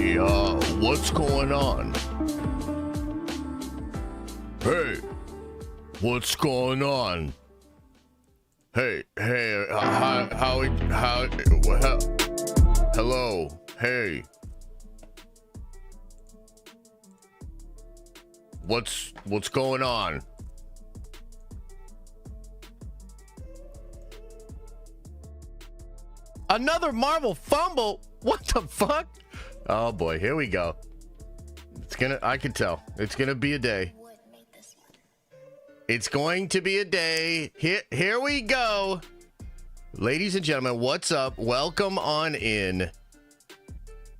Hey, what's going on? Hey, what's going on? Hey, hello, hey. What's going on? Another Marvel fumble? What the fuck? Oh boy, here we go. I can tell. It's gonna be a day. It's going to be a day. Here we go. Ladies and gentlemen, what's up? Welcome on in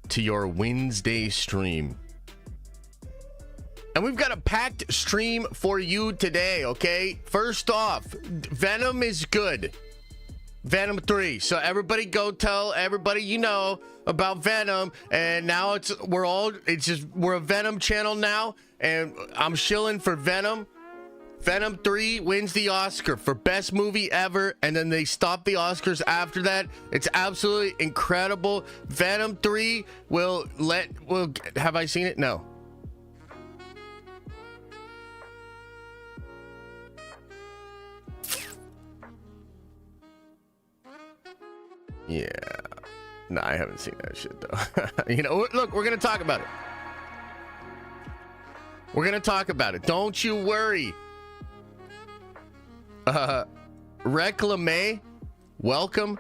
to your Wednesday stream. And we've got a packed stream for you today, okay? First off, Venom is good. Venom 3. So everybody go tell everybody you know about Venom. And now we're a Venom channel now. And I'm shilling for Venom. Venom 3 wins the Oscar for best movie ever. And then they stop the Oscars after that. It's absolutely incredible. Venom 3 have I seen it? No. Yeah. No, I haven't seen that shit, though. You know, look, we're going to talk about it. We're going to talk about it. Don't you worry. Reclame, welcome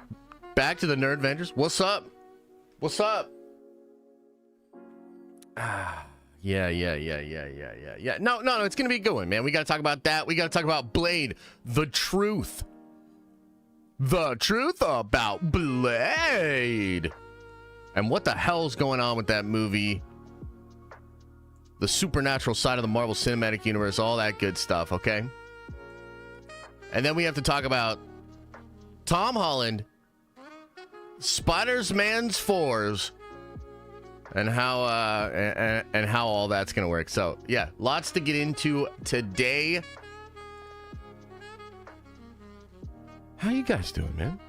back to the Nerd Avengers. What's up? What's up? Yeah. No, it's going to be a good one, man. We got to talk about that. We got to talk about Blade, the truth. The truth about Blade. And what the hell's going on with that movie? The supernatural side of the Marvel Cinematic Universe, all that good stuff, okay? And then we have to talk about Tom Holland, Spider-Man's 4s, and how all that's going to work. So, yeah, lots to get into today. How you guys doing, man?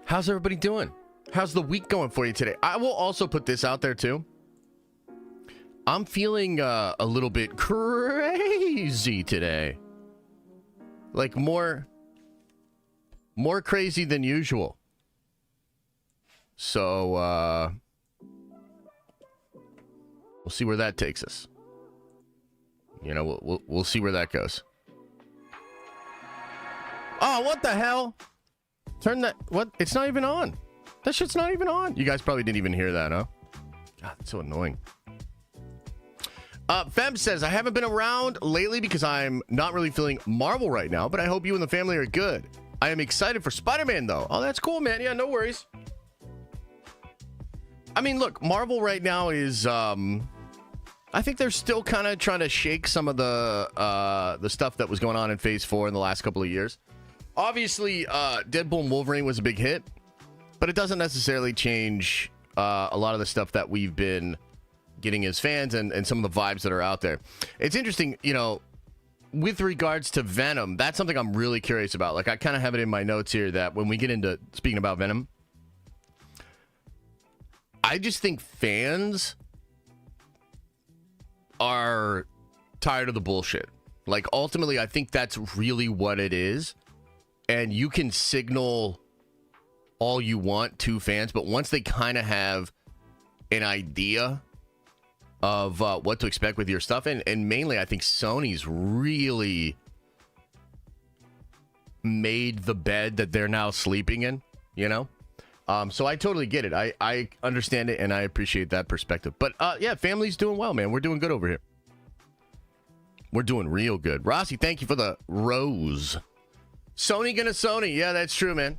How's everybody doing? How's the week going for you today? I will also put this out there too. I'm feeling a little bit crazy today. Like more crazy than usual. So we'll see where that takes us. You know, we'll see where that goes. Oh, what the hell? Turn that... What? It's not even on. That shit's not even on. You guys probably didn't even hear that, huh? God, that's so annoying. Fem says, I haven't been around lately because I'm not really feeling Marvel right now, but I hope you and the family are good. I am excited for Spider-Man, though. Oh, that's cool, man. Yeah, no worries. I mean, look, Marvel right now is... I think they're still kind of trying to shake some of the stuff that was going on in Phase 4 in the last couple of years. Obviously, Deadpool and Wolverine was a big hit, but it doesn't necessarily change a lot of the stuff that we've been getting as fans and some of the vibes that are out there. It's interesting, you know, with regards to Venom, that's something I'm really curious about. Like, I kind of have it in my notes here that when we get into speaking about Venom, I just think fans are tired of the bullshit. Like, ultimately, I think that's really what it is. And you can signal all you want to fans, but once they kind of have an idea of what to expect with your stuff, and mainly I think Sony's really made the bed that they're now sleeping in, you know? So I totally get it. I understand it, and I appreciate that perspective. But yeah, family's doing well, man. We're doing good over here. We're doing real good. Rossi, thank you for the rose. Sony gonna Sony. Yeah, that's true, man.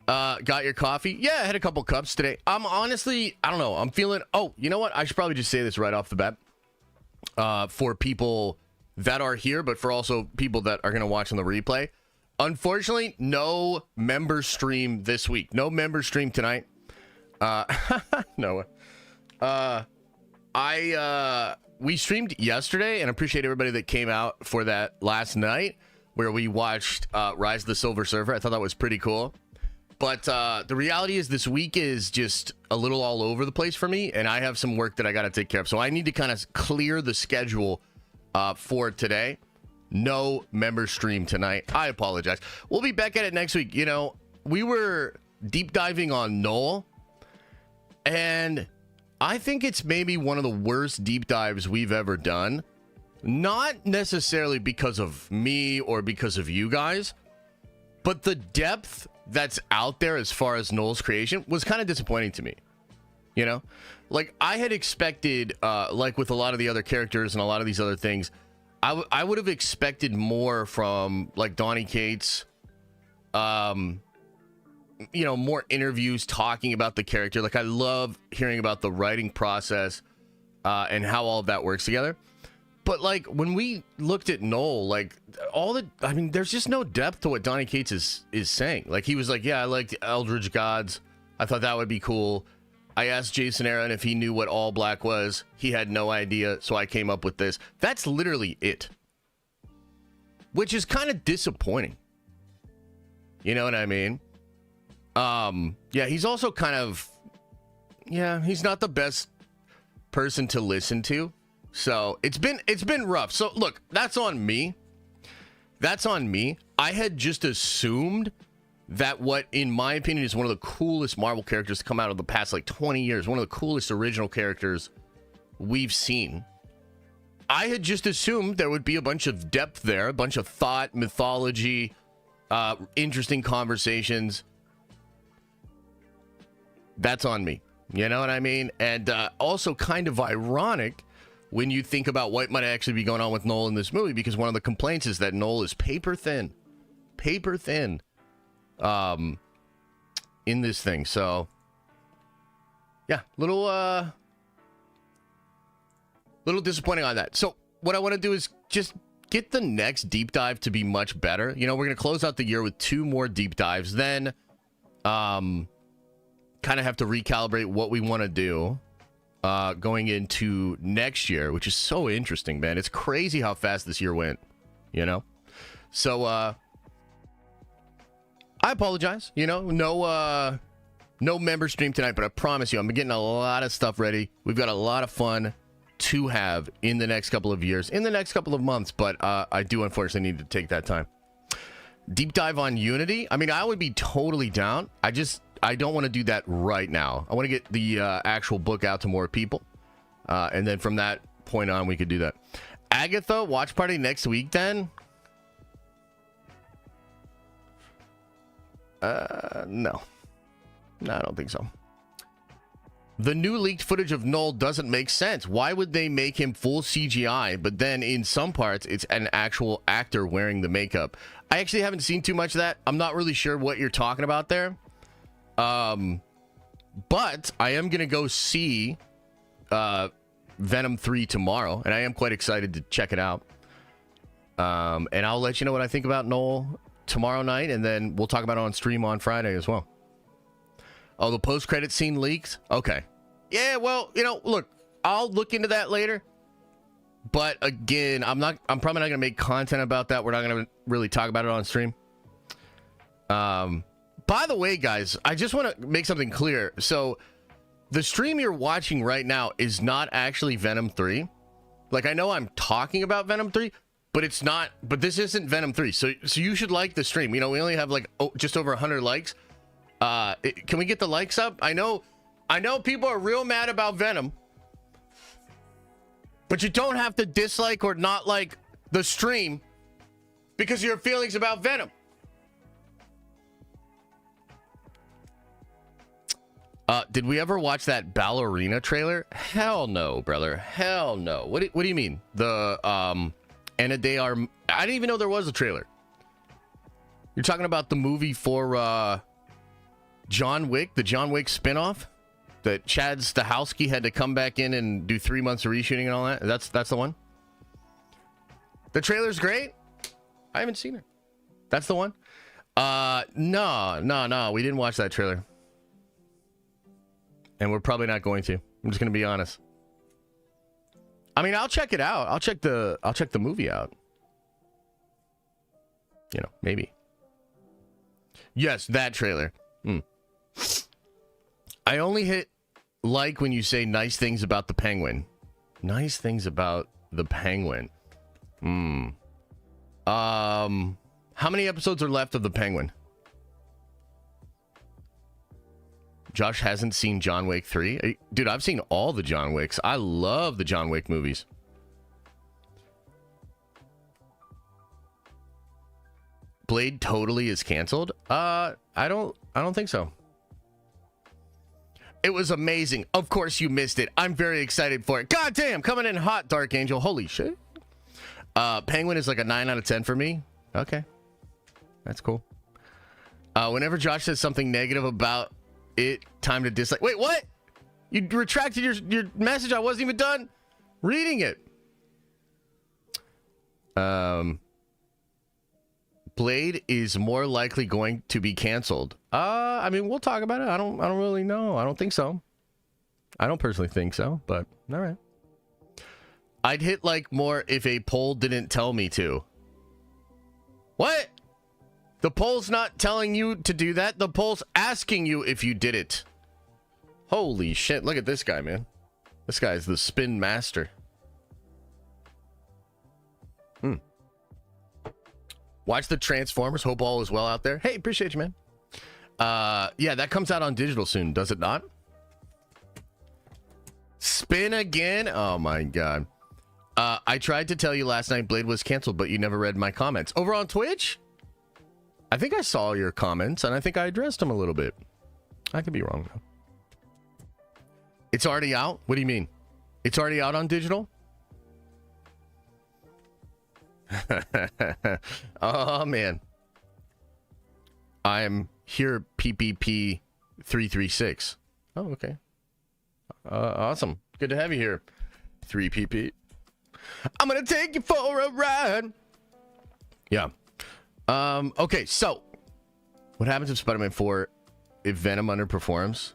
Got your coffee? Yeah, I had a couple cups today. I'm honestly, I don't know. I'm feeling, oh, you know what? I should probably just say this right off the bat. For people that are here, but for also people that are going to watch on the replay. Unfortunately, no member stream this week. No member stream tonight. No. We streamed yesterday, and appreciate everybody that came out for that last night, where we watched Rise of the Silver Surfer. I thought that was pretty cool. But the reality is this week is just a little all over the place for me, and I have some work that I got to take care of. So I need to kind of clear the schedule for today. No member stream tonight. I apologize. We'll be back at it next week. You know, we were deep diving on Noel, and I think it's maybe one of the worst deep dives we've ever done. Not necessarily because of me or because of you guys, but the depth that's out there as far as Noel's creation was kind of disappointing to me. You know, like I had expected, like with a lot of the other characters and a lot of these other things, I would have expected more from like Donny Cates, you know, more interviews talking about the character. Like I love hearing about the writing process and how all of that works together. But like when we looked at Noel, like I mean, there's just no depth to what Donny Cates is saying. Like he was like, yeah, I liked Eldritch Gods. I thought that would be cool. I asked Jason Aaron if he knew what All Black was. He had no idea, so I came up with this. That's literally it. Which is kind of disappointing. You know what I mean? Yeah, he's also kind of, yeah, he's not the best person to listen to. So it's been rough. So look, that's on me. That's on me. I had just assumed that what, in my opinion, is one of the coolest Marvel characters to come out of the past like 20 years, one of the coolest original characters we've seen. I had just assumed there would be a bunch of depth there, a bunch of thought, mythology, interesting conversations. That's on me. You know what I mean? And also kind of ironic when you think about what might actually be going on with Noel in this movie, because one of the complaints is that Noel is paper thin in this thing. So yeah, little disappointing on that. So what I want to do is just get the next deep dive to be much better. You know, we're going to close out the year with 2 more deep dives, then kind of have to recalibrate what we want to do going into next year, which is so interesting, man. It's crazy how fast this year went, you know? So, I apologize, you know, no member stream tonight, but I promise you, I'm getting a lot of stuff ready. We've got a lot of fun to have in the next couple of years, in the next couple of months, but I do unfortunately need to take that time. Deep dive on Unity. I mean, I would be totally down. I don't want to do that right now. I want to get the actual book out to more people. And then from that point on, we could do that. Agatha, watch party next week then? No, I don't think so. The new leaked footage of Noel doesn't make sense. Why would they make him full CGI, but then in some parts, it's an actual actor wearing the makeup? I actually haven't seen too much of that. I'm not really sure what you're talking about there. But I am going to go see Venom 3 tomorrow, and I am quite excited to check it out. And I'll let you know what I think about Noel tomorrow night, and then we'll talk about it on stream on Friday as well. Oh, the post-credit scene leaked? Okay. Yeah, well, you know, look, I'll look into that later. But again, I'm probably not going to make content about that. We're not going to really talk about it on stream. By the way, guys, I just want to make something clear. So the stream you're watching right now is not actually Venom 3. Like, I know I'm talking about Venom 3, but it's not, but this isn't Venom 3. So you should like the stream. You know, we only have like just over 100 likes. Can we get the likes up? I know people are real mad about Venom, but you don't have to dislike or not like the stream because of your feelings about Venom. Did we ever watch that ballerina trailer? Hell no, brother. Hell no. What do you mean? The Anna de Armas. I didn't even know there was a trailer. You're talking about the movie for John Wick, the John Wick spinoff that Chad Stahelski had to come back in and do 3 months of reshooting and all that. That's the one. The trailer's great. I haven't seen it. That's the one. No. We didn't watch that trailer. And we're probably not going to. I'm just going to be honest. I mean, I'll check it out. I'll check the movie out. You know, maybe. Yes, that trailer. I only hit like when you say nice things about the Penguin. Nice things about the Penguin. How many episodes are left of the Penguin? Josh hasn't seen John Wick 3. Dude, I've seen all the John Wicks. I love the John Wick movies. Blade totally is canceled? I don't think so. It was amazing. Of course you missed it. I'm very excited for it. God damn, coming in hot, Dark Angel. Holy shit. Penguin is like a 9 out of 10 for me. Okay. That's cool. Whenever Josh says something negative about it, time to dislike. Wait, what? You retracted your message? I wasn't even done reading it. Blade is more likely going to be canceled. I mean, we'll talk about it. I don't really know. I don't think so. I don't personally think so, but all right. I'd hit like more if a poll didn't tell me to. What? The poll's not telling you to do that. The poll's asking you if you did it. Holy shit. Look at this guy, man. This guy's the spin master. Watch the Transformers. Hope all is well out there. Hey, appreciate you, man. Yeah, that comes out on digital soon, does it not? Spin again? Oh my god. I tried to tell you last night Blade was canceled, but you never read my comments. Over on Twitch? I think I saw your comments, and I think I addressed them a little bit. I could be wrong, though. It's already out? What do you mean? It's already out on digital? Oh, man. I'm here, PPP 336. Oh, okay. Awesome. Good to have you here, 3PP. I'm gonna take you for a ride. Yeah. Okay, so what happens if Spider-Man 4 if Venom underperforms?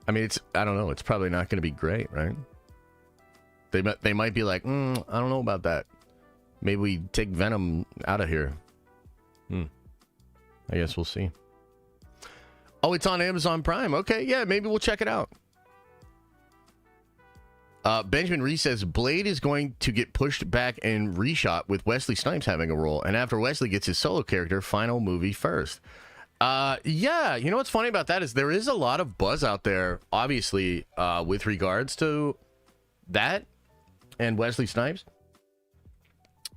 I mean, I don't know. It's probably not going to be great, right? They might be like, I don't know about that. Maybe we take Venom out of here. I guess we'll see. Oh, it's on Amazon Prime. Okay, yeah, maybe we'll check it out. Benjamin Reese says Blade is going to get pushed back and reshot with Wesley Snipes having a role. And after Wesley gets his solo character, final movie first. Yeah, you know what's funny about that is there is a lot of buzz out there, obviously, with regards to that and Wesley Snipes.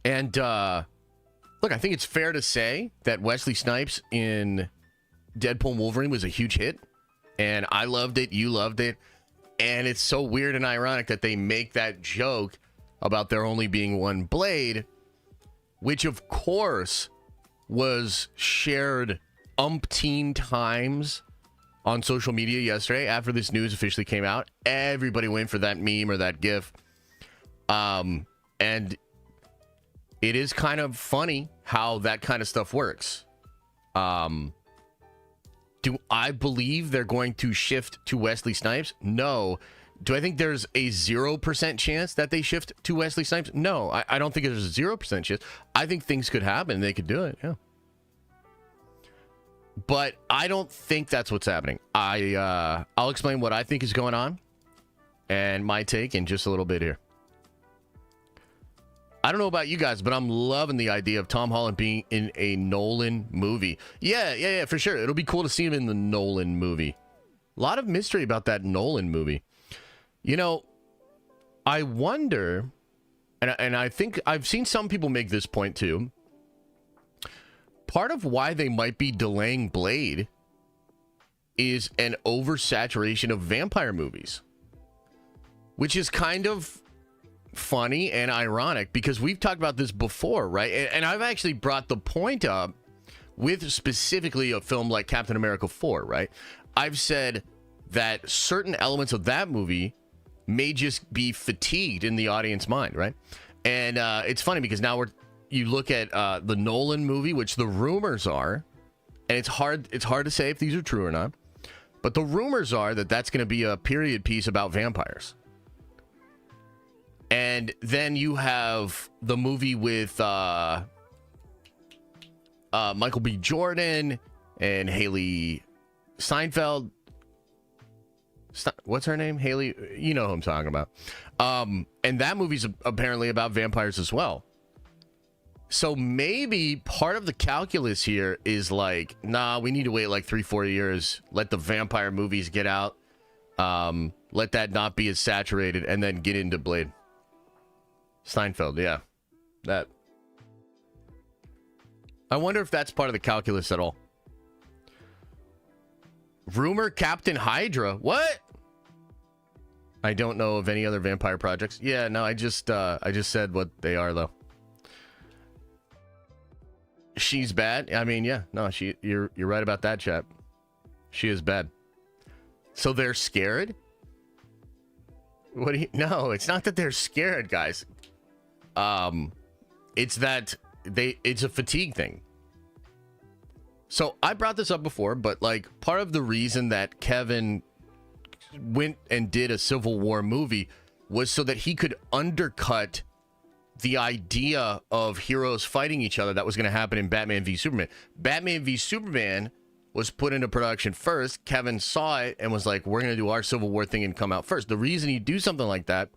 And look, I think it's fair to say that Wesley Snipes in Deadpool and Wolverine was a huge hit. And I loved it. You loved it. And it's so weird and ironic that they make that joke about there only being one Blade, which of course was shared umpteen times on social media yesterday after this news officially came out. Everybody went for that meme or that GIF. And it is kind of funny how that kind of stuff works. Do I believe they're going to shift to Wesley Snipes? No. Do I think there's a 0% chance that they shift to Wesley Snipes? No, I don't think there's a 0% chance. I think things could happen and they could do it, yeah. But I don't think that's what's happening. I'll explain what I think is going on and my take in just a little bit here. I don't know about you guys, but I'm loving the idea of Tom Holland being in a Nolan movie. Yeah, for sure. It'll be cool to see him in the Nolan movie. A lot of mystery about that Nolan movie. You know, I wonder, and I think I've seen some people make this point too. Part of why they might be delaying Blade is an oversaturation of vampire movies, which is kind of funny and ironic because we've talked about this before, right? And I've actually brought the point up with specifically a film like Captain America 4, right? I've said that certain elements of that movie may just be fatigued in the audience mind, right? And it's funny because now you look at the Nolan movie, which the rumors are, and it's hard to say if these are true or not, but the rumors are that that's going to be a period piece about vampires. And then you have the movie with Michael B. Jordan and Haley Steinfeld. What's her name? Haley, you know who I'm talking about. And that movie's apparently about vampires as well. So maybe part of the calculus here is like, nah, we need to wait like 3-4 years, let the vampire movies get out, let that not be as saturated, and then get into Blade. Steinfeld, yeah. That. I wonder if that's part of the calculus at all. Rumor Captain Hydra. What? I don't know of any other vampire projects. Yeah, no, I just said what they are though. She's bad. I mean, yeah, no, you're right about that, chat. She is bad. So they're scared? What do you? No, it's not that they're scared, guys. It's that it's a fatigue thing. So I brought this up before, but like part of the reason that Kevin went and did a Civil War movie was so that he could undercut the idea of heroes fighting each other that was going to happen in Batman v Superman. Batman v Superman was put into production first. Kevin saw it and was like, we're going to do our Civil War thing and come out first. The reason you do something like that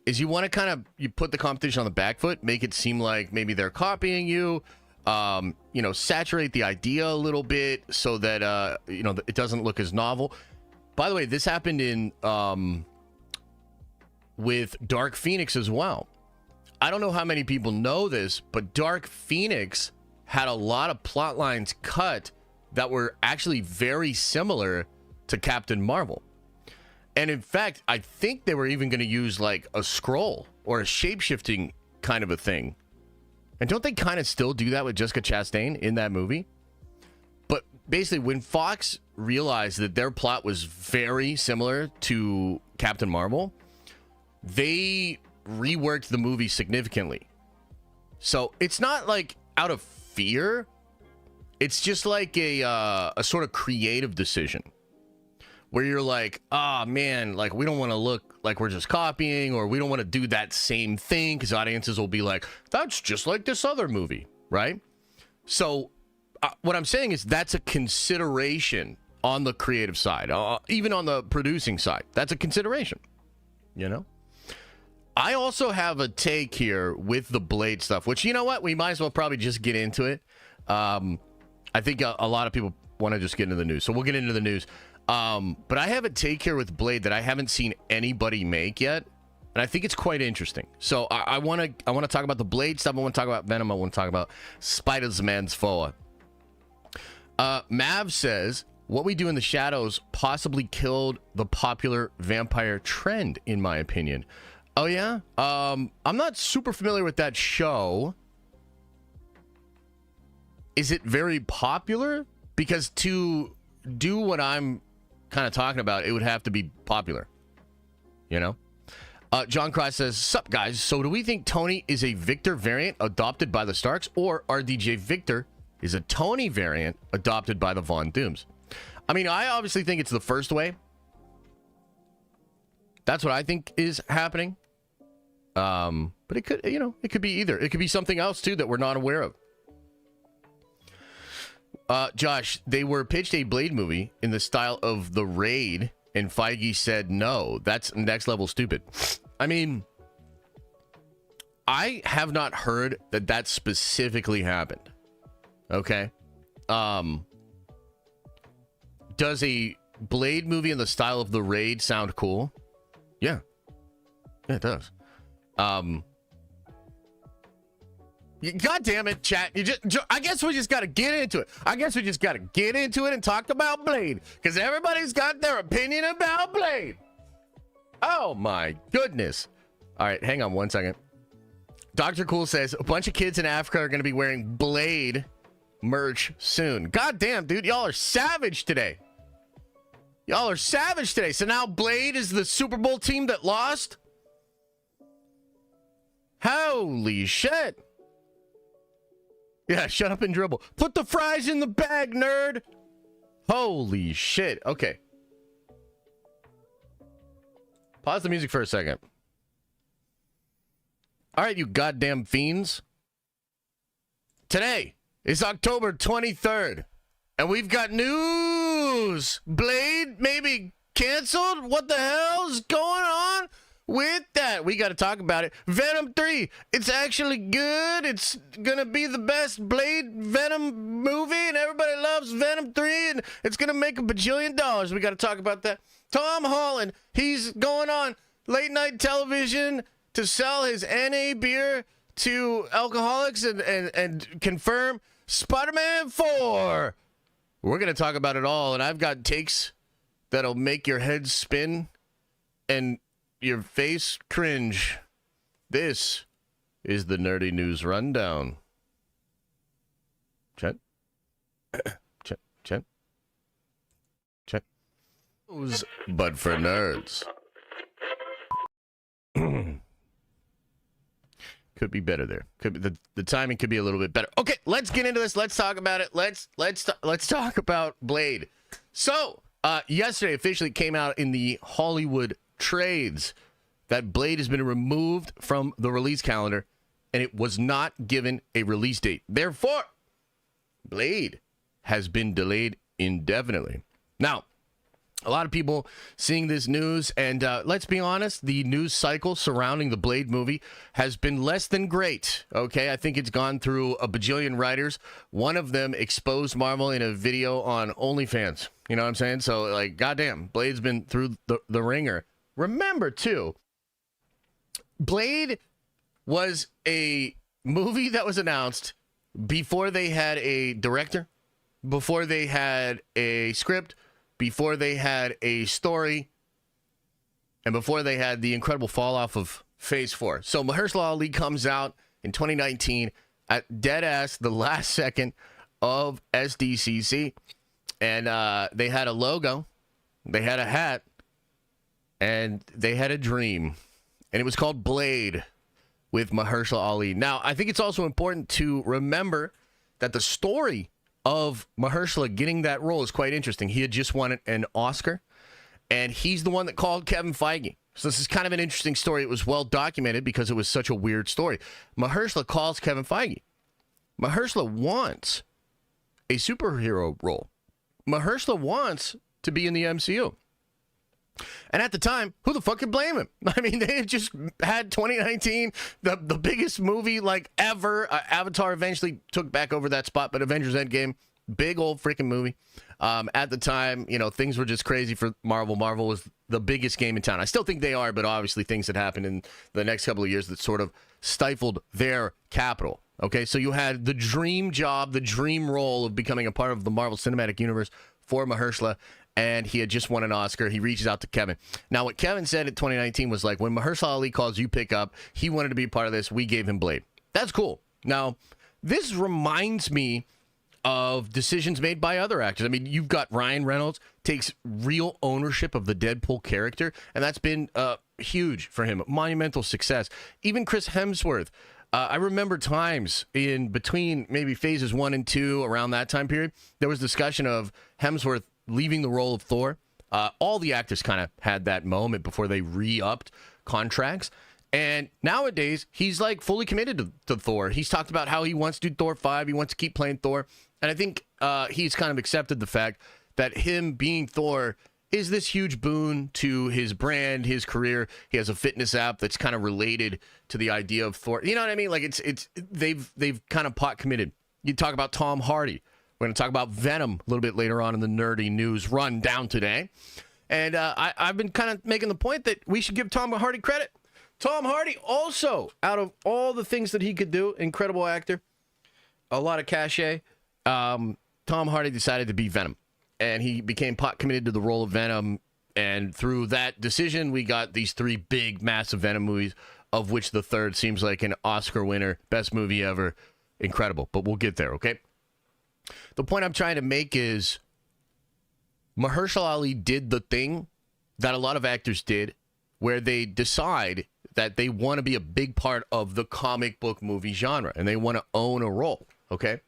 is you want to kind of, you put the competition on the back foot, make it seem like maybe they're copying you, you know, saturate the idea a little bit so that, you know, it doesn't look as novel. By the way, this happened in, with Dark Phoenix as well. I don't know how many people know this, but Dark Phoenix had a lot of plot lines cut that were actually very similar to Captain Marvel. And in fact, I think they were even going to use like a scroll or a shape-shifting kind of a thing. And don't they kind of still do that with Jessica Chastain in that movie? But basically, when Fox realized that their plot was very similar to Captain Marvel, they reworked the movie significantly. So it's not like out of fear. It's just like a sort of creative decision where you're like, ah, man, like we don't want to look like we're just copying, or we don't want to do that same thing because audiences will be like, that's just like this other movie, right? So what I'm saying is that's a consideration on the creative side, even on the producing side. That's a consideration, you know? I also have a take here with the Blade stuff, which, you know what? We might as well probably just get into it. I think a lot of people want to just get into the news, so we'll get into the news. But I have a take here with Blade that I haven't seen anybody make yet, and I think it's quite interesting. So I want to talk about the Blade stuff. I want to talk about Venom. I want to talk about Spider-Man's foe. Mav says, what we do in the shadows possibly killed the popular vampire trend, in my opinion. Oh, yeah? I'm not super familiar with that show. Is it very popular? Because to do what I'm kind of talking about, it would have to be popular. You know? John Cross says, sup, guys? So do we think Tony is a Victor variant adopted by the Starks, or RDJ Victor is a Tony variant adopted by the Von Dooms? I mean, I obviously think it's the first way. That's what I think is happening. But it could, you know, it could be either. It could be something else too that we're not aware of. Josh, they were pitched a Blade movie in the style of The Raid, and Feige said no. That's next level stupid. I mean, I have not heard that that specifically happened. Okay. Does a Blade movie in the style of The Raid sound cool? Yeah. Yeah, it does. God damn it, chat. I guess we just got to get into it. I guess we just got to get into it and talk about Blade, because everybody's got their opinion about Blade. Oh, my goodness. All right, hang on one second. Dr. Cool says, a bunch of kids in Africa are going to be wearing Blade merch soon. God damn, dude. Y'all are savage today. Y'all are savage today. So now Blade is the Super Bowl team that lost? Holy shit. Yeah, shut up and dribble. Put the fries in the bag, nerd. Holy shit. Okay. Pause the music for a second. All right, you goddamn fiends. Today is October 23rd. And we've got news. Blade maybe canceled? What the hell's going on with that? We got to talk about it. Venom 3. It's actually good. It's going to be the best Blade Venom movie, and everybody loves Venom 3, and it's going to make $1 bajillion. We got to talk about that. Tom Holland, he's going on late night television to sell his NA beer to alcoholics and confirm Spider-Man 4. We're going to talk about it all, and I've got takes that'll make your head spin and your face cringe. This is the Nerdy News Rundown. Check. Check. Check. Check. But for nerds. Could be better there. Could be, the timing could be a little bit better. Okay, let's get into this. Let's talk about it. Let's talk about Blade. So, yesterday officially came out in the Hollywood trades that Blade has been removed from the release calendar, and it was not given a release date. Therefore, Blade has been delayed indefinitely. Now, a lot of people seeing this news, and let's be honest, the news cycle surrounding the Blade movie has been less than great, okay? I think it's gone through $1 bajillion writers. One of them exposed Marvel in a video on OnlyFans. You know what I'm saying? So, like, goddamn, Blade's been through the ringer. Remember, too, Blade was a movie that was announced before they had a director, before they had a script, before they had a story, and before they had the incredible fall off of Phase 4. So Mahershala Ali comes out in 2019 at dead-ass the last second of SDCC, and they had a logo, they had a hat, and they had a dream, and it was called Blade with Mahershala Ali. Now, I think it's also important to remember that the story of Mahershala getting that role is quite interesting. He had just won an Oscar, and he's the one that called Kevin Feige. So this is kind of an interesting story. It was well documented because it was such a weird story. Mahershala calls Kevin Feige. Mahershala wants a superhero role. Mahershala wants to be in the MCU. And at the time, who the fuck could blame him? I mean, they had just had 2019, the biggest movie like ever. Avatar eventually took back over that spot, but Avengers Endgame, big old freaking movie. At the time, you know, things were just crazy for Marvel. Marvel was the biggest game in town. I still think they are, but obviously things that happened in the next couple of years that sort of stifled their capital. Okay, so you had the dream job, the dream role of becoming a part of the Marvel Cinematic Universe for Mahershala, and he had just won an Oscar. He reaches out to Kevin. Now, what Kevin said in 2019 was like, when Mahershala Ali calls, you pick up. He wanted to be a part of this. We gave him Blade. That's cool. Now, this reminds me of decisions made by other actors. I mean, you've got Ryan Reynolds takes real ownership of the Deadpool character, and that's been huge for him. Monumental success. Even Chris Hemsworth. I remember times in between maybe phases 1 and 2, around that time period, there was discussion of Hemsworth leaving the role of Thor. All the actors kind of had that moment before they re-upped contracts. And nowadays, he's like fully committed to Thor. He's talked about how he wants to do Thor 5. He wants to keep playing Thor. And I think he's kind of accepted the fact that him being Thor is this huge boon to his brand, his career. He has a fitness app that's kind of related to the idea of Thor. You know what I mean? Like they've kind of pot committed. You talk about Tom Hardy. We're going to talk about Venom a little bit later on in the Nerdy News Rundown today. And I've been kind of making the point that we should give Tom Hardy credit. Tom Hardy also, out of all the things that he could do, incredible actor, a lot of cachet, Tom Hardy decided to be Venom. And he became pot committed to the role of Venom. And through that decision, we got these 3 big, massive Venom movies, of which the third seems like an Oscar winner, best movie ever. Incredible. But we'll get there, okay? The point I'm trying to make is Mahershala Ali did the thing that a lot of actors did, where they decide that they want to be a big part of the comic book movie genre, and they want to own a role, okay?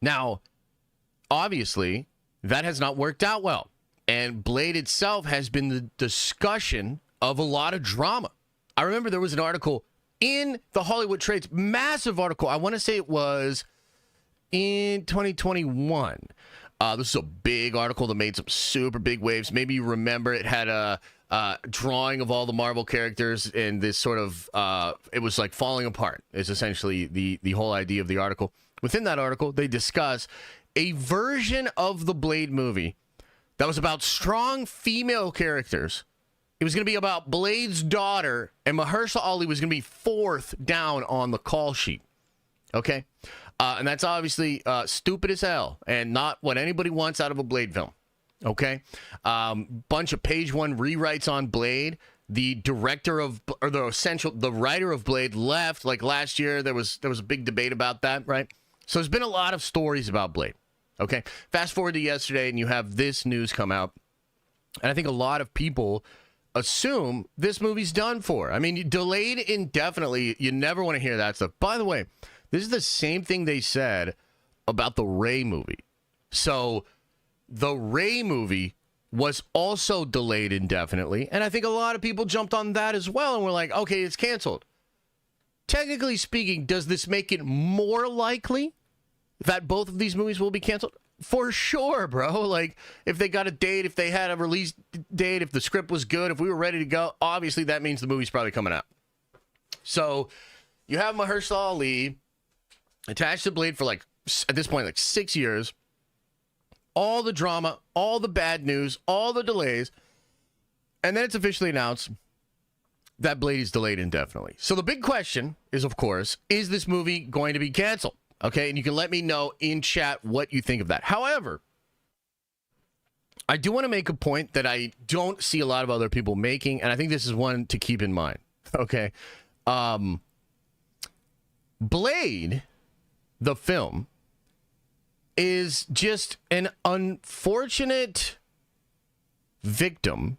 Now, obviously, that has not worked out well, and Blade itself has been the discussion of a lot of drama. I remember there was an article in the Hollywood Trades, massive article. I want to say it was in 2021. This is a big article that made some super big waves. Maybe you remember it had a drawing of all the Marvel characters, and this sort of it was like falling apart is essentially the whole idea of the article. Within that article, they discuss a version of the Blade movie that was about strong female characters. It was going to be about Blade's daughter, and Mahershala Ali was going to be fourth down on the call sheet. Okay? And that's obviously stupid as hell and not what anybody wants out of a Blade film. Okay? Bunch of page one rewrites on Blade. The director of, or the writer of Blade left like last year. There was a big debate about that, right? So there's been a lot of stories about Blade. Okay? Fast forward to yesterday, and you have this news come out. And I think a lot of people assume this movie's done for. I mean, delayed indefinitely. You never want to hear that stuff. By the way, this is the same thing they said about the Rey movie. So the Rey movie was also delayed indefinitely. And I think a lot of people jumped on that as well and were like, okay, it's canceled. Technically speaking, does this make it more likely that both of these movies will be canceled? For sure, bro. Like, if they got a date, if they had a release date, if the script was good, if we were ready to go, obviously that means the movie's probably coming out. So you have Mahershala Ali attached to Blade for, like, at this point, like 6 years. All the drama, all the bad news, all the delays. And then it's officially announced that Blade is delayed indefinitely. So the big question is, of course, is this movie going to be canceled? Okay, and you can let me know in chat what you think of that. However, I do want to make a point that I don't see a lot of other people making, and I think this is one to keep in mind. Okay, Blade, the film, is just an unfortunate victim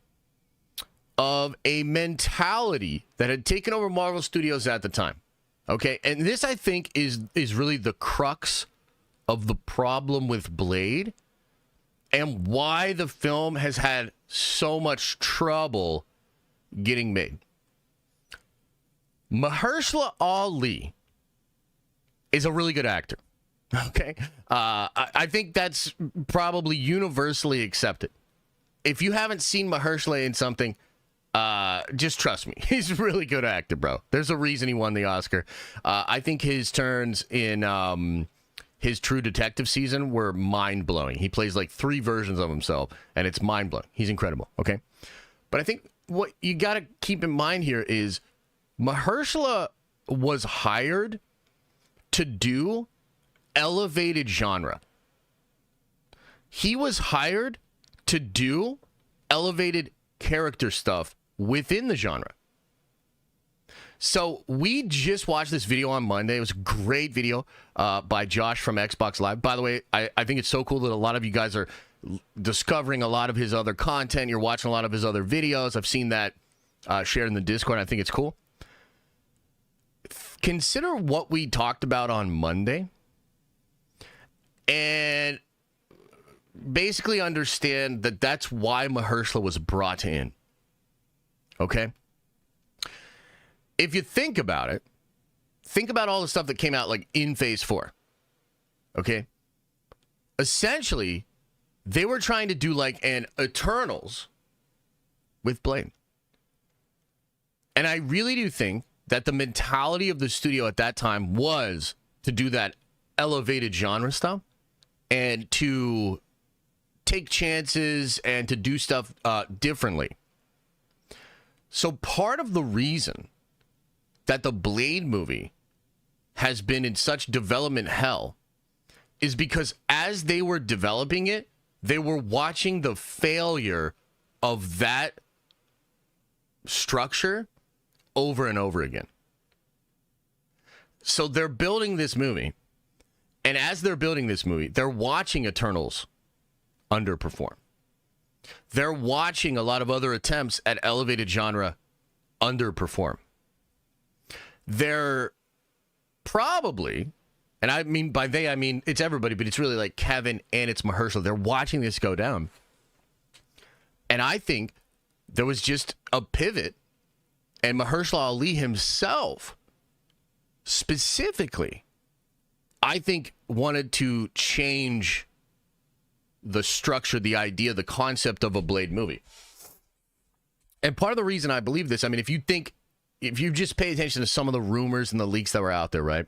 of a mentality that had taken over Marvel Studios at the time. Okay, and this, I think, is really the crux of the problem with Blade and why the film has had so much trouble getting made. Mahershala Ali is a really good actor. Okay, I think that's probably universally accepted. If you haven't seen Mahershala in something, just trust me. He's a really good actor, bro. There's a reason he won the Oscar. I think his turns in his True Detective season were mind-blowing. He plays like 3 versions of himself, and it's mind-blowing. He's incredible, okay? But I think what you got to keep in mind here is Mahershala was hired to do elevated genre. He was hired to do elevated character stuff within the genre. So we just watched this video on Monday. It was a great video by Josh from Xbox Live. By the way, I think it's so cool that a lot of you guys are discovering a lot of his other content. You're watching a lot of his other videos. I've seen that shared in the Discord. I think it's cool. Consider what we talked about on Monday and basically understand that that's why Mahershala was brought in. Okay? If you think about it, think about all the stuff that came out like in Phase 4. Okay? Essentially, they were trying to do like an Eternals with Blade. And I really do think that the mentality of the studio at that time was to do that elevated genre stuff and to take chances and to do stuff differently. So part of the reason that the Blade movie has been in such development hell is because as they were developing it, they were watching the failure of that structure over and over again. So they're building this movie, and as they're building this movie, they're watching Eternals underperform. They're watching a lot of other attempts at elevated genre underperform. They're probably, and I mean by they, I mean it's everybody, but it's really like Kevin and it's Mahershala. They're watching this go down. And I think there was just a pivot, and Mahershala Ali himself specifically I think, wanted to change the structure, the idea, the concept of a Blade movie. And part of the reason I believe this, I mean, if you just pay attention to some of the rumors and the leaks that were out there, right?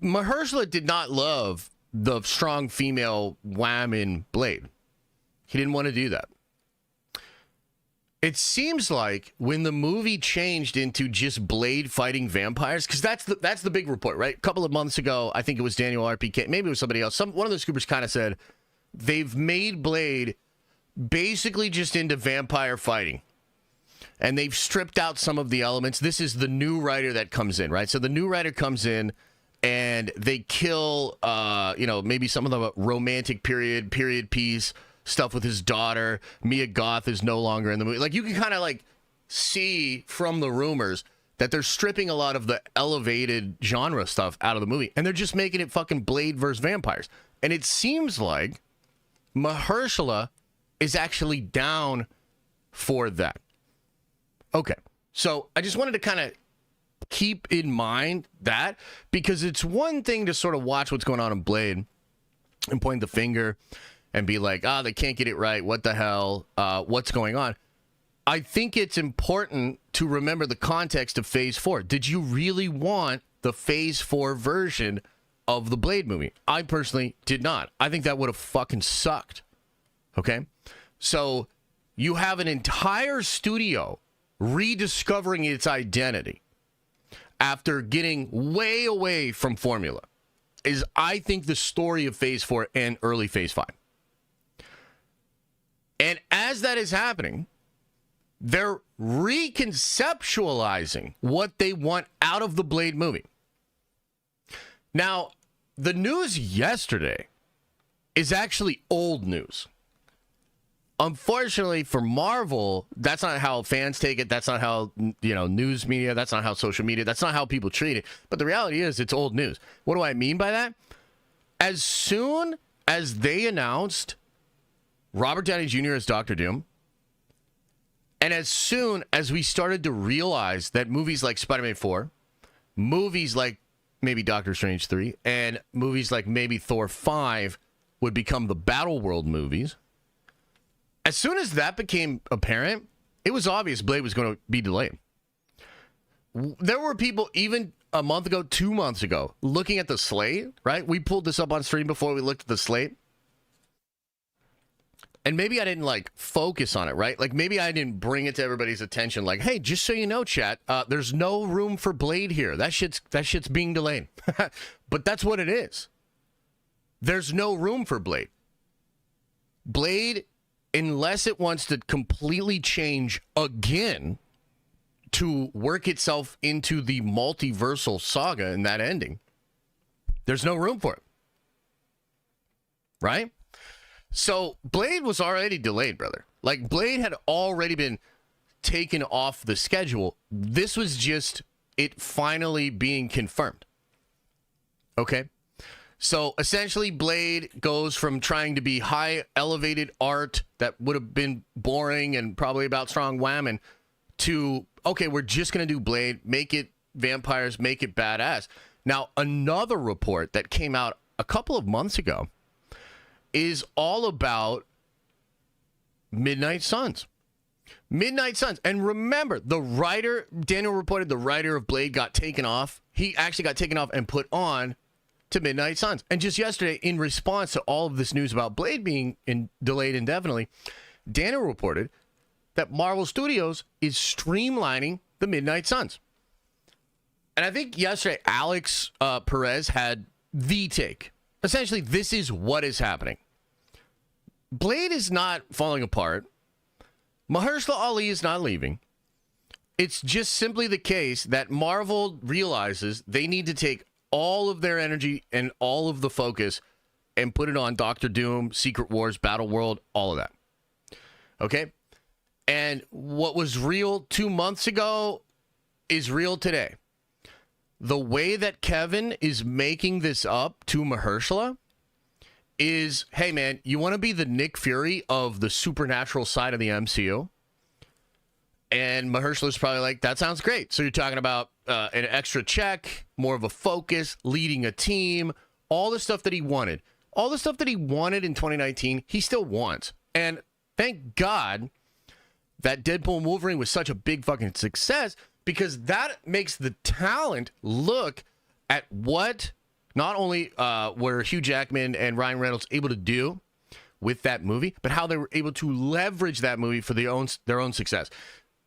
Mahershala did not love the strong female wham in Blade. He didn't want to do that. It seems like when the movie changed into just Blade fighting vampires, because that's the big report, right? A couple of months ago, I think it was Daniel RPK, maybe it was somebody else. One of the scoopers kind of said they've made Blade basically just into vampire fighting, and they've stripped out some of the elements. This is the new writer that comes in, right? So the new writer comes in, and they kill, maybe some of the romantic period piece stuff with his daughter. Mia Goth is no longer in the movie. Like, you can kind of like see from the rumors that they're stripping a lot of the elevated genre stuff out of the movie, and they're just making it fucking Blade versus vampires. And it seems like Mahershala is actually down for that. Okay, so I just wanted to kind of keep in mind that, because it's one thing to sort of watch what's going on in Blade and point the finger and be like, they can't get it right. What the hell? What's going on? I think it's important to remember the context of Phase 4. Did you really want the Phase 4 version of the Blade movie? I personally did not. I think that would have fucking sucked. Okay? So you have an entire studio rediscovering its identity after getting way away from formula is, I think, the story of Phase 4 and early Phase 5. And as that is happening, they're reconceptualizing what they want out of the Blade movie. Now, the news yesterday is actually old news. Unfortunately for Marvel, that's not how fans take it. That's not how, news media, that's not how social media, that's not how people treat it. But the reality is, it's old news. What do I mean by that? As soon as they announced Robert Downey Jr. as Dr. Doom, and as soon as we started to realize that movies like Spider-Man 4, movies like maybe Doctor Strange 3, and movies like maybe Thor 5 would become the Battle World movies, as soon as that became apparent, it was obvious Blade was going to be delayed. There were people even a month ago, 2 months ago, looking at the slate, right? We pulled this up on stream before we looked at the slate. And maybe I didn't, focus on it, right? Like, maybe I didn't bring it to everybody's attention. Like, hey, just so you know, chat, there's no room for Blade here. That shit's being delayed. But that's what it is. There's no room for Blade. Blade, unless it wants to completely change again to work itself into the multiversal saga and that ending, there's no room for it. Right? So Blade was already delayed, brother. Like, Blade had already been taken off the schedule. This was just it finally being confirmed. Okay? So essentially, Blade goes from trying to be high elevated art that would have been boring and probably about strong whammon to, okay, we're just going to do Blade, make it vampires, make it badass. Now, another report that came out a couple of months ago is all about Midnight Suns. Midnight Suns. And remember, the writer, Daniel reported the writer of Blade got taken off. He actually got taken off and put on to Midnight Suns. And just yesterday, in response to all of this news about Blade being delayed indefinitely, Daniel reported that Marvel Studios is streamlining the Midnight Suns. And I think yesterday, Alex Perez had the take. Essentially, this is what is happening. Blade is not falling apart. Mahershala Ali is not leaving. It's just simply the case that Marvel realizes they need to take all of their energy and all of the focus and put it on Doctor Doom, Secret Wars, Battle World, all of that. Okay? And what was real 2 months ago is real today. The way that Kevin is making this up to Mahershala is, hey, man, you want to be the Nick Fury of the supernatural side of the MCU? And Mahershala's probably like, that sounds great. So you're talking about an extra check, more of a focus, leading a team, all the stuff that he wanted. All the stuff that he wanted in 2019, he still wants. And thank God that Deadpool and Wolverine was such a big fucking success, because that makes the talent look at what not only were Hugh Jackman and Ryan Reynolds able to do with that movie, but how they were able to leverage that movie for their own success.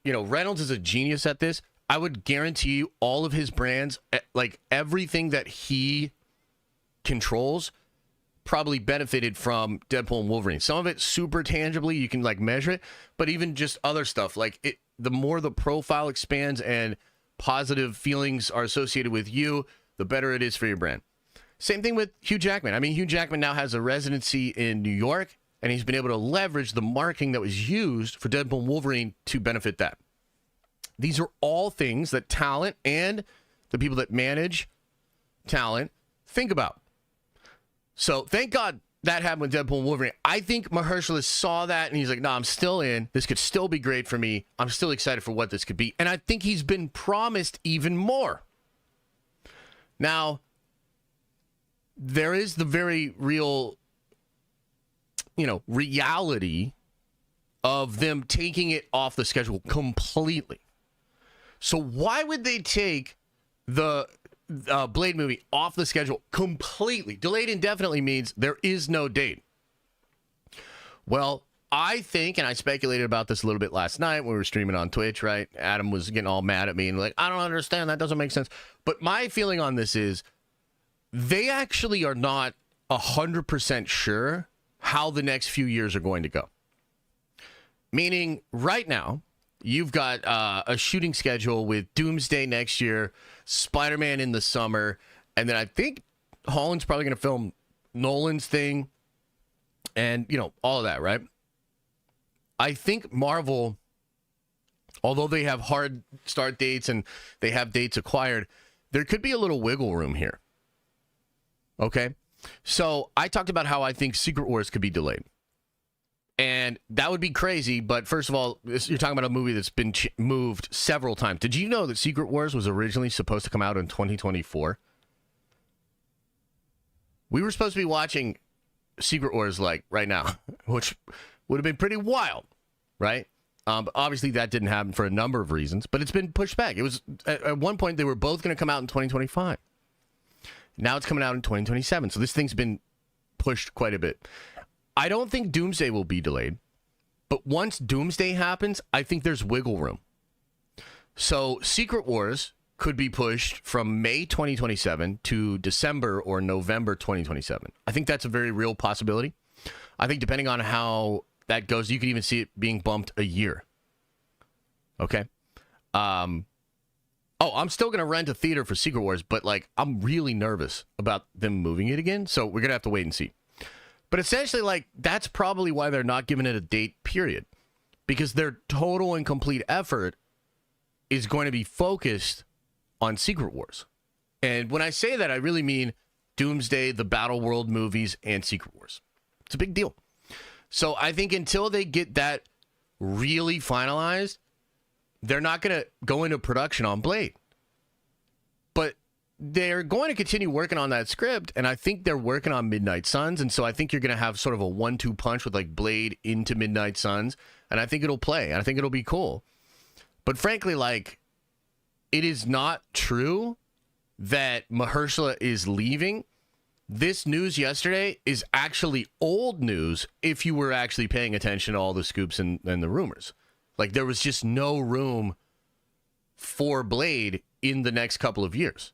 You know, Reynolds is a genius at this. I would guarantee you all of his brands, like everything that he controls, probably benefited from Deadpool and Wolverine. Some of it super tangibly, you can like measure it, but even just other stuff, like it, the more the profile expands and positive feelings are associated with you, the better it is for your brand. Same thing with Hugh Jackman. I mean, Hugh Jackman now has a residency in New York, and he's been able to leverage the marketing that was used for Deadpool and Wolverine to benefit that. These are all things that talent and the people that manage talent think about. So thank God that happened with Deadpool and Wolverine. I think Mahershala saw that and he's like, no, I'm still in. This could still be great for me. I'm still excited for what this could be. And I think he's been promised even more. Now, there is the very real, reality of them taking it off the schedule completely. So why would they take the Blade movie off the schedule completely? Delayed indefinitely means there is no date. Well, I think, and I speculated about this a little bit last night when we were streaming on Twitch, right? Adam was getting all mad at me and like, I don't understand. That doesn't make sense. But my feeling on this is they actually are not 100% sure how the next few years are going to go. Meaning right now, you've got a shooting schedule with Doomsday next year, Spider-Man in the summer, and then I think Holland's probably going to film Nolan's thing, and, all of that, right? I think Marvel, although they have hard start dates and they have dates acquired, there could be a little wiggle room here. Okay? So I talked about how I think Secret Wars could be delayed. And that would be crazy, but first of all, you're talking about a movie that's been moved several times. Did you know that Secret Wars was originally supposed to come out in 2024? We were supposed to be watching Secret Wars like right now, which would have been pretty wild, right? But obviously that didn't happen for a number of reasons, but it's been pushed back. It was at one point they were both going to come out in 2025. Now it's coming out in 2027, so this thing's been pushed quite a bit. I don't think Doomsday will be delayed, but once Doomsday happens, I think there's wiggle room. So Secret Wars could be pushed from May 2027 to December or November 2027. I think that's a very real possibility. I think depending on how that goes, you could even see it being bumped a year. Okay. I'm still going to rent a theater for Secret Wars, but I'm really nervous about them moving it again. So we're going to have to wait and see. But essentially, that's probably why they're not giving it a date, period. Because their total and complete effort is going to be focused on Secret Wars. And when I say that, I really mean Doomsday, the Battle World movies, and Secret Wars. It's a big deal. So I think until they get that really finalized, they're not going to go into production on Blade. But they're going to continue working on that script, and I think they're working on Midnight Suns, and so I think you're going to have sort of a 1-2 punch with Blade into Midnight Suns, and I think it'll play, and I think it'll be cool. But frankly, it is not true that Mahershala is leaving. This news yesterday is actually old news if you were actually paying attention to all the scoops and the rumors. There was just no room for Blade in the next couple of years.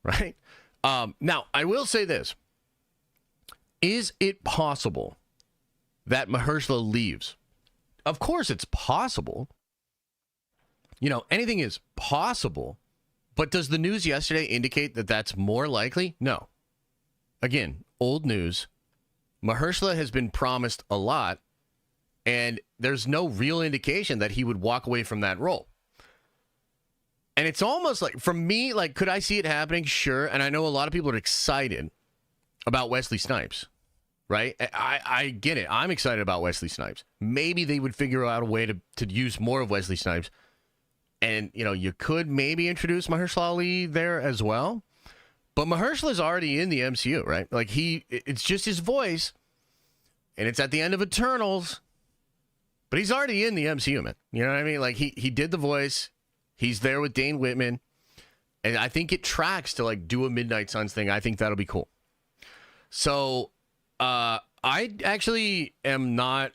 Right? Now, I will say this. Is it possible that Mahershala leaves? Of course it's possible. Anything is possible. But does the news yesterday indicate that that's more likely? No. Again, old news. Mahershala has been promised a lot, and there's no real indication that he would walk away from that role. And it's almost for me, could I see it happening? Sure. And I know a lot of people are excited about Wesley Snipes, right? I get it. I'm excited about Wesley Snipes. Maybe they would figure out a way to use more of Wesley Snipes And, you know, you could maybe introduce Mahershala Ali there as well. But Mahershala is already in the MCU, right? Like, it's just his voice. And it's at the end of Eternals. But he's already in the MCU, man. You know what I mean? Like, he did the voice. He's there with Dane Whitman. And I think it tracks to, like, do a Midnight Suns thing. I think that'll be cool. So, I actually am not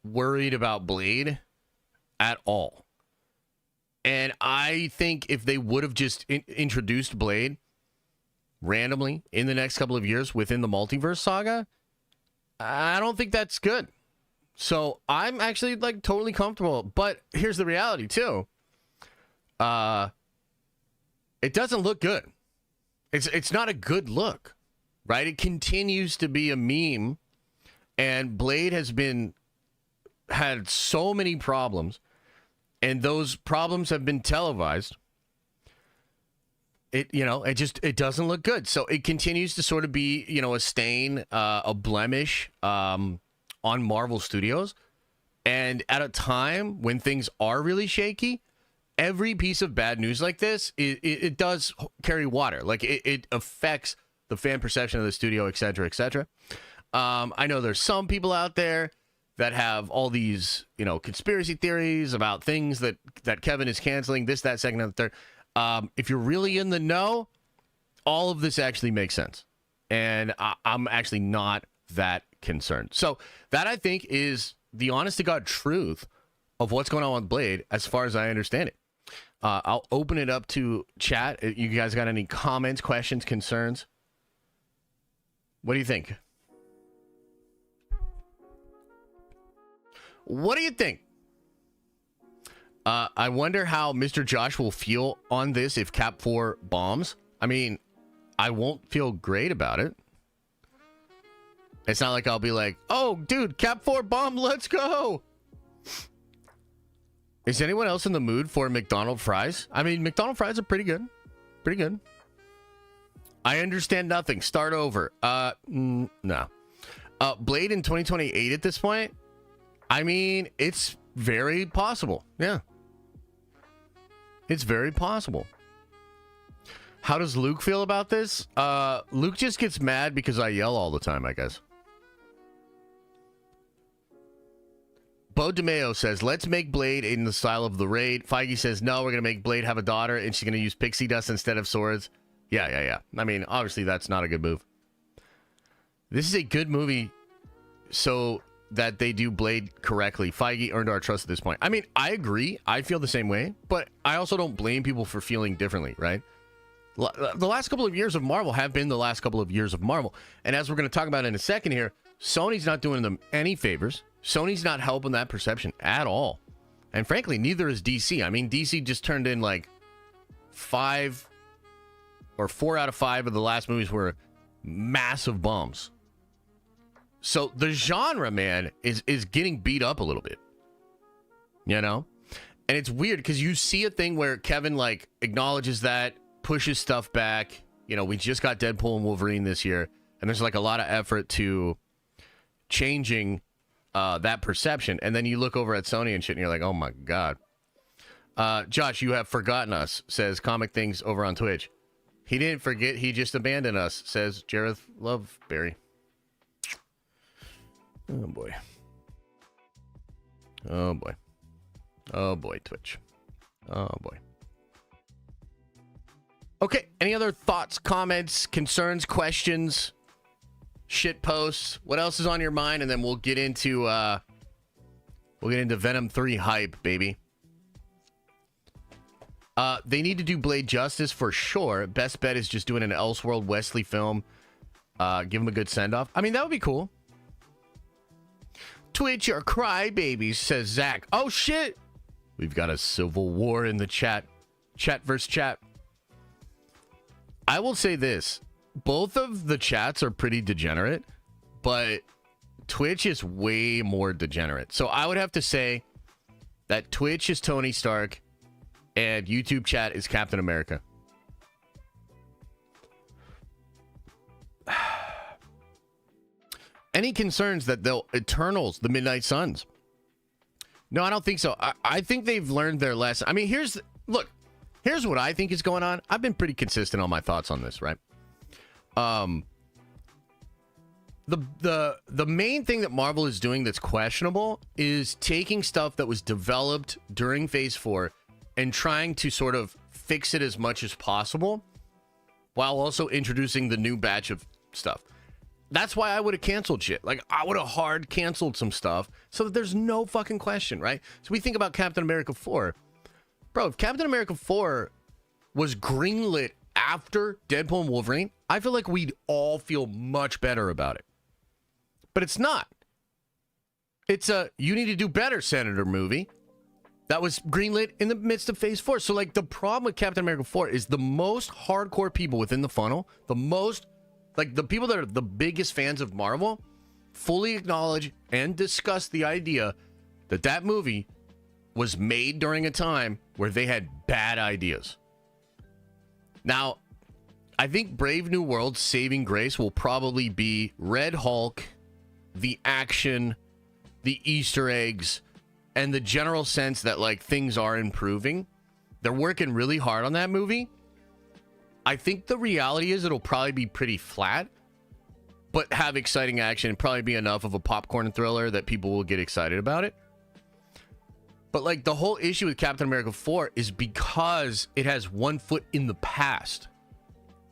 worried about Blade at all. And I think if they would have just introduced Blade randomly in the next couple of years within the multiverse saga, I don't think that's good. So I'm actually like totally comfortable. But here's the reality too. It doesn't look good. It's not a good look, right? It continues to be a meme, and Blade has had so many problems. And those problems have been televised. It doesn't look good. So it continues to sort of be, you know, a stain, a blemish on Marvel Studios. And at a time when things are really shaky, every piece of bad news like this, it does carry water. Like it affects the fan perception of the studio, et cetera, et cetera. I know there's some people out there that have all these, you know, conspiracy theories about things that Kevin is canceling, this, that, second, and third. If you're really in the know, all of this actually makes sense. And I'm actually not that concerned. So that, I think, is the honest-to-God truth of what's going on with Blade, as far as I understand it. I'll open it up to chat. You guys got any comments, questions, concerns? What do you think? What do you think? I wonder how Mr. Josh will feel on this if Cap 4 bombs. I mean, I won't feel great about it. It's not like I'll be like, oh, dude, Cap 4 bomb, let's go. Is anyone else in the mood for McDonald's fries? I mean, McDonald's fries are pretty good. Pretty good. I understand nothing. Start over. No. Blade in 2028 at this point? I mean, it's very possible. Yeah. It's very possible. How does Luke feel about this? Luke just gets mad because I yell all the time, I guess. Bo DeMeo says, let's make Blade in the style of The Raid. Feige says, no, we're going to make Blade have a daughter, and she's going to use pixie dust instead of swords. Yeah. I mean, obviously, that's not a good move. This is a good movie, so that they do Blade correctly. Feige earned our trust at this point. I mean, I agree. I feel the same way, but I also don't blame people for feeling differently, right? The last couple of years of Marvel have been the last couple of years of Marvel. And as we're going to talk about in a second here, Sony's not doing them any favors. Sony's not helping that perception at all. And frankly, neither is DC. I mean, DC just turned in like 4 out of 5 of the last movies were massive bombs. So the genre, man, is getting beat up a little bit, you know? And it's weird because you see a thing where Kevin, like, acknowledges that, pushes stuff back. You know, we just got Deadpool and Wolverine this year, and there's, like, a lot of effort to changing that perception. And then you look over at Sony and shit, and you're like, oh, my God. Josh, you have forgotten us, says Comic Things over on Twitch. He didn't forget, he just abandoned us, says Jareth Loveberry. Oh, boy. Oh, boy. Oh, boy, Twitch. Oh, boy. Okay, any other thoughts, comments, concerns, questions, shit posts? What else is on your mind? And then we'll get into Venom 3 hype, baby. They need to do Blade justice for sure. Best bet is just doing an Elseworld Wesley film. Give him a good send-off. I mean, that would be cool. Twitch or crybabies, says Zach. Oh, shit. We've got a civil war in the chat. Chat versus chat. I will say this. Both of the chats are pretty degenerate, but Twitch is way more degenerate. So I would have to say that Twitch is Tony Stark and YouTube chat is Captain America. Any concerns that they'll Eternals, the Midnight Suns? No, I don't think so. I think they've learned their lesson. I mean, here's look, here's what I think is going on. I've been pretty consistent on my thoughts on this, right? The main thing that Marvel is doing that's questionable is taking stuff that was developed during Phase 4 and trying to sort of fix it as much as possible while also introducing the new batch of stuff. That's why I would have canceled shit. Like, I would have hard canceled some stuff so that there's no fucking question, right? So we think about Captain America 4. Bro, if Captain America 4 was greenlit after Deadpool and Wolverine, I feel like we'd all feel much better about it. But it's not. It's a you need to do better, Senator movie that was greenlit in the midst of Phase 4. So, like, the problem with Captain America 4 is the most hardcore people within the funnel, the most, like, the people that are the biggest fans of Marvel, fully acknowledge and discuss the idea that that movie was made during a time where they had bad ideas. Now, I think Brave New World's saving grace will probably be Red Hulk, the action, the Easter eggs, and the general sense that, like, things are improving. They're working really hard on that movie. I think the reality is it'll probably be pretty flat, but have exciting action and probably be enough of a popcorn thriller that people will get excited about it. But, like, the whole issue with Captain America 4 is because it has one foot in the past.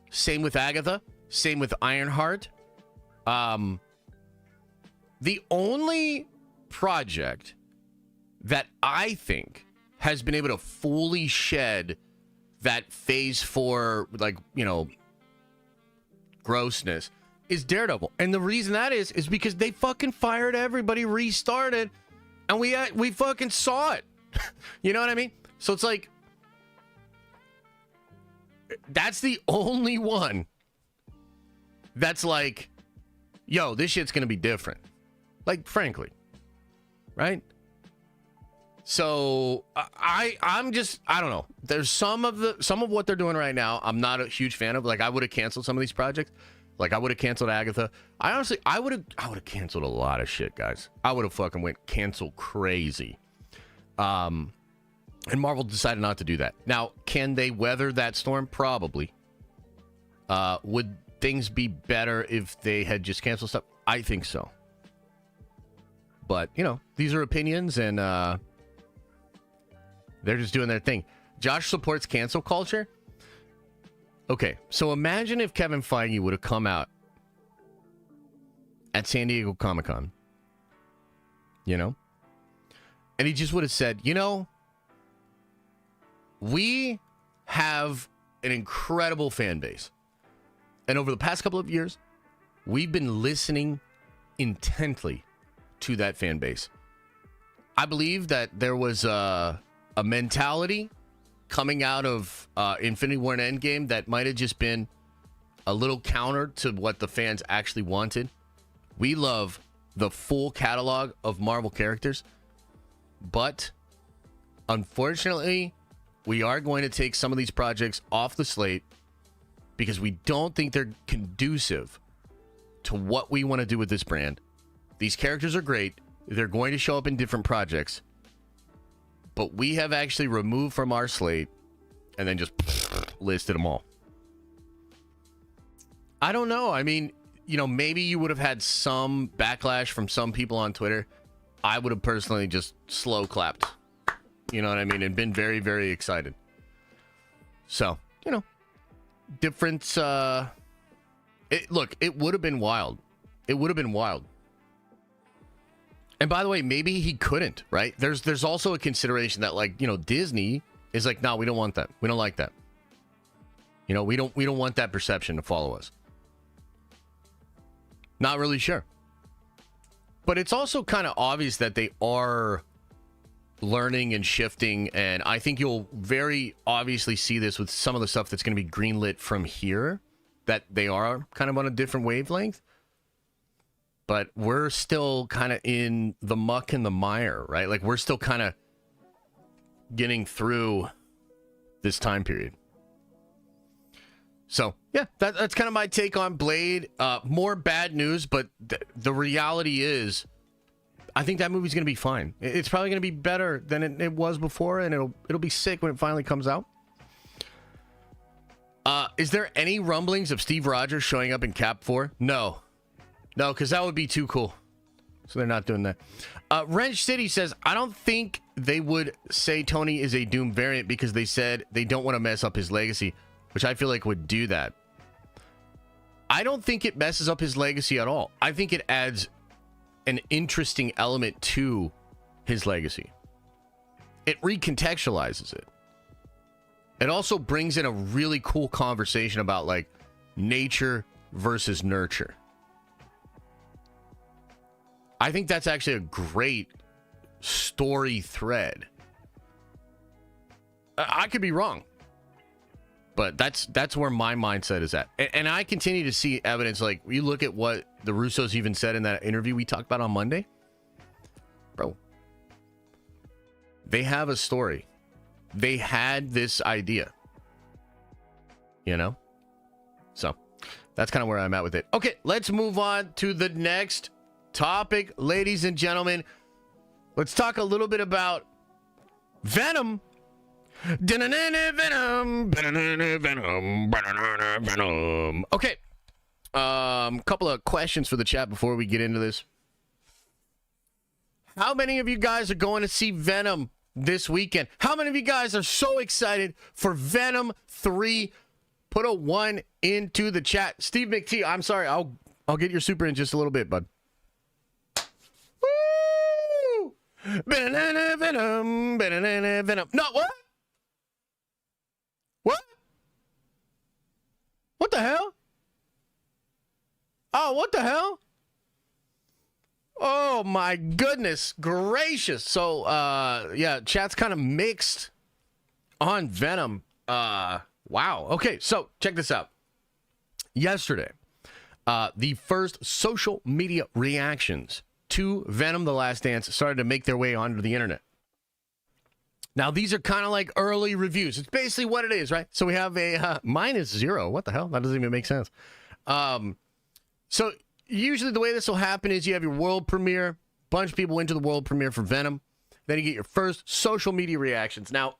Same with Agatha. Same with Ironheart. The only project that I think has been able to fully shed that Phase 4, like, you know, grossness is Daredevil. And the reason that is because they fucking fired everybody, restarted, and we fucking saw it. You know what I mean? So it's like, that's the only one that's like, yo, this shit's gonna be different. Like, frankly, right? So I'm just, I don't know. There's some of what they're doing right now I'm not a huge fan of. Like, I would have canceled some of these projects. Like, I would have canceled Agatha. I would have canceled a lot of shit, guys. I would have fucking went cancel crazy. And Marvel decided not to do that. Now, can they weather that storm? Probably. Would things be better if they had just canceled stuff? I think so. But, you know, these are opinions, and they're just doing their thing. Josh supports cancel culture. Okay, so imagine if Kevin Feige would have come out at San Diego Comic-Con, you know, and he just would have said, you know, we have an incredible fan base, and over the past couple of years, we've been listening intently to that fan base. I believe that there was a mentality coming out of Infinity War and Endgame that might have just been a little counter to what the fans actually wanted. We love the full catalog of Marvel characters, but unfortunately, we are going to take some of these projects off the slate because we don't think they're conducive to what we want to do with this brand. These characters are great. They're going to show up in different projects, but we have actually removed from our slate and then just listed them all. I don't know. I mean, you know, maybe you would have had some backlash from some people on Twitter. I would have personally just slow clapped. You know what I mean? And been very, very excited. So, you know, difference. Look, it would have been wild. It would have been wild. And by the way, maybe he couldn't, right? There's also a consideration that, like, you know, Disney is like, no, we don't want that. We don't like that. You know, we don't want that perception to follow us. Not really sure. But it's also kind of obvious that they are learning and shifting, and I think you'll very obviously see this with some of the stuff that's going to be greenlit from here, that they are kind of on a different wavelength. But we're still kind of in the muck and the mire, right? Like, we're still kind of getting through this time period. So, yeah, that's kind of my take on Blade. More bad news, but the reality is, I think that movie's gonna be fine. It's probably gonna be better than it was before, and it'll be sick when it finally comes out. Is there any rumblings of Steve Rogers showing up in Cap 4? No, because that would be too cool. So they're not doing that. Wrench City says, I don't think they would say Tony is a Doom variant because they said they don't want to mess up his legacy, which I feel like would do that. I don't think it messes up his legacy at all. I think it adds an interesting element to his legacy. It recontextualizes it. It also brings in a really cool conversation about like nature versus nurture. I think that's actually a great story thread. I could be wrong, but that's where my mindset is at. And I continue to see evidence. Like, you look at what the Russos even said in that interview we talked about on Monday. Bro, they have a story. They had this idea, you know? So that's kind of where I'm at with it. Okay, let's move on to the next topic, ladies and gentlemen. Let's talk a little bit about Venom. Venom. Venom. Okay. Couple of questions for the chat before we get into this. How many of you guys are going to see Venom this weekend? How many of you guys are so excited for Venom 3? Put a 1 into the chat. Steve McT, I'm sorry. I'll get your super in just a little bit, bud. Woo! Venom. Venom. No, what? What? What the hell? Oh, what the hell? Oh my goodness gracious. So yeah, chat's kind of mixed on Venom. Wow. Okay, so check this out. Yesterday, the first social media reactions to Venom: The Last Dance started to make their way onto the internet. Now, these are kind of like early reviews. It's basically what it is, right? So we have a -0. What the hell? That doesn't even make sense. So usually the way this will happen is you have your world premiere. Bunch of people went to the world premiere for Venom. Then you get your first social media reactions. Now,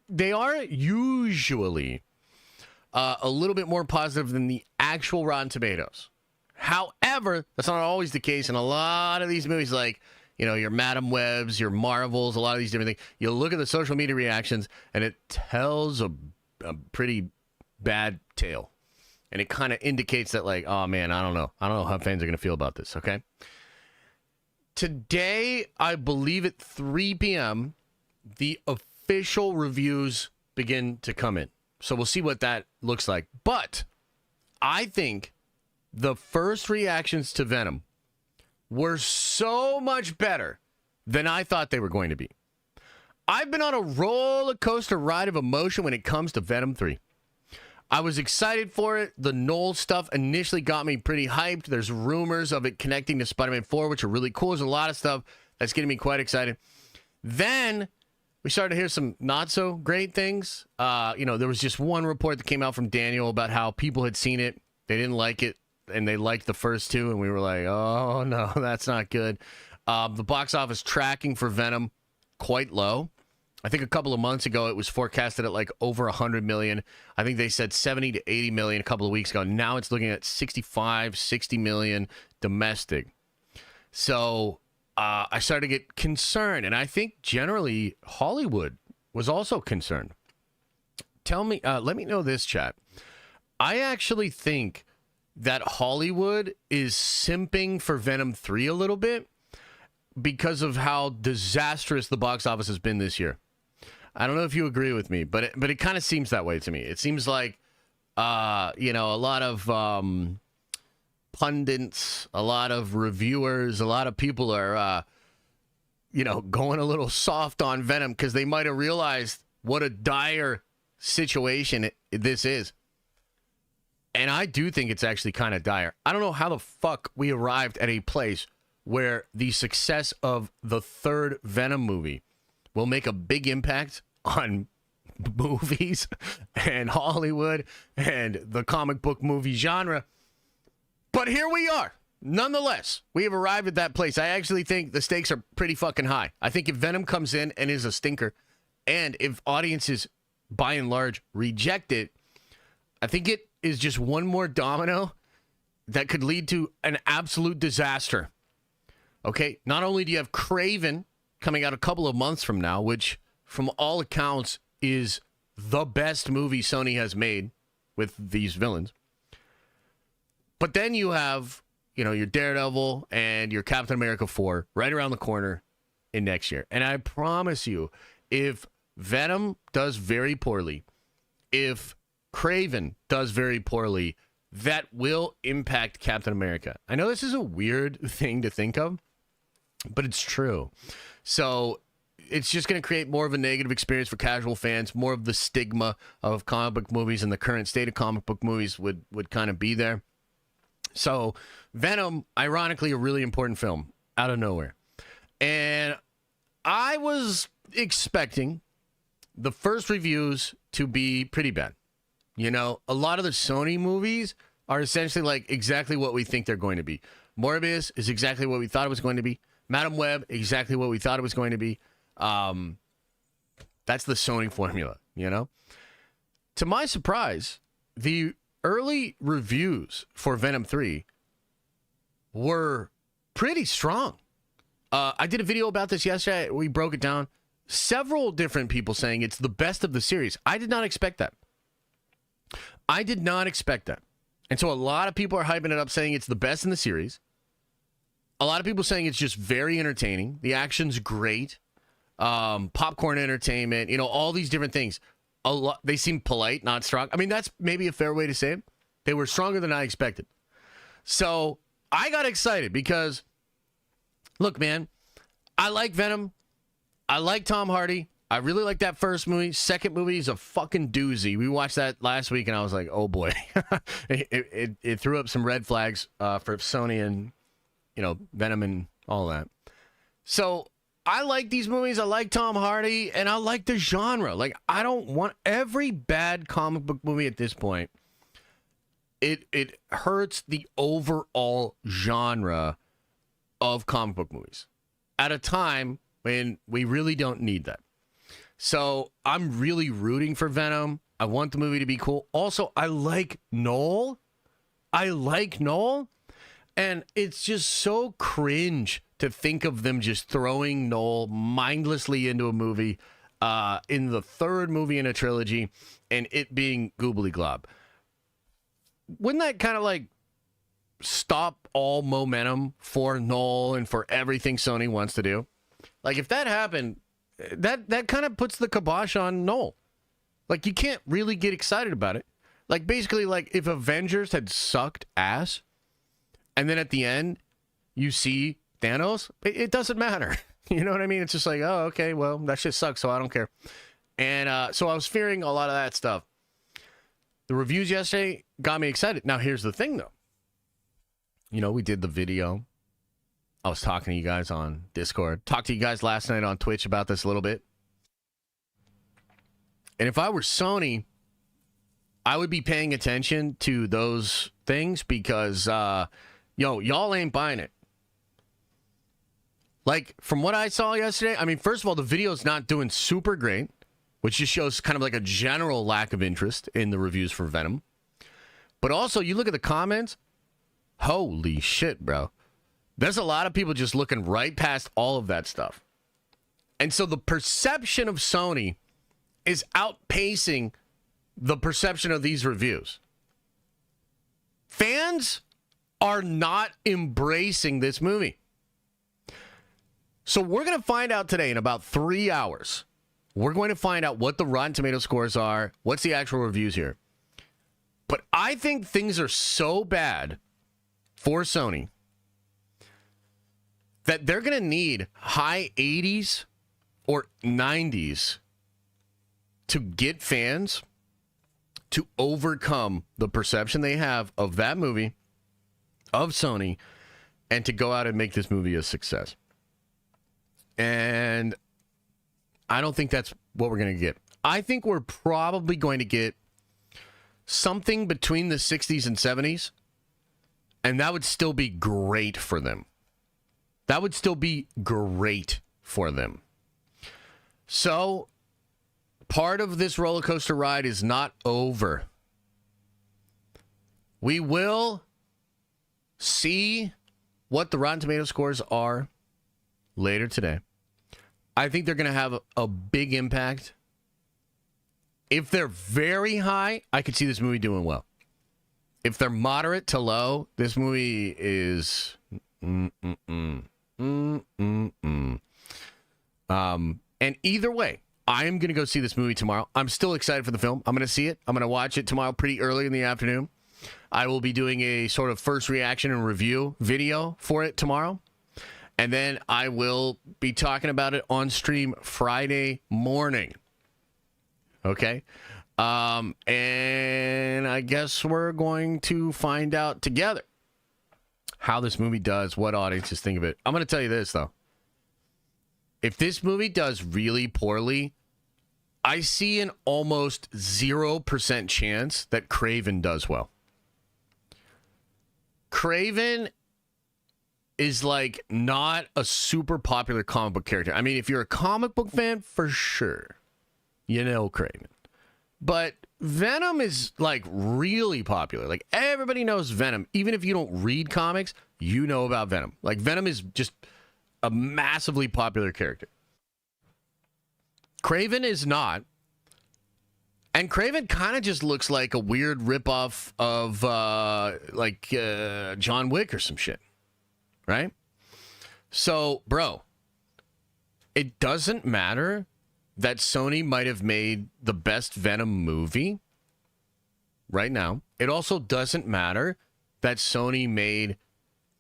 they are usually a little bit more positive than the actual Rotten Tomatoes. However, that's not always the case. In a lot of these movies, like, you know, your Madam Webs, your Marvels, a lot of these different things, you look at the social media reactions, and it tells a pretty bad tale. And it kind of indicates that, like, oh, man, I don't know how fans are going to feel about this, okay? Today, I believe at 3 p.m., the official reviews begin to come in. So we'll see what that looks like. But I think the first reactions to Venom were so much better than I thought they were going to be. I've been on a roller coaster ride of emotion when it comes to Venom 3. I was excited for it. The Knoll stuff initially got me pretty hyped. There's rumors of it connecting to Spider-Man 4, which are really cool. There's a lot of stuff that's getting me quite excited. Then we started to hear some not so great things. You know, there was just one report that came out from Daniel about how people had seen it. They didn't like it, and they liked the first two, and we were like, oh, no, that's not good. The box office tracking for Venom, quite low. I think a couple of months ago, it was forecasted at like over 100 million. I think they said 70 to 80 million a couple of weeks ago. Now it's looking at 65, 60 million domestic. So I started to get concerned. And I think generally Hollywood was also concerned. Tell me, let me know this, chat. I actually think that Hollywood is simping for Venom 3 a little bit because of how disastrous the box office has been this year. I don't know if you agree with me, but it kind of seems that way to me. It seems like, you know, a lot of pundits, a lot of reviewers, a lot of people are, you know, going a little soft on Venom because they might have realized what a dire situation this is. And I do think it's actually kind of dire. I don't know how the fuck we arrived at a place where the success of the third Venom movie will make a big impact on movies and Hollywood and the comic book movie genre. But here we are. Nonetheless, we have arrived at that place. I actually think the stakes are pretty fucking high. I think if Venom comes in and is a stinker, and if audiences, by and large, reject it, I think it is just one more domino that could lead to an absolute disaster. Okay, not only do you have Kraven coming out a couple of months from now, which from all accounts is the best movie Sony has made with these villains, but then you have, you know, your Daredevil and your Captain America 4 right around the corner in next year. And I promise you, if Venom does very poorly, if Kraven does very poorly, that will impact Captain America. I know this is a weird thing to think of, but it's true. So it's just going to create more of a negative experience for casual fans. More of the stigma of comic book movies and the current state of comic book movies would kind of be there. So Venom, ironically, a really important film out of nowhere. And I was expecting the first reviews to be pretty bad. You know, a lot of the Sony movies are essentially like exactly what we think they're going to be. Morbius is exactly what we thought it was going to be. Madam Web, exactly what we thought it was going to be. That's the Sony formula, you know? To my surprise, the early reviews for Venom 3 were pretty strong. I did a video about this yesterday. We broke it down. Several different people saying it's the best of the series. I did not expect that. And so a lot of people are hyping it up, saying it's the best in the series. A lot of people saying it's just very entertaining. The action's great. Popcorn entertainment, you know, all these different things. They seem polite, not strong. I mean, that's maybe a fair way to say it. They were stronger than I expected. So I got excited because, look, man, I like Venom. I like Tom Hardy. I really like that first movie. Second movie is a fucking doozy. We watched that last week, and I was like, oh, boy. it threw up some red flags for Sony and, you know, Venom and all that. So I like these movies. I like Tom Hardy, and I like the genre. Like, I don't want every bad comic book movie at this point. It hurts the overall genre of comic book movies at a time when we really don't need that. So I'm really rooting for Venom. I want the movie to be cool. Also, I like Noel. And it's just so cringe to think of them just throwing Noel mindlessly into a movie in the third movie in a trilogy and it being goobly glob. Wouldn't that kind of like stop all momentum for Noel and for everything Sony wants to do? Like, if that happened, that kind of puts the kibosh on Noel. Like, you can't really get excited about it. Like, basically, like, if Avengers had sucked ass, and then at the end, you see Thanos, it doesn't matter. You know what I mean? It's just like, oh, okay, well, that shit sucks, so I don't care. And so I was fearing a lot of that stuff. The reviews yesterday got me excited. Now, here's the thing, though. You know, we did the video. I was talking to you guys on Discord. Talked to you guys last night on Twitch about this a little bit. And if I were Sony, I would be paying attention to those things because, y'all ain't buying it. Like, from what I saw yesterday, I mean, first of all, the video's not doing super great, which just shows kind of like a general lack of interest in the reviews for Venom. But also, you look at the comments, holy shit, bro. There's a lot of people just looking right past all of that stuff. And so the perception of Sony is outpacing the perception of these reviews. Fans are not embracing this movie. So we're going to find out today in about 3 hours. We're going to find out what the Rotten Tomato scores are, what's the actual reviews here. But I think things are so bad for Sony that they're going to need high 80s or 90s to get fans to overcome the perception they have of that movie, of Sony, and to go out and make this movie a success. And I don't think that's what we're going to get. I think we're probably going to get something between the 60s and 70s And that would still be great for them. That would still be great for them. So, part of this roller coaster ride is not over. We will see what the Rotten Tomato scores are later today. I think they're going to have a big impact. If they're very high, I could see this movie doing well. If they're moderate to low, this movie is... And either way, I am going to go see this movie tomorrow. I'm still excited for the film. I'm going to see it. I'm going to watch it tomorrow pretty early in the afternoon. I will be doing a sort of first reaction and review video for it tomorrow. And then I will be talking about it on stream Friday morning. Okay? And I guess we're going to find out together how this movie does, what audiences think of it. I'm going to tell you this, though. If this movie does really poorly, I see an almost 0% chance that Kraven does well. Kraven is like not a super popular comic book character. I mean, if you're a comic book fan, for sure, you know Kraven. But Venom is like really popular. Like everybody knows Venom. Even if you don't read comics, you know about Venom. Like Venom is just a massively popular character. Kraven is not. And Kraven kind of just looks like a weird ripoff of John Wick or some shit. Right? So, bro, it doesn't matter that Sony might have made the best Venom movie right now. It also doesn't matter that Sony made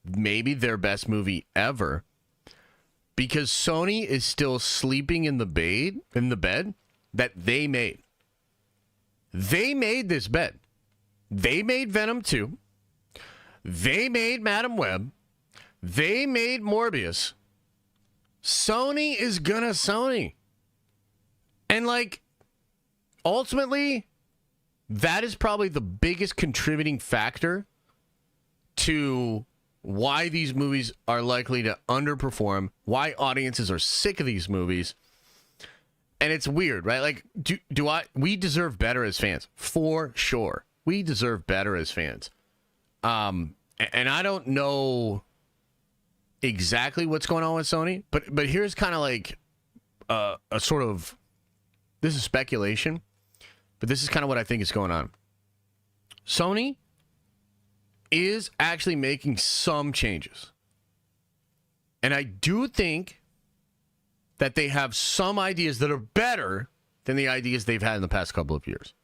maybe their best movie ever, because Sony is still sleeping in the bed that they made. They made this bed. They made Venom 2. They made Madam Web. They made Morbius. Sony is gonna Sony. And like, ultimately, that is probably the biggest contributing factor to why these movies are likely to underperform, why audiences are sick of these movies. And it's weird, right? Like, we deserve better as fans, for sure. We deserve better as fans. And I don't know exactly what's going on with Sony, but here's kind of like a sort of, this is speculation, but this is kind of what I think is going on. Sony is actually making some changes. And I do think that they have some ideas that are better than the ideas they've had in the past couple of years.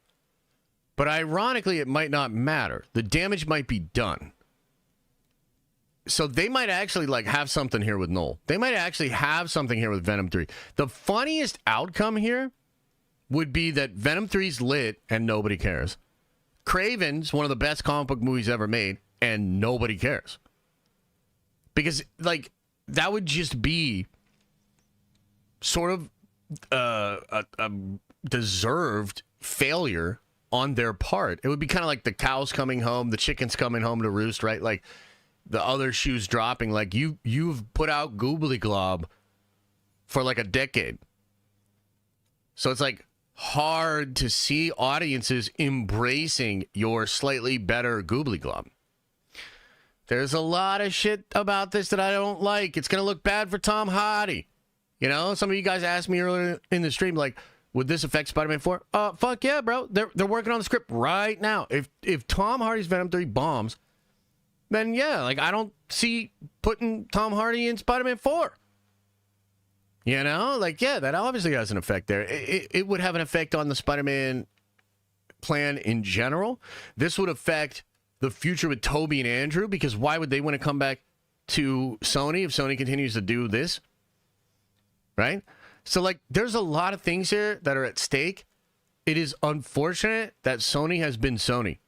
But ironically, it might not matter. The damage might be done. So they might actually like have something here with Noel. They might actually have something here with Venom 3. The funniest outcome here would be that Venom 3's lit and nobody cares. Kraven's one of the best comic book movies ever made and nobody cares. Because like that would just be sort of a deserved failure on their part. It would be kind of like the cows coming home, the chickens coming home to roost, right? Like the other shoes dropping. Like you've put out Goobly Glob for like a decade. So it's like hard to see audiences embracing your slightly better Goobly Glob. There's a lot of shit about this that I don't like. It's going to look bad for Tom Hardy. You know, some of you guys asked me earlier in the stream, like, would this affect Spider-Man 4? Fuck yeah, bro. They're working on the script right now. If Tom Hardy's Venom 3 bombs, then yeah, like, I don't see putting Tom Hardy in Spider-Man 4. You know, like, yeah, that obviously has an effect there. It would have an effect on the Spider-Man plan in general. This would affect the future with Toby and Andrew, because why would they want to come back to Sony if Sony continues to do this? Right? So, like, there's a lot of things here that are at stake. It is unfortunate that Sony has been Sony,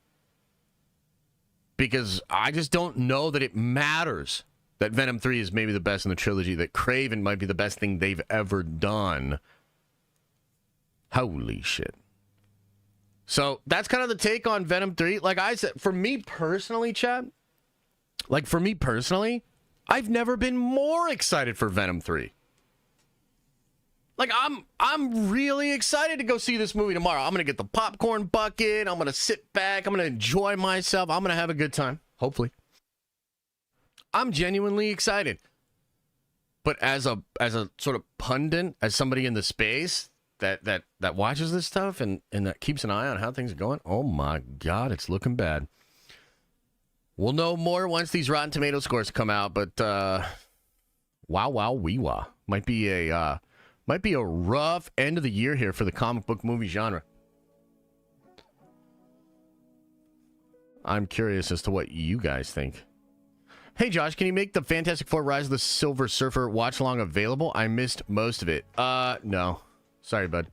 because I just don't know that it matters that Venom 3 is maybe the best in the trilogy, that Kraven might be the best thing they've ever done. Holy shit. So that's kind of the take on Venom 3. Like I said, for me personally, Chad, Like, for me personally, I've never been more excited for Venom 3. Like, I'm really excited to go see this movie tomorrow. I'm going to get the popcorn bucket. I'm going to sit back. I'm going to enjoy myself. I'm going to have a good time, hopefully. I'm genuinely excited. But as a sort of pundit, as somebody in the space that watches this stuff and that keeps an eye on how things are going, oh my God, it's looking bad. We'll know more once these Rotten Tomato scores come out, but wow, wee-wah. Might be a rough end of the year here for the comic book movie genre. I'm curious as to what you guys think. Hey, Josh, can you make the Fantastic Four Rise of the Silver Surfer watch-along available? I missed most of it. No. Sorry, bud.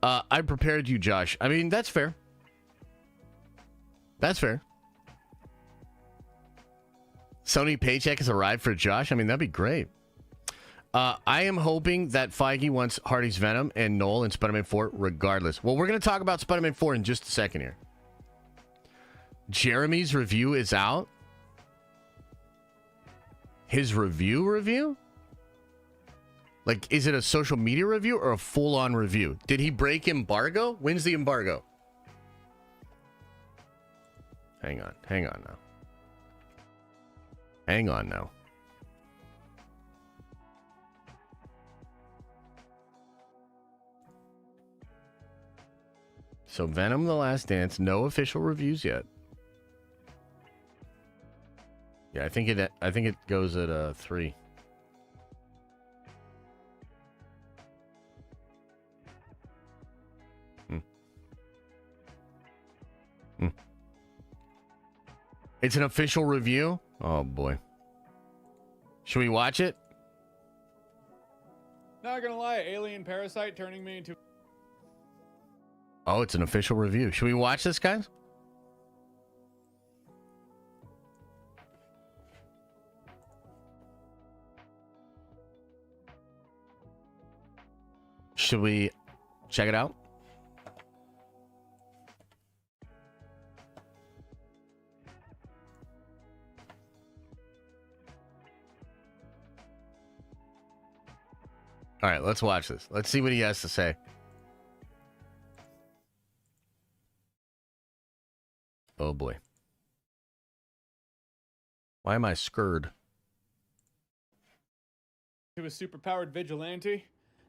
I prepared you, Josh. I mean, that's fair. That's fair. Sony paycheck has arrived for Josh. I mean, that'd be great. I am hoping that Feige wants Hardy's Venom and Noel in Spider-Man 4 regardless. Well, we're going to talk about Spider-Man 4 in just a second here. Jeremy's review is out. His review? Like, is it a social media review or a full-on review? Did he break embargo? When's the embargo? Hang on now. Hang on now. So Venom: The Last Dance, no official reviews yet. Yeah, I think it goes at 3. It's an official review? Oh boy. Should we watch it? Not gonna lie, alien parasite turning me into... Oh, it's an official review. Should we watch this, guys? Should we check it out? All right, let's watch this. Let's see what he has to say. Oh boy. Why am I scared? To a superpowered vigilante?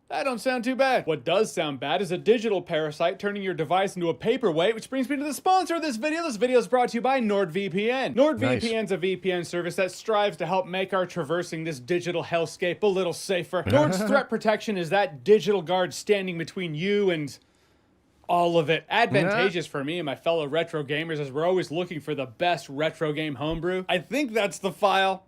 That don't sound too bad. What does sound bad is a digital parasite turning your device into a paperweight, which brings me to the sponsor of this video. This video is brought to you by NordVPN. NordVPN is a VPN service that strives to help make our traversing this digital hellscape a little safer. Nord's threat protection is that digital guard standing between you and all of it. Advantageous for me and my fellow retro gamers as we're always looking for the best retro game homebrew. I think that's the file.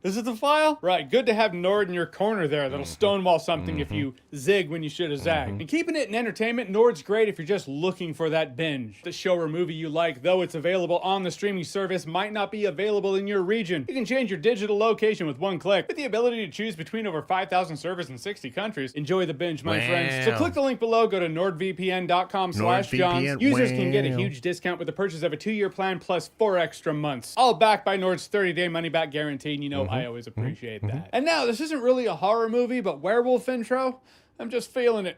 This is the file? Right, good to have Nord in your corner there that'll stonewall something if you zig when you should have zagged. And keeping it in entertainment, Nord's great if you're just looking for that binge. The show or movie you like, though it's available on the streaming service, might not be available in your region. You can change your digital location with one click. With the ability to choose between over 5,000 servers in 60 countries. Enjoy the binge, my friends. So click the link below, go to nordvpn.com/Johns. Users can get a huge discount with the purchase of a 2-year plan plus 4 extra months. All backed by Nord's 30-day money-back guarantee, and you know I always appreciate that. And now, this isn't really a horror movie, but werewolf intro? I'm just feeling it.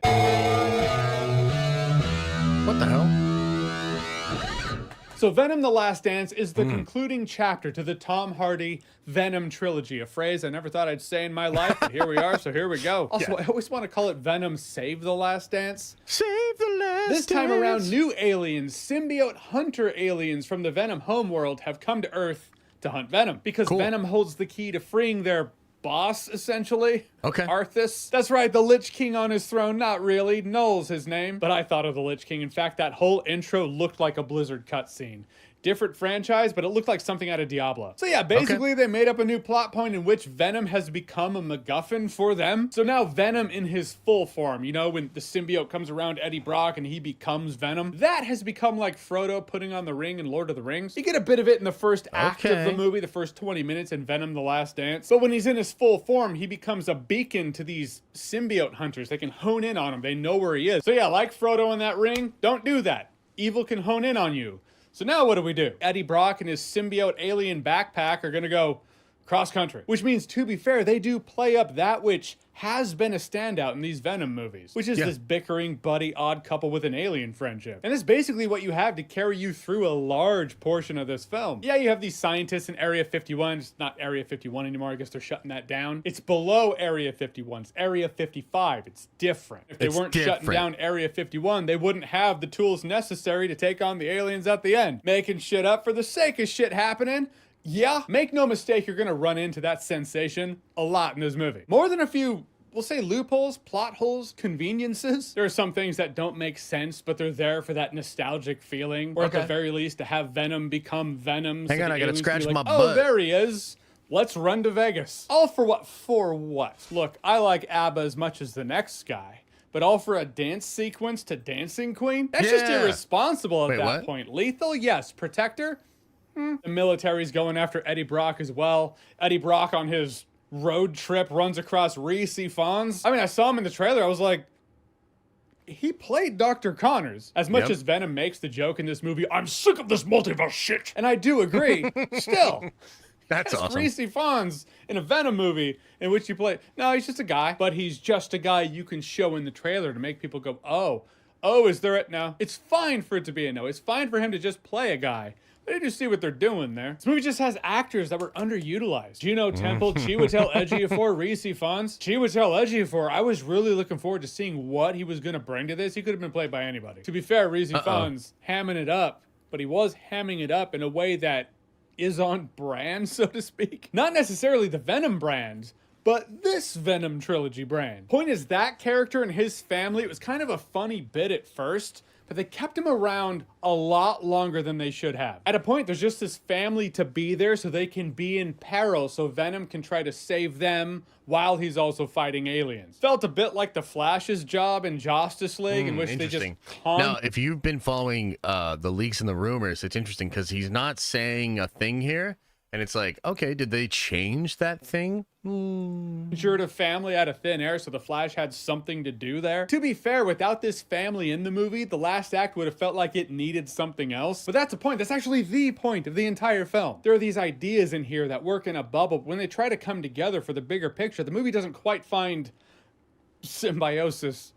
What the hell? So Venom: The Last Dance is the concluding chapter to the Tom Hardy Venom trilogy, a phrase I never thought I'd say in my life, but here we are, so here we go. Also, I always want to call it Venom Save the Last Dance. Save the last This time dance. around, new aliens, symbiote hunter aliens from the Venom homeworld have come to Earth to hunt Venom, because Venom holds the key to freeing their boss, essentially. Okay. Arthas. That's right, the Lich King on his throne. Not really. Null's his name. But I thought of the Lich King. In fact, that whole intro looked like a Blizzard cutscene. Different franchise, but it looked like something out of Diablo. So yeah, basically they made up a new plot point in which Venom has become a MacGuffin for them. So now Venom in his full form, you know, when the symbiote comes around Eddie Brock and he becomes Venom, that has become like Frodo putting on the ring in Lord of the Rings. You get a bit of it in the first act of the movie, the first 20 minutes in Venom: The Last Dance. But when he's in his full form, he becomes a beacon to these symbiote hunters. They can hone in on him. They know where he is. So yeah, like Frodo in that ring, don't do that. Evil can hone in on you. So now what do? Eddie Brock and his symbiote alien backpack are gonna go cross country. Which means, to be fair, they do play up that which has been a standout in these Venom movies, which is this bickering buddy odd couple with an alien friendship. And it's basically what you have to carry you through a large portion of this film. Yeah, you have these scientists in Area 51. It's not Area 51 anymore. I guess they're shutting that down. It's below Area 51. It's Area 55. It's different. If they weren't shutting down Area 51, they wouldn't have the tools necessary to take on the aliens at the end. Making shit up for the sake of shit happening. Yeah, make no mistake, you're gonna run into that sensation a lot in this movie. More than a few, we'll say loopholes, plot holes, conveniences. There are some things that don't make sense, but they're there for that nostalgic feeling. Or at the very least, to have Venom become Venom. Hang on, I gotta scratch my butt. Oh, there he is. Let's run to Vegas. All for what? For what? Look, I like ABBA as much as the next guy. But all for a dance sequence to Dancing Queen? That's just irresponsible at that point. Lethal? Yes. Protector? The military's going after Eddie Brock as well. Eddie Brock on his road trip runs across Reese Fonz. I mean, I saw him in the trailer. I was like, he played Dr. Connors. As much as Venom makes the joke in this movie, I'm sick of this multiverse shit. And I do agree. Still. That's awesome. Reese Fonz in a Venom movie in which you play. No, he's just a guy. But he's just a guy you can show in the trailer to make people go, oh, is there a... No. It's fine for it to be a no. It's fine for him to just play a guy. They just see what they're doing there. This movie just has actors that were underutilized. Juno Temple, Chiwetel Ejiofor, Reese Fonz. Chiwetel Ejiofor, I was really looking forward to seeing what he was going to bring to this. He could have been played by anybody. To be fair, Reese Fonz hamming it up, but he was hamming it up in a way that is on brand, so to speak. Not necessarily the Venom brand, but this Venom trilogy brand. Point is, that character and his family, it was kind of a funny bit at first, but they kept him around a lot longer than they should have. At a point, there's just this family to be there so they can be in peril, so Venom can try to save them while he's also fighting aliens. Felt a bit like the Flash's job in Justice League, in which they just... Now, if you've been following the leaks and the rumors, it's interesting because he's not saying a thing here. And it's like, okay, did they change that thing? Conjured a family out of thin air, so the Flash had something to do there. To be fair, without this family in the movie, the last act would have felt like it needed something else. But that's the point. That's actually the point of the entire film. There are these ideas in here that work in a bubble. When they try to come together for the bigger picture, the movie doesn't quite find symbiosis.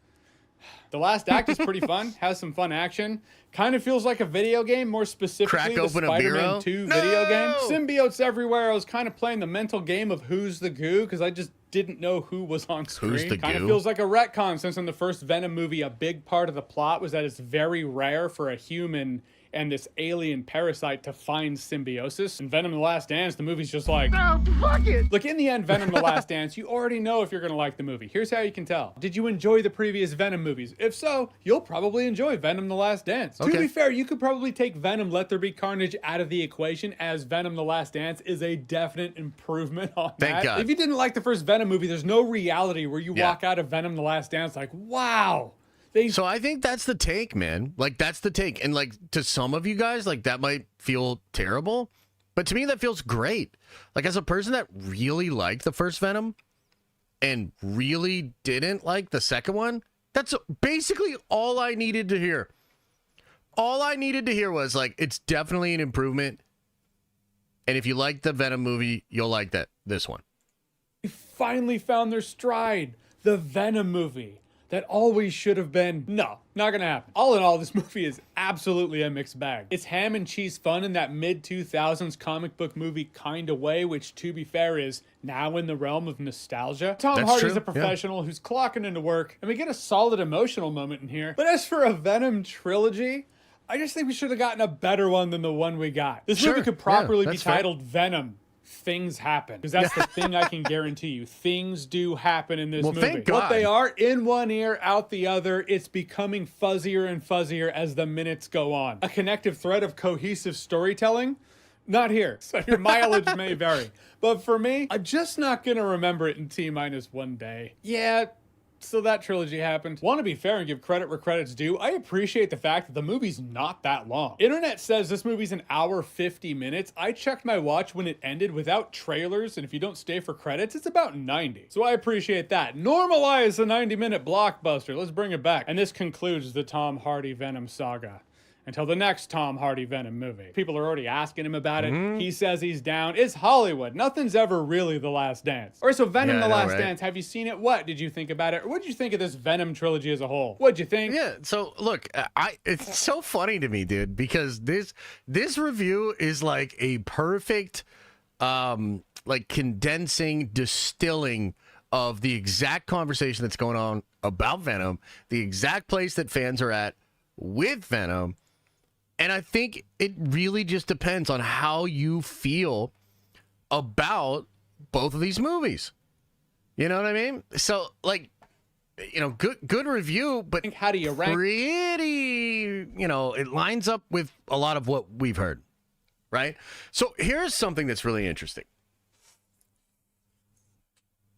The last act is pretty fun, has some fun action. Kind of feels like a video game, more specifically the Spider-Man 2 video game. Symbiotes everywhere. I was kind of playing the mental game of who's the goo, because I just didn't know who was on screen. Who's the kind goo? of feels like a retcon, since in the first Venom movie, a big part of the plot was that it's very rare for a human and this alien parasite to find symbiosis. In Venom: The Last Dance, the movie's just like, no, fuck it! Look, in the end, Venom: The Last Dance, you already know if you're gonna like the movie. Here's how you can tell. Did you enjoy the previous Venom movies? If so, you'll probably enjoy Venom: The Last Dance. To be fair, you could probably take Venom: Let There Be Carnage out of the equation, as Venom: The Last Dance is a definite improvement on that. Thank God. If you didn't like the first Venom movie, there's no reality where you walk out of Venom: The Last Dance like, wow. So I think that's the take, man. Like, that's the take. And, like, to some of you guys, like, that might feel terrible. But to me, that feels great. Like, as a person that really liked the first Venom and really didn't like the second one, that's basically all I needed to hear. All I needed to hear was, like, it's definitely an improvement. And if you like the Venom movie, you'll like this one. They finally found their stride. The Venom movie. That always should have been. No, not gonna happen. All in all, this movie is absolutely a mixed bag. It's ham and cheese fun in that mid-2000s comic book movie kind of way, which, to be fair, is now in the realm of nostalgia. Tom Hardy's a professional who's clocking into work, and we get a solid emotional moment in here. But as for a Venom trilogy, I just think we should have gotten a better one than the one we got. This movie could properly be titled Venom: Things Happen, because that's the thing I can guarantee you. Things do happen in this movie. Thank God. What they are, in one ear, out the other. It's becoming fuzzier and fuzzier as the minutes go on. A connective thread of cohesive storytelling? Not here. So your mileage may vary. But for me, I'm just not going to remember it in T-1 day. Yeah, so that trilogy happened. Want to be fair and give credit where credit's due, I appreciate the fact that the movie's not that long. Internet says this movie's an hour 50 minutes. I checked my watch when it ended without trailers, and if you don't stay for credits, it's about 90. So I appreciate that. Normalize the 90-minute blockbuster. Let's bring it back. And this concludes the Tom Hardy Venom saga. until the next Tom Hardy Venom movie. People are already asking him about it. He says he's down. It's Hollywood. Nothing's ever really The Last Dance. All right, so Venom The Last Dance, have you seen it? What did you think about it? Or what did you think of this Venom trilogy as a whole? What'd you think? Yeah, so look, it's so funny to me, dude, because this review is like a perfect like condensing, distilling of the exact conversation that's going on about Venom, the exact place that fans are at with Venom. And I think it really just depends on how you feel about both of these movies. You know what I mean? So, like, you know, good review, but how do you rank? Pretty, you know, it lines up with a lot of what we've heard, right? So here's something that's really interesting.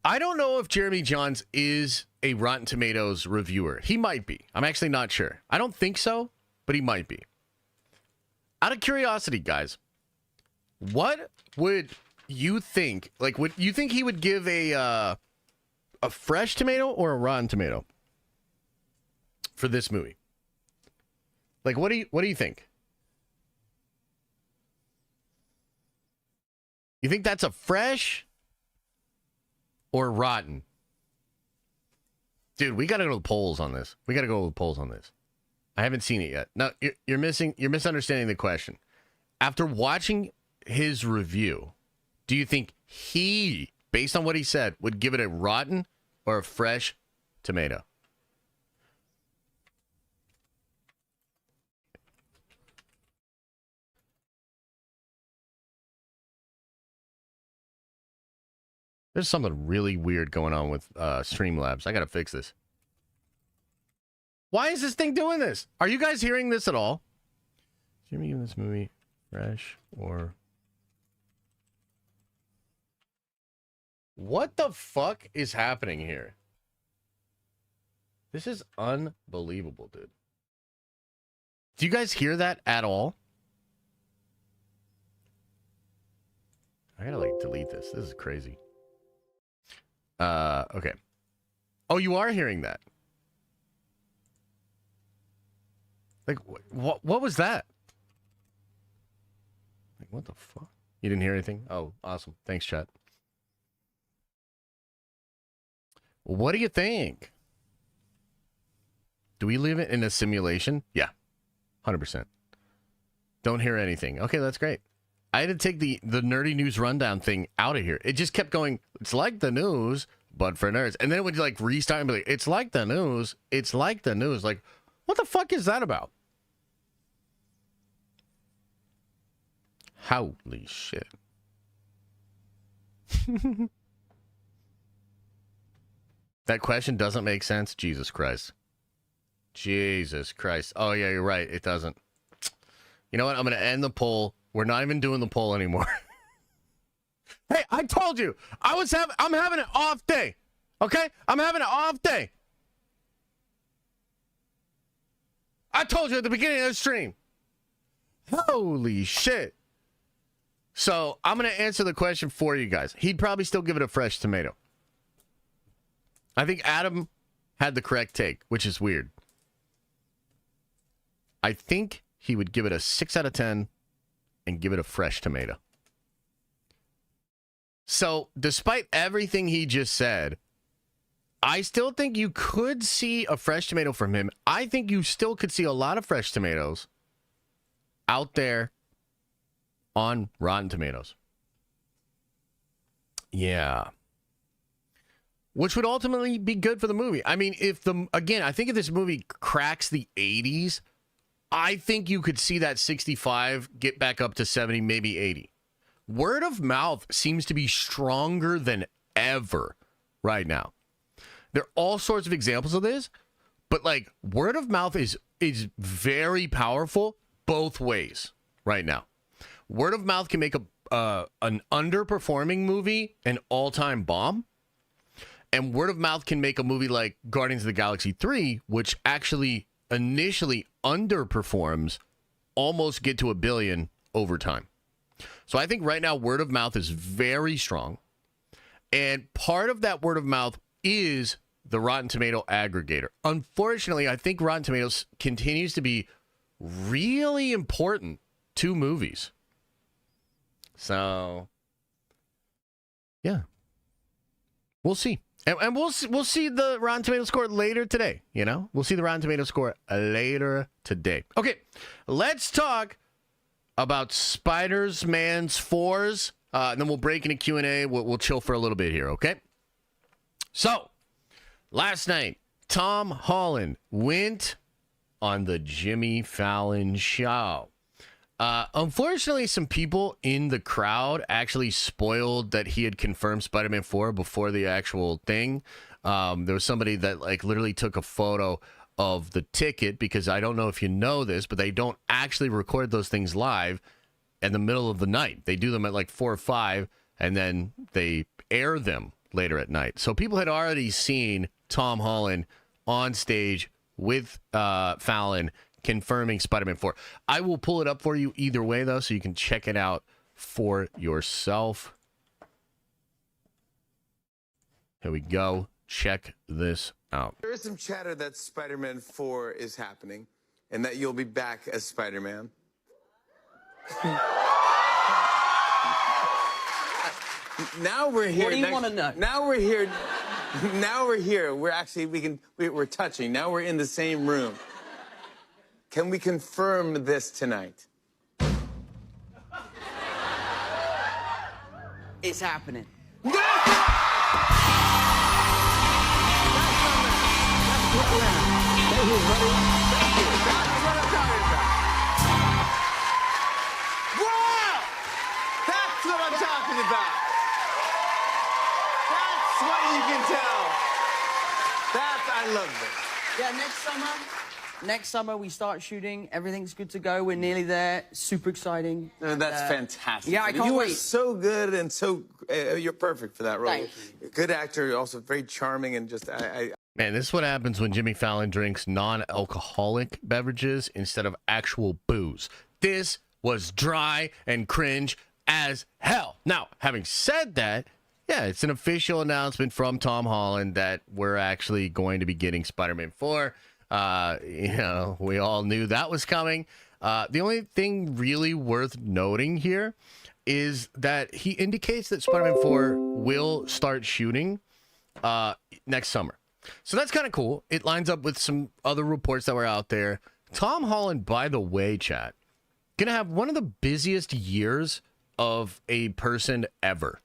I don't know if Jeremy Jahns is a Rotten Tomatoes reviewer. He might be. I'm actually not sure. I don't think so, but he might be. Out of curiosity, guys, what would you think? Like, would you think he would give a fresh tomato or a rotten tomato for this movie? Like, what do you think? You think that's a fresh or rotten? Dude, we got to go to the polls on this. I haven't seen it yet. No, you're misunderstanding the question. After watching his review, do you think he, based on what he said, would give it a rotten or a fresh tomato? There's something really weird going on with Streamlabs. I got to fix this. Why is this thing doing this? Are you guys hearing this at all? Jimmy, give this movie fresh or... What the fuck is happening here? This is unbelievable, dude. Do you guys hear that at all? I gotta, like, delete this. This is crazy. Okay. Oh, you are hearing that? Like, what was that? Like, what the fuck? You didn't hear anything? Oh, awesome. Thanks, chat. What do you think? Do we live in a simulation? Yeah. 100%. Don't hear anything. Okay, that's great. I had to take the nerdy news rundown thing out of here. It just kept going, it's like the news, but for nerds. And then it would, like, restart and be like, it's like the news. It's like the news. Like, what the fuck is that about? Holy shit. That question doesn't make sense? Jesus Christ. Jesus Christ. Oh, yeah, you're right. It doesn't. You know what? I'm going to end the poll. We're not even doing the poll anymore. Hey, I told you. I'm having an off day. Okay? I'm having an off day. I told you at the beginning of the stream. Holy shit. So, I'm going to answer the question for you guys. He'd probably still give it a fresh tomato. I think Adam had the correct take, which is weird. I think he would give it a 6 out of 10 and give it a fresh tomato. So, despite everything he just said, I still think you could see a fresh tomato from him. I think you still could see a lot of fresh tomatoes out there on Rotten Tomatoes. Yeah. Which would ultimately be good for the movie. I mean, I think if this movie cracks the 80s, I think you could see that 65 get back up to 70, maybe 80. Word of mouth seems to be stronger than ever right now. There are all sorts of examples of this, but like word of mouth is very powerful both ways right now. Word of mouth can make an underperforming movie an all-time bomb. And word of mouth can make a movie like Guardians of the Galaxy 3, which actually initially underperforms, almost get to $1 billion over time. So I think right now word of mouth is very strong. And part of that word of mouth is the Rotten Tomato aggregator. Unfortunately, I think Rotten Tomatoes continues to be really important 2 movies. So, yeah. We'll see. And we'll see the Rotten Tomato score later today, you know? We'll see the Rotten Tomato score later today. Okay, let's talk about Spider-Man's 4s, and then we'll break into Q&A. We'll chill for a little bit here, okay? So, last night, Tom Holland went on the Jimmy Fallon show. Unfortunately, some people in the crowd actually spoiled that he had confirmed Spider-Man 4 before the actual thing. There was somebody that like literally took a photo of the ticket, because I don't know if you know this, but they don't actually record those things live in the middle of the night. They do them at like 4 or 5, and then they air them later at night. So people had already seen Tom Holland on stage with Fallon confirming Spider-Man 4. I will pull it up for you either way, though, so you can check it out for yourself. Here we go. Check this out. There is some chatter that Spider-Man 4 is happening and that you'll be back as Spider-Man. Now we're here. What do you want to know? Now we're here. Now we're here. We're touching. Now we're in the same room. Can we confirm this tonight? It's happening. That's what I'm talking about. Wow! That's what I'm talking about. That's what you can tell. I love this. Yeah, next summer we start shooting. Everything's good to go. We're nearly there. Super exciting. That's fantastic. Yeah, I can't You wait. are so good and so you're perfect for that role. Thank you. You're a good actor. You're also very charming and just Man, this is what happens when Jimmy Fallon drinks non-alcoholic beverages instead of actual booze. This was dry and cringe as hell. Now, having said that, yeah, it's an official announcement from Tom Holland that we're actually going to be getting Spider-Man 4. We all knew that was coming. The only thing really worth noting here is that he indicates that Spider-Man 4 will start shooting next summer. So that's kind of cool. It lines up with some other reports that were out there. Tom Holland, by the way, chat, gonna have one of the busiest years of a person ever.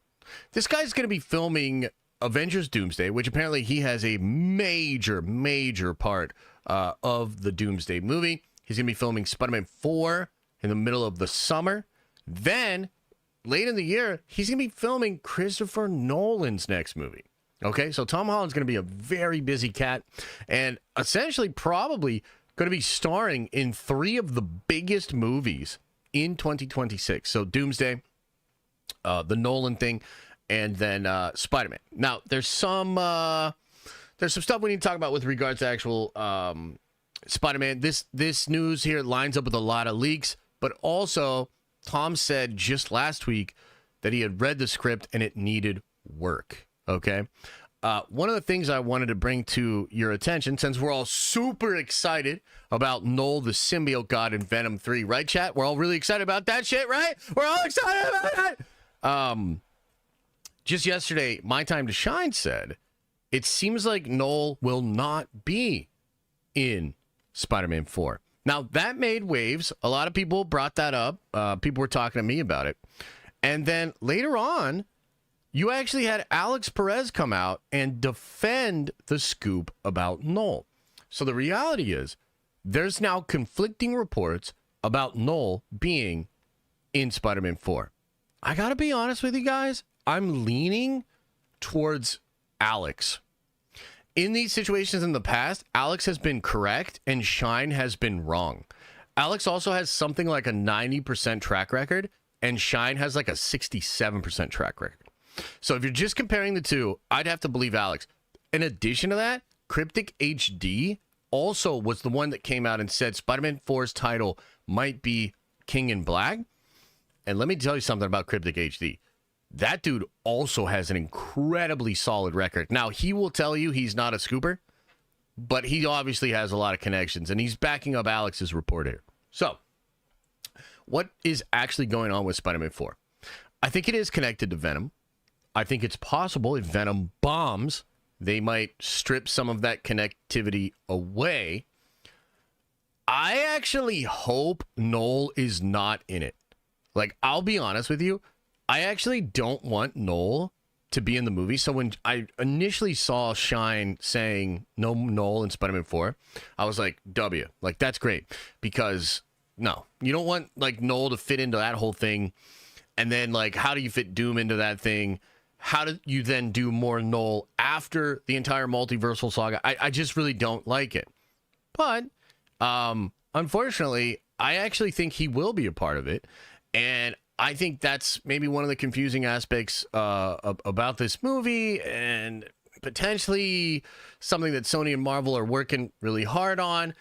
This guy's gonna be filming Avengers Doomsday, which apparently he has a major part of the Doomsday movie. He's gonna be filming Spider-Man 4 in the middle of the summer. Then, late in the year, he's gonna be filming Christopher Nolan's next movie. Okay, so Tom Holland's going to be a very busy cat and essentially probably going to be starring in 3 of the biggest movies in 2026. So Doomsday, the Nolan thing, and then Spider-Man. Now, there's some stuff we need to talk about with regards to actual Spider-Man. This news here lines up with a lot of leaks, but also Tom said just last week that he had read the script and it needed work. Okay. One of the things I wanted to bring to your attention, since we're all super excited about Noel the Symbiote God in Venom 3, right, chat? We're all really excited about that shit, right? We're all excited about that. Just yesterday, My Time to Shine said, it seems like Noel will not be in Spider-Man 4. Now, that made waves. A lot of people brought that up. People were talking to me about it. And then later on, you actually had Alex Perez come out and defend the scoop about Noel. So the reality is, there's now conflicting reports about Noel being in Spider-Man 4. I gotta be honest with you guys, I'm leaning towards Alex. In these situations in the past, Alex has been correct and Shine has been wrong. Alex also has something like a 90% track record, and Shine has like a 67% track record. So if you're just comparing the two, I'd have to believe Alex. In addition to that, Cryptic HD also was the one that came out and said Spider-Man 4's title might be King in Black. And let me tell you something about Cryptic HD. That dude also has an incredibly solid record. Now, he will tell you he's not a scooper, but he obviously has a lot of connections, and he's backing up Alex's report here. So, what is actually going on with Spider-Man 4? I think it is connected to Venom. I think it's possible if Venom bombs, they might strip some of that connectivity away. I actually hope Noel is not in it. Like, I'll be honest with you. I actually don't want Noel to be in the movie. So when I initially saw Shine saying no Noel in Spider-Man 4, I was like, W. Like, that's great. Because, no, you don't want, like, Noel to fit into that whole thing. And then, like, how do you fit Doom into that thing? How do you then do more Noel after the entire multiversal saga? I just really don't like it. But, unfortunately, I actually think he will be a part of it. And I think that's maybe one of the confusing aspects about this movie, and potentially something that Sony and Marvel are working really hard on.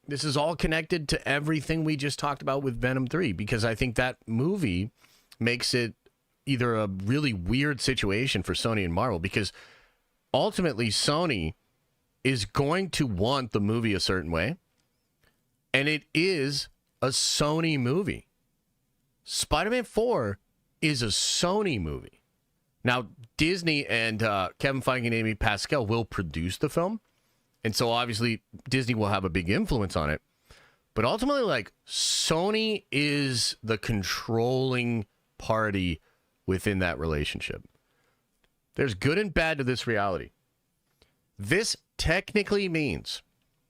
This is all connected to everything we just talked about with Venom 3, because I think that movie makes it either a really weird situation for Sony and Marvel, because ultimately Sony is going to want the movie a certain way, and it is a Sony movie. Spider-Man 4 is a Sony movie. Now, Disney and Kevin Feige and Amy Pascal will produce the film, and so obviously Disney will have a big influence on it. But ultimately, like, Sony is the controlling party within that relationship. There's good and bad to this reality. This technically means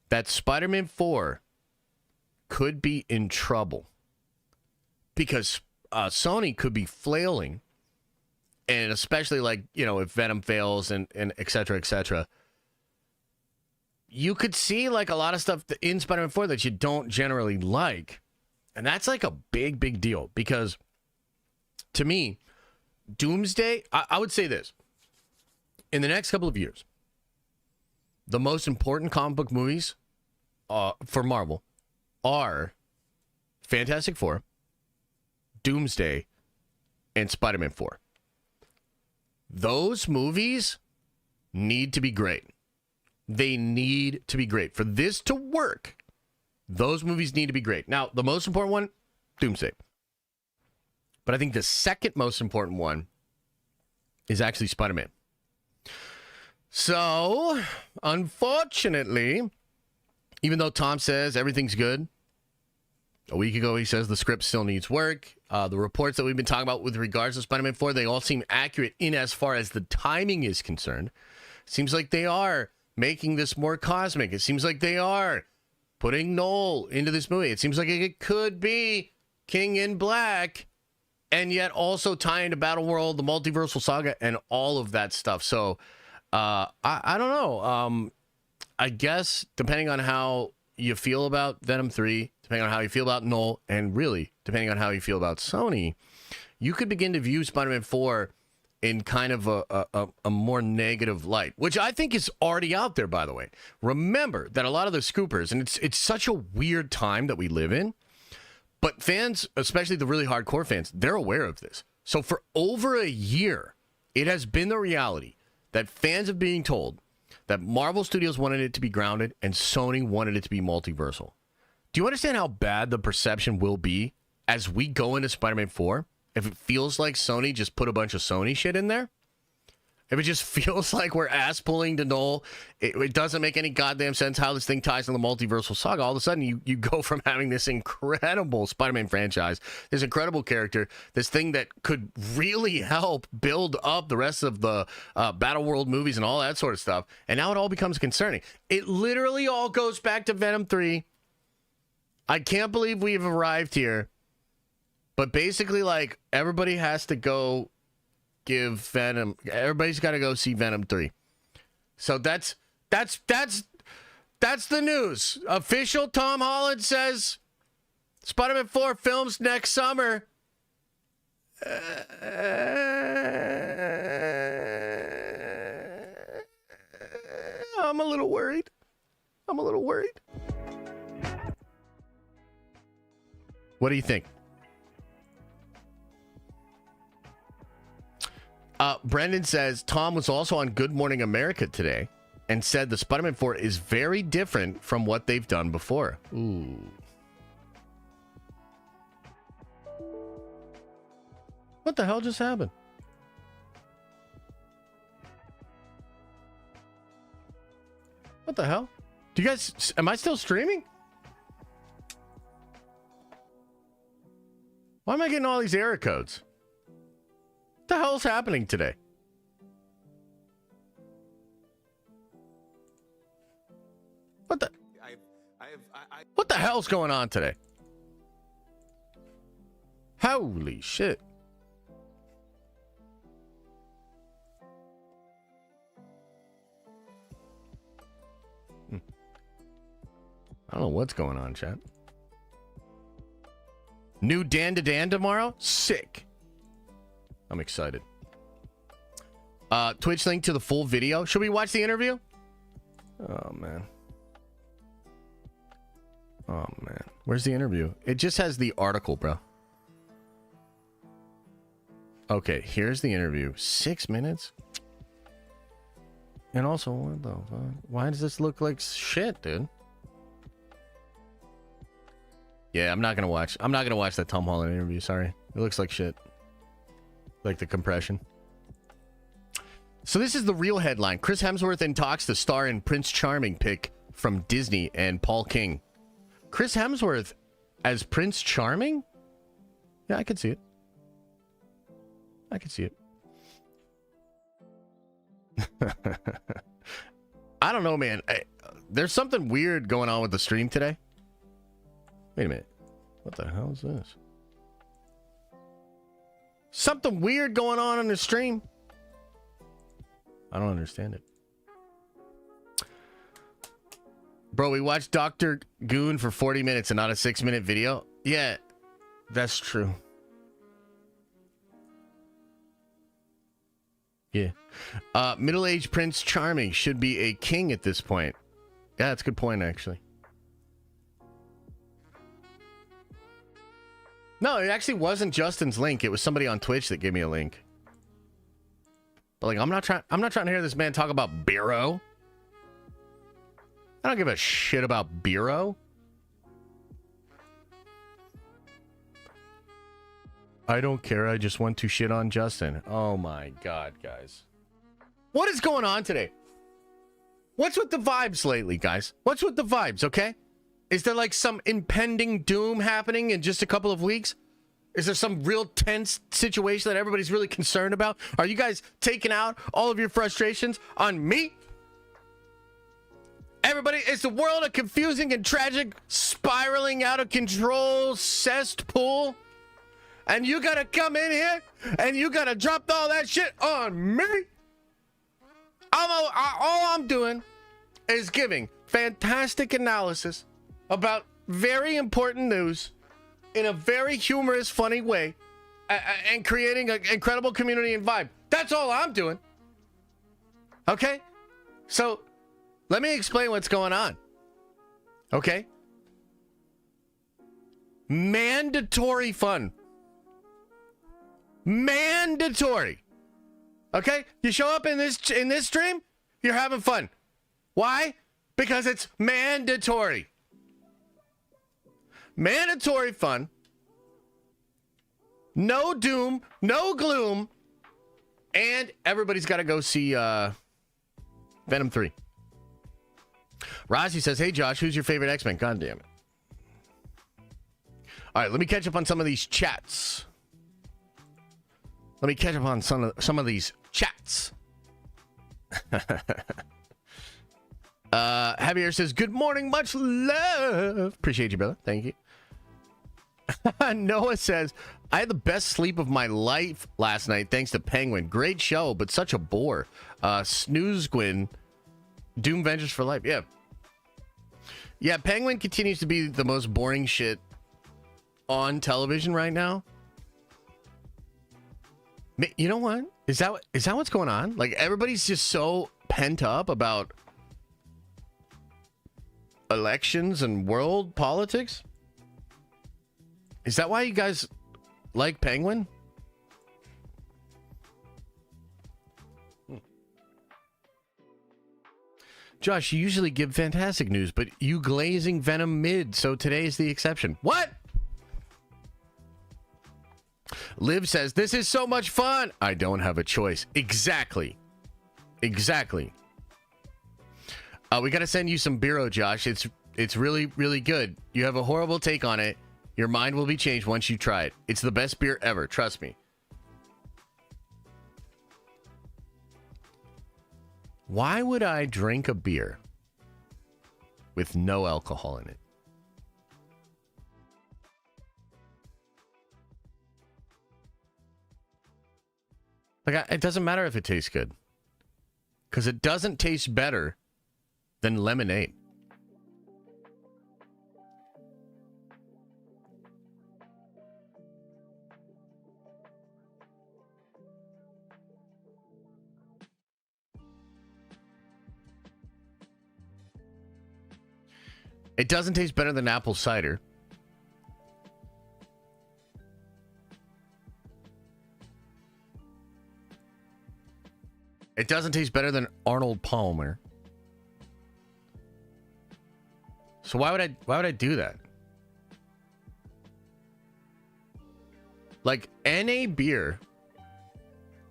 that Spider-Man 4 could be in trouble, because Sony could be flailing, and especially, like, you know, if Venom fails and et cetera, you could see, like, a lot of stuff in Spider-Man 4 that you don't generally like. And that's, like, a big, big deal, because to me, Doomsday, I would say this. In the next couple of years, the most important comic book movies for Marvel are Fantastic Four, Doomsday, and Spider-Man 4. Those movies need to be great. They need to be great. For this to work, those movies need to be great. Now, the most important one, Doomsday. But I think the second most important one is actually Spider-Man. So, unfortunately, even though Tom says everything's good, a week ago he says the script still needs work. The reports that we've been talking about with regards to Spider-Man 4, they all seem accurate in as far as the timing is concerned. Seems like they are making this more cosmic. It seems like they are putting Noel into this movie. It seems like it could be King in Black, and yet also tie into Battle World, the multiversal saga, and all of that stuff. So, I don't know. I guess depending on how you feel about Venom 3, depending on how you feel about Noel, and really depending on how you feel about Sony, you could begin to view Spider-Man 4 in kind of a more negative light, which I think is already out there, by the way. Remember that a lot of the scoopers, and it's such a weird time that we live in, but fans, especially the really hardcore fans, they're aware of this. So for over a year, it has been the reality that fans are being told that Marvel Studios wanted it to be grounded and Sony wanted it to be multiversal. Do you understand how bad the perception will be as we go into Spider-Man 4? If it feels like Sony just put a bunch of Sony shit in there? If it just feels like we're ass-pulling to Noel, it doesn't make any goddamn sense how this thing ties in the multiversal saga. All of a sudden, you go from having this incredible Spider-Man franchise, this incredible character, this thing that could really help build up the rest of the Battle World movies and all that sort of stuff, and now it all becomes concerning. It literally all goes back to Venom 3. I can't believe we've arrived here. But basically, like, everybody has to go give Venom. Everybody's got to go see Venom 3. So that's the news. Official Tom Holland says Spider-Man 4 films next summer. I'm a little worried. What do you think? Brendan says Tom was also on Good Morning America today and said the Spider-Man 4 is very different from what they've done before. Ooh. What the hell just happened? What the hell? Do you guys... Am I still streaming? Why am I getting all these error codes? What the hell's happening today? What the... What the hell's going on today? Holy shit. I don't know what's going on, chat. New Dan to Dan tomorrow? Sick. I'm excited. Twitch link to the full video. Should we watch the interview? Oh, man. Oh, man. Where's the interview? It just has the article, bro. Okay, here's the interview. 6 minutes? And also, what the fuck? Why does this look like shit, dude? Yeah, I'm not gonna watch that Tom Holland interview, sorry. It looks like shit. Like the compression. So this is the real headline. Chris Hemsworth in talks to star in Prince Charming pick from Disney and Paul King. Chris Hemsworth as Prince Charming? Yeah, I could see it. I could see it. I don't know, man. There's something weird going on with the stream today. Wait a minute. What the hell is this? Something weird going on in the stream. I don't understand it. Bro, we watched Dr. Goon for 40 minutes and not a 6-minute video. Yeah, that's true. Yeah. Middle-aged Prince Charming should be a king at this point. Yeah, that's a good point, actually. No, it actually wasn't Justin's link. It was somebody on Twitch that gave me a link. But like, I'm not trying to hear this man talk about Bureau. I don't give a shit about Bureau. I don't care. I just want to shit on Justin. Oh my God, guys. What is going on today? What's with the vibes lately, guys? What's with the vibes, okay? Is there like some impending doom happening in just a couple of weeks? Is there some real tense situation that everybody's really concerned about? Are you guys taking out all of your frustrations on me? Everybody, is the world a confusing and tragic, spiraling out of control cesspool? And you gotta come in here and you gotta drop all that shit on me? All I'm doing is giving fantastic analysis about very important news in a very humorous, funny way, and creating an incredible community and vibe. That's all I'm doing. Okay? So, let me explain what's going on. Okay? Mandatory fun. Mandatory. Okay? You show up in this stream, you're having fun. Why? Because it's mandatory. Mandatory fun. No doom, no gloom, and everybody's got to go see Venom 3. Rossi says, hey Josh, who's your favorite X-Men? God damn it. All right, let me catch up on some of these chats. Let me catch up on some of these chats. Javier says, good morning, much love. Appreciate you, brother. Thank you. Noah says, I had the best sleep of my life last night thanks to Penguin. Great show, but such a bore. Snooze Gwyn, Doom Vengers for life. Yeah. Yeah, Penguin continues to be the most boring shit on television right now. You know what? Is that what's going on? Like, everybody's just so pent up about elections and world politics? Is that why you guys like Penguin? Josh, you usually give fantastic news, but you glazing Venom mid, so today is the exception. What? Liv says, this is so much fun. I don't have a choice. Exactly. Exactly. We got to send you some Bureau, Josh. It's really, really good. You have a horrible take on it. Your mind will be changed once you try it. It's the best beer ever. Trust me. Why would I drink a beer with no alcohol in it? Like, it doesn't matter if it tastes good. Because it doesn't taste better than lemonade. It doesn't taste better than apple cider. It doesn't taste better than Arnold Palmer. So why would I do that? Like, NA beer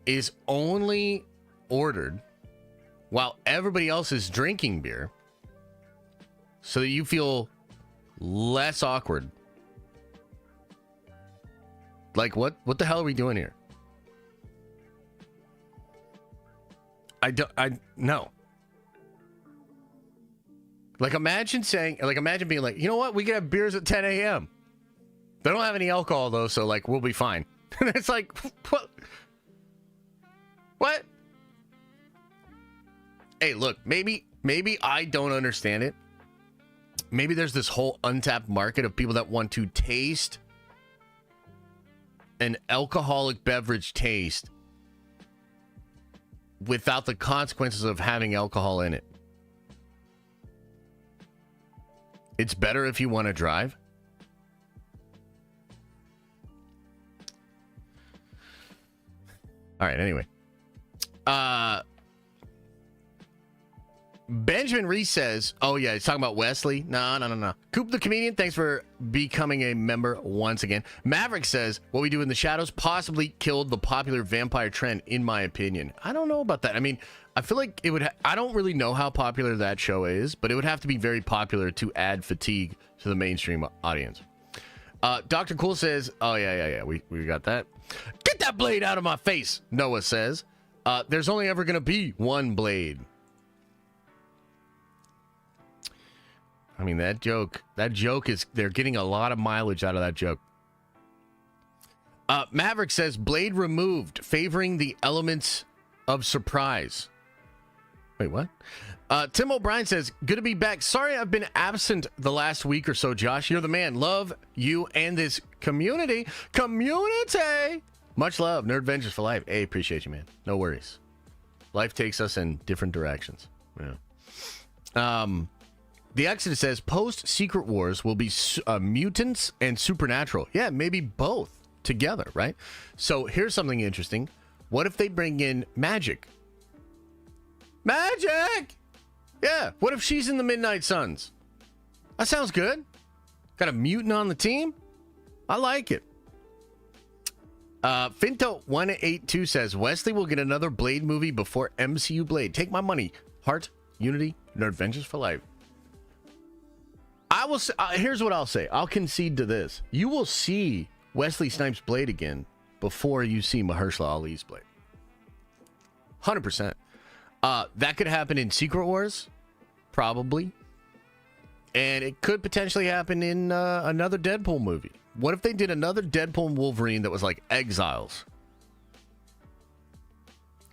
is only ordered while everybody else is drinking beer so that you feel less awkward. Like, what the hell are we doing here? No. Like, imagine being like, you know what? We can have beers at 10 a.m. They don't have any alcohol, though, so, like, we'll be fine. And it's like, what? What? Hey, look, maybe I don't understand it. Maybe there's this whole untapped market of people that want to taste an alcoholic beverage taste without the consequences of having alcohol in it. It's better if you want to drive. All right, anyway. Benjamin Reese says, oh yeah, he's talking about Wesley. No. Coop the comedian, thanks for becoming a member once again. Maverick says, what we do in the shadows possibly killed the popular vampire trend, in my opinion. I don't know about that. I mean, I feel like it would, I don't really know how popular that show is, but it would have to be very popular to add fatigue to the mainstream audience. Dr. Cool says, oh yeah, we got that. Get that blade out of my face, Noah says. There's only ever going to be one blade. I mean, that joke is, they're getting a lot of mileage out of that joke. Maverick says, blade removed, favoring the elements of surprise. Wait, what? Tim O'Brien says, good to be back. Sorry I've been absent the last week or so, Josh. You're the man. Love you and this community. Much love. Nerd Vengers for life. Hey, appreciate you, man. No worries. Life takes us in different directions. Yeah. The Exodus says, post-Secret Wars will be mutants and supernatural. Yeah, maybe both together, right? So here's something interesting. What if they bring in magic? Magic! Yeah, what if she's in the Midnight Suns? That sounds good. Got a mutant on the team? I like it. Finto182 says, Wesley will get another Blade movie before MCU Blade. Take my money. Heart, Unity, Nerd Vengers for life. I will say, here's what I'll say. I'll concede to this. You will see Wesley Snipes' Blade again before you see Mahershala Ali's Blade. 100%. That could happen in Secret Wars, probably. And it could potentially happen in another Deadpool movie. What if they did another Deadpool and Wolverine that was like Exiles?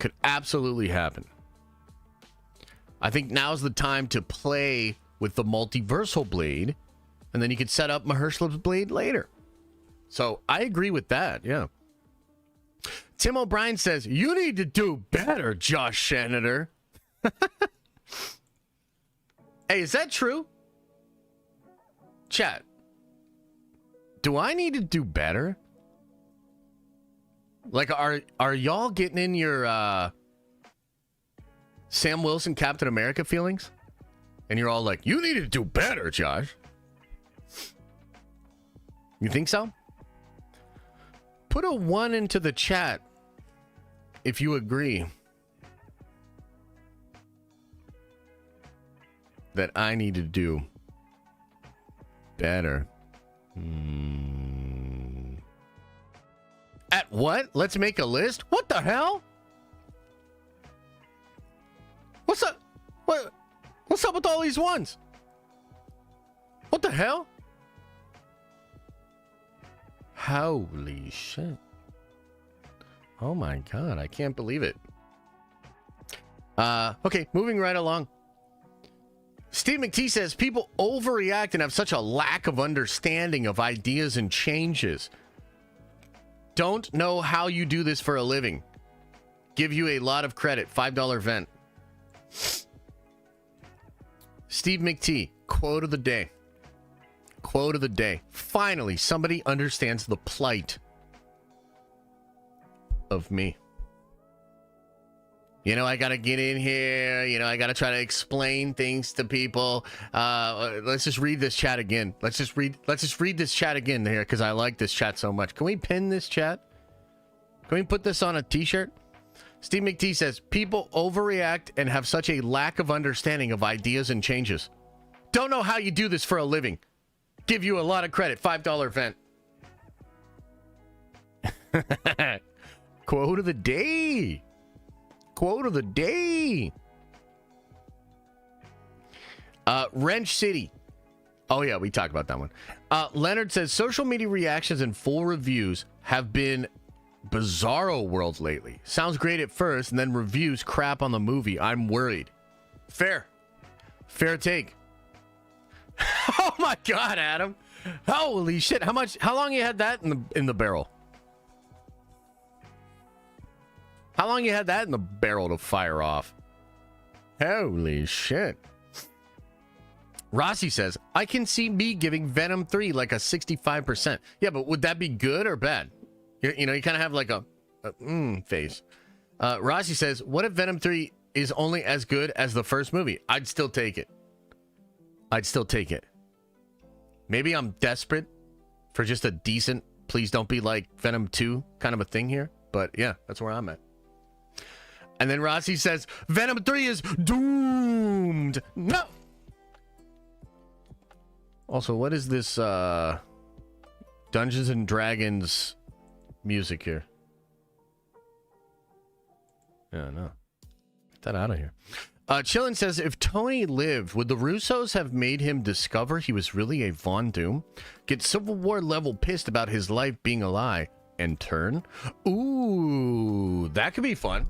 Could absolutely happen. I think now's the time to play with the multiversal Blade, and then you could set up Mahershala's Blade later. So I agree with that, yeah. Tim O'Brien says, you need to do better, Josh Senator. Hey, is that true? Chat. Do I need to do better? Like, are y'all getting in your Sam Wilson Captain America feelings? And you're all like, you need to do better, Josh. You think so? Put a 1 into the chat if you agree that I need to do better. At what? Let's make a list? What the hell? What's up? What's up with all these ones? What the hell? Holy shit. Oh my god, I can't believe it. Okay, moving right along. Steve McT says people overreact and have such a lack of understanding of ideas and changes. Don't know how you do this for a living. Give you a lot of credit. $5 vent. Steve McT, quote of the day. Quote of the day. Finally, somebody understands the plight of me. You know, I gotta get in here. You know, I gotta try to explain things to people. Let's just read this chat again. Let's just read this chat again here because I like this chat so much. Can we pin this chat? Can we put this on a t-shirt? Steve McT says, people overreact and have such a lack of understanding of ideas and changes. Don't know how you do this for a living. Give you a lot of credit. $5 vent. Quote of the day. Quote of the day. Wrench City. Oh, yeah, we talked about that one. Leonard says, social media reactions and full reviews have been bizarro world lately. Sounds great at first, and then reviews crap on the movie. I'm worried. Fair. Fair take. Oh, my God, Adam. Holy shit. How long you had that in the barrel? How long you had that in the barrel to fire off? Holy shit. Rossi says, I can see me giving Venom 3 like a 65%. Yeah, but would that be good or bad? You know, you kind of have like a face. Rossi says, what if Venom 3 is only as good as the first movie? I'd still take it. I'd still take it. Maybe I'm desperate for just a decent, please don't be like Venom 2 kind of a thing here. But yeah, that's where I'm at. And then Rossi says, Venom 3 is doomed. No. Also, what is this Dungeons and Dragons music here? Yeah, no. Get that out of here. Chillin says, if Tony lived, would the Russos have made him discover he was really a Von Doom? Get Civil War level pissed about his life being a lie and turn? Ooh, that could be fun.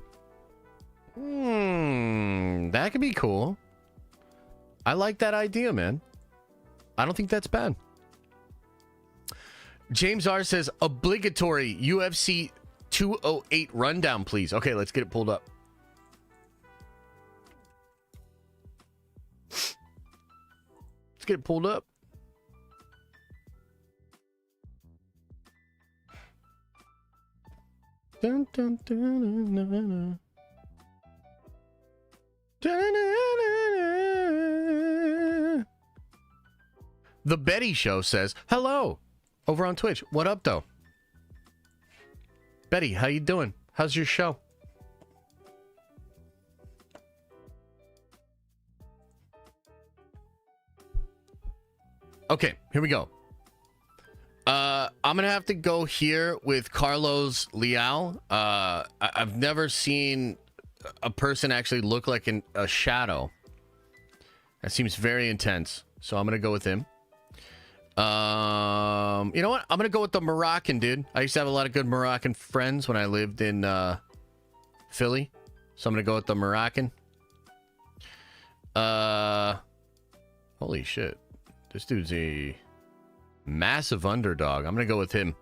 That could be cool. I like that idea, man. I don't think that's bad. James R says, obligatory UFC 208 rundown, please. Okay, let's get it pulled up. Let's get it pulled up. Dun, dun, dun, dun, dun, dun. The Betty Show says, hello, over on Twitch. What up, though? Betty, how you doing? How's your show? Okay, here we go. I'm gonna have to go here with Carlos Leal. I've never seen a person actually look like a shadow. That seems very intense. So I'm gonna go with him. You know what? I'm gonna go with the Moroccan dude. I used to have a lot of good Moroccan friends when I lived in Philly. So I'm gonna go with the Moroccan. Holy shit. This dude's a massive underdog. I'm gonna go with him.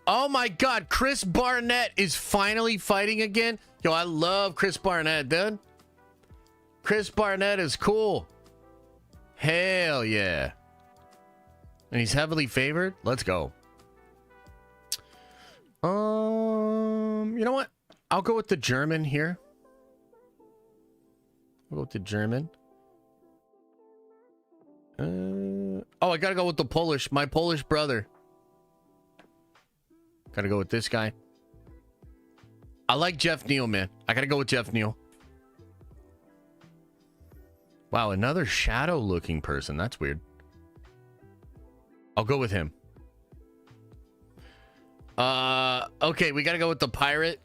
Oh my god, Chris Barnett is finally fighting again. Yo, I love Chris Barnett, dude. Chris Barnett is cool. Hell yeah. And he's heavily favored. Let's go. You know what? I'll go with the German here. I'll go with the German. Oh, I gotta go with the Polish. My Polish brother. Gotta go with this guy. I like Jeff Neal, man. I gotta go with Jeff Neal. Wow, another shadow-looking person. That's weird. I'll go with him. Okay, we gotta go with the pirate.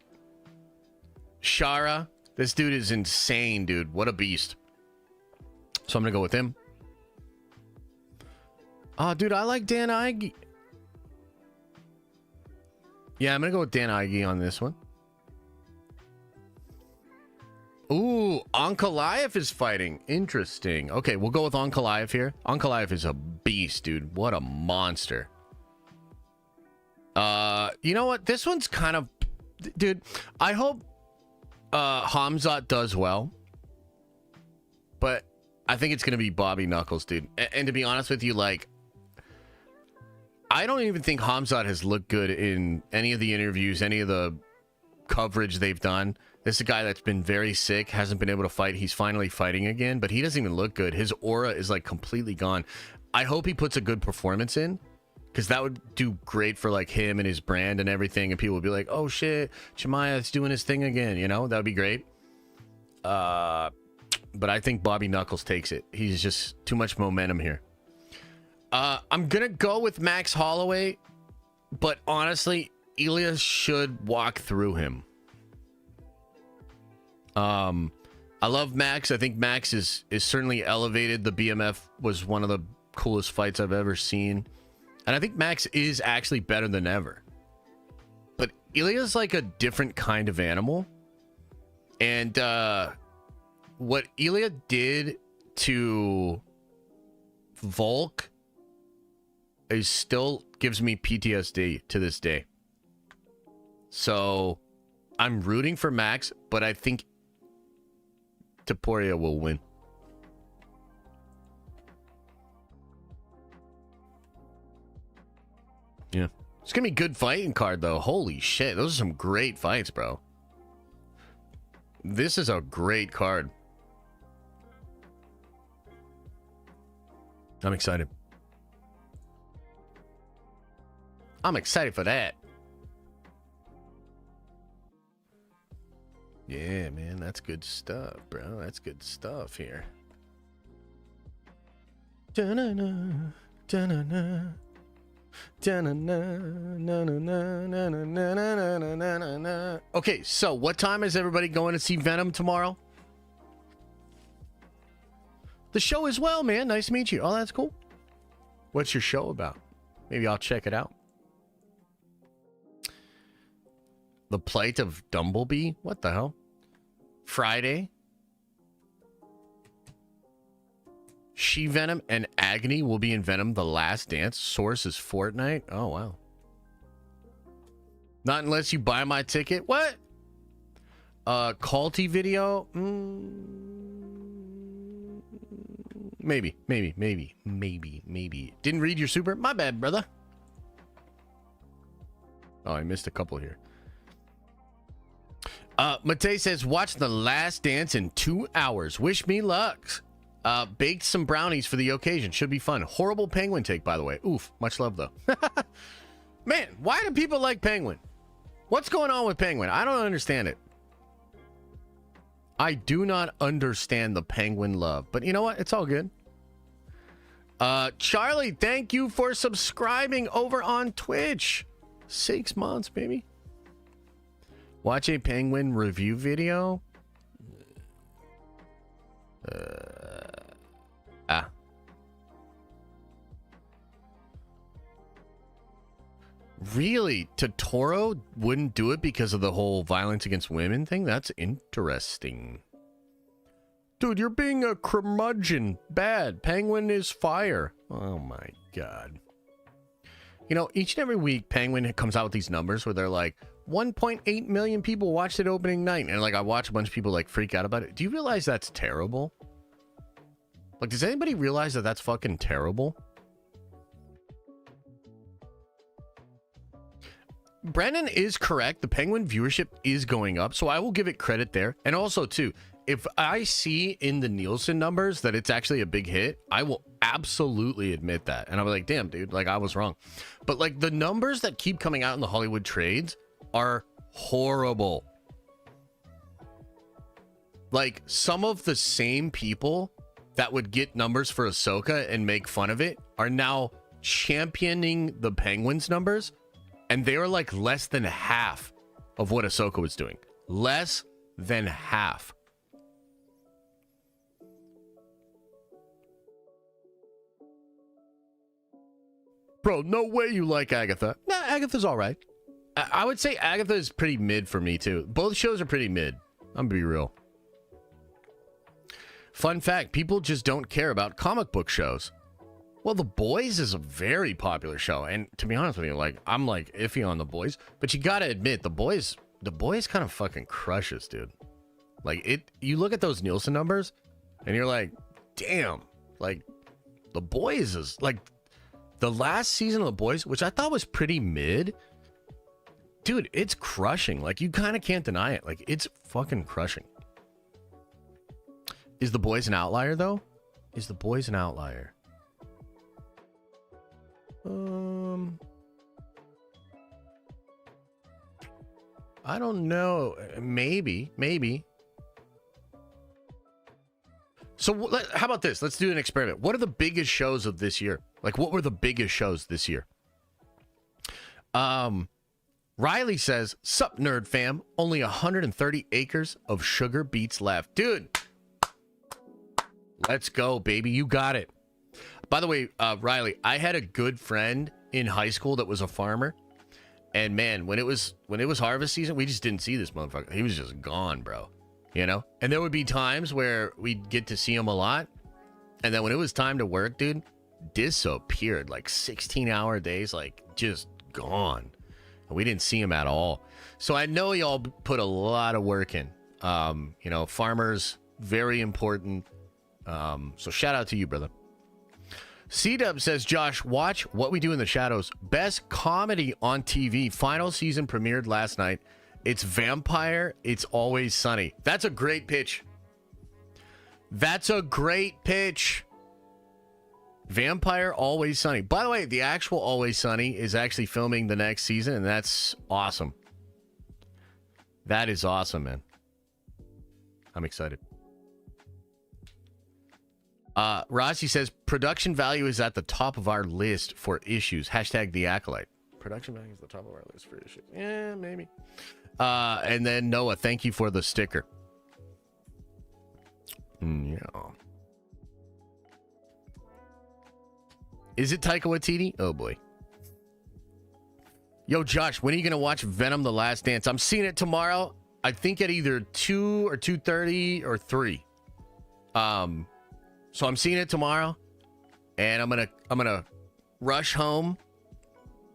Shara. This dude is insane, dude. What a beast. So I'm gonna go with him. Oh, dude, I like Dan Ige. Yeah, I'm gonna go with Dan Ige on this one. Ooh, Ankalaev is fighting. Interesting. Okay, we'll go with Ankalaev here. Ankalaev is a beast, dude. What a monster. You know what? This one's kind of... Dude, I hope Hamzat does well. But I think it's going to be Bobby Knuckles, dude. And to be honest with you, like... I don't even think Hamzat has looked good in any of the interviews, any of the coverage they've done. This is a guy that's been very sick, hasn't been able to fight. He's finally fighting again, but he doesn't even look good. His aura is like completely gone. I hope he puts a good performance in, because that would do great for like him and his brand and everything. And people would be like, oh shit, Chimaev's doing his thing again. You know, that would be great. But I think Bobby Knuckles takes it. He's just too much momentum here. I'm going to go with Max Holloway, but honestly, Elias should walk through him. I love Max. I think Max is certainly elevated. The BMF was one of the coolest fights I've ever seen. And I think Max is actually better than ever. But Ilya's like a different kind of animal. And what Ilya did to Volk is still gives me PTSD to this day. So I'm rooting for Max, but I think Taporia will win. Yeah. It's gonna be a good fighting card though. Holy shit. Those are some great fights, bro. This is a great card. I'm excited. I'm excited for that. Yeah, man, that's good stuff, bro. That's good stuff here. Da-na-na, da-na-na, da-na-na, na-na-na, na-na-na, na-na-na. Okay, so what time is everybody going to see Venom tomorrow? The show as well, man. Nice to meet you. Oh, that's cool. What's your show about? Maybe I'll check it out. The Plight of Dumblebee? What the hell? Friday. She-Venom and Agony will be in Venom The Last Dance. Source is Fortnite. Oh, wow. Not unless you buy my ticket. What? Culty video? Maybe. Didn't read your super? My bad, brother. Oh, I missed a couple here. Matei says, watch The Last Dance in 2 hours. Wish me luck. Baked some brownies for the occasion. Should be fun. Horrible Penguin take, by the way. Oof. Much love, though. Man, why do people like Penguin? What's going on with Penguin? I don't understand it. I do not understand the Penguin love. But you know what? It's all good. Charlie, thank you for subscribing over on Twitch. 6 months, baby. Watch a Penguin review video. Really? Totoro wouldn't do it because of the whole violence against women thing? That's interesting. Dude, you're being a curmudgeon. Bad. Penguin is fire. Oh my god. You know, each and every week, Penguin comes out with these numbers where they're like, 1.8 million people watched it opening night. And like, I watch a bunch of people like freak out about it. Do you realize that's terrible? Like, does anybody realize that that's fucking terrible? Brandon is correct. The Penguin viewership is going up. So I will give it credit there. And also, too, if I see in the Nielsen numbers that it's actually a big hit, I will absolutely admit that. And I'll be like, damn, dude, like I was wrong. But like the numbers that keep coming out in the Hollywood trades are horrible. Like some of the same people that would get numbers for Ahsoka and make fun of it are now championing the Penguins numbers. And they are like less than half of what Ahsoka was doing. Less than half. Bro, no way you like Agatha. Nah, Agatha's all right. I would say Agatha is pretty mid for me, too. Both shows are pretty mid. I'm gonna be real. Fun fact, people just don't care about comic book shows. Well, The Boys is a very popular show. And to be honest with you, like, I'm like iffy on The Boys. But you gotta admit, The Boys kind of fucking crushes, dude. Like, you look at those Nielsen numbers, and you're like, damn. Like, The Boys is, like... The last season of The Boys, which I thought was pretty mid, dude, it's crushing. Like, you kind of can't deny it. Like, it's fucking crushing. Is The Boys an outlier, though? Is The Boys an outlier? I don't know. Maybe. So how about this? Let's do an experiment. What are the biggest shows of this year? Like, what were the biggest shows this year? Riley says, "Sup, nerd fam? Only 130 acres of sugar beets left." Dude, let's go, baby. You got it. By the way, Riley, I had a good friend in high school that was a farmer. And man, when it was harvest season, we just didn't see this motherfucker. He was just gone, bro. You know? And there would be times where we'd get to see him a lot. And then when it was time to work, dude, disappeared. Like 16-hour days, like just gone. And we didn't see him at all. So I know y'all put a lot of work in. You know, farmers, very important. So shout out to you, brother. C-Dub says, Josh, watch What We Do in the Shadows. Best comedy on TV. Final season premiered last night. It's vampire. It's Always Sunny. That's a great pitch. That's a great pitch. Vampire, Always Sunny. By the way, the actual Always Sunny is actually filming the next season, and that's awesome. That is awesome, man. I'm excited. Rossi says, production value is at the top of our list for issues. Hashtag the acolyte. Production value is the top of our list for issues. Yeah, maybe. And then Noah, thank you for the sticker. Yeah. Is it Taika Waititi? Oh boy. Yo, Josh, when are you gonna watch Venom: The Last Dance? I'm seeing it tomorrow. I think at either 2 or 2:30 or 3. So I'm seeing it tomorrow, and I'm gonna rush home.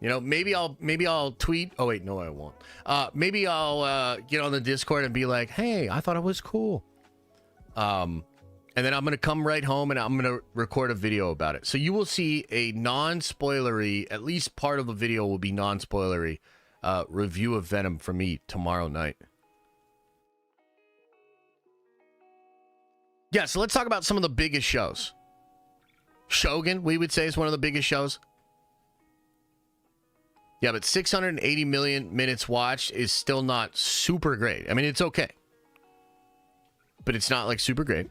You know, maybe I'll tweet. Oh wait, no, I won't. Maybe I'll get on the Discord and be like, "Hey, I thought it was cool." And then I'm gonna come right home and I'm gonna record a video about it. So you will see a non-spoilery, at least part of the video will be non-spoilery, review of Venom from me tomorrow night. Yeah, so let's talk about some of the biggest shows. Shogun, we would say, is one of the biggest shows. Yeah, but 680 million minutes watched is still not super great. I mean, it's okay. But it's not, like, super great.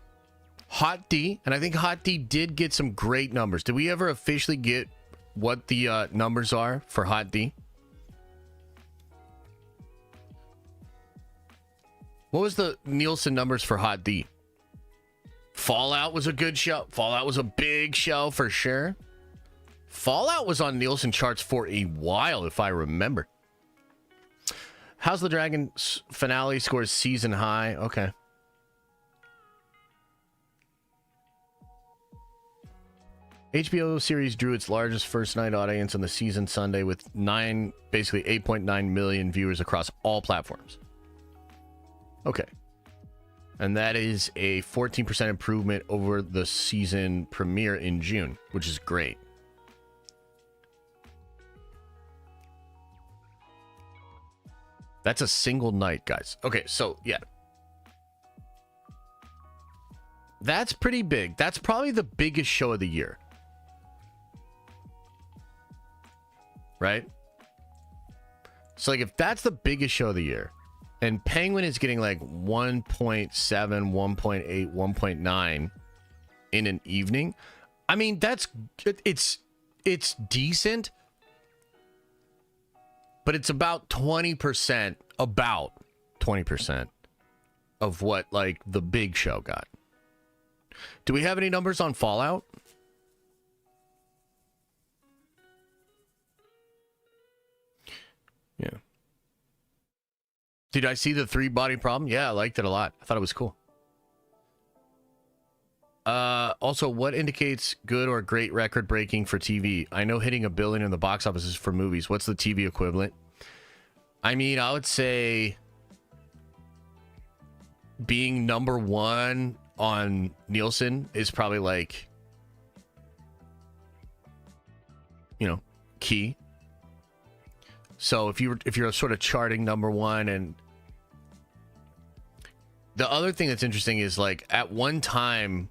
Hot D, and I think Hot D did get some great numbers. Did we ever officially get what the numbers are for Hot D? What was the Nielsen numbers for Hot D? Fallout was a good show. Fallout was a big show for sure. Fallout was on Nielsen charts for a while, if I remember. House of the Dragon finale scores season high. Okay. HBO series drew its largest first night audience on the season Sunday with basically 8.9 million viewers across all platforms. Okay. And that is a 14% improvement over the season premiere in June, which is great. That's a single night, guys. Okay, so, yeah. That's pretty big. That's probably the biggest show of the year. Right? So, like, if that's the biggest show of the year, and Penguin is getting like 1.7, 1.8, 1.9 in an evening, I mean, it's decent, but it's about 20% of what, like, the big show got. Do we have any numbers on Fallout? Yeah. Did I see the 3-body problem? Yeah, I liked it a lot. I thought it was cool. Also, what indicates good or great record breaking for TV? I know hitting $1 billion in the box office is for movies. What's the TV equivalent? I mean, I would say being number 1 on Nielsen is probably like, you know, key. So if you're sort of charting number 1, and the other thing that's interesting is, like, at one time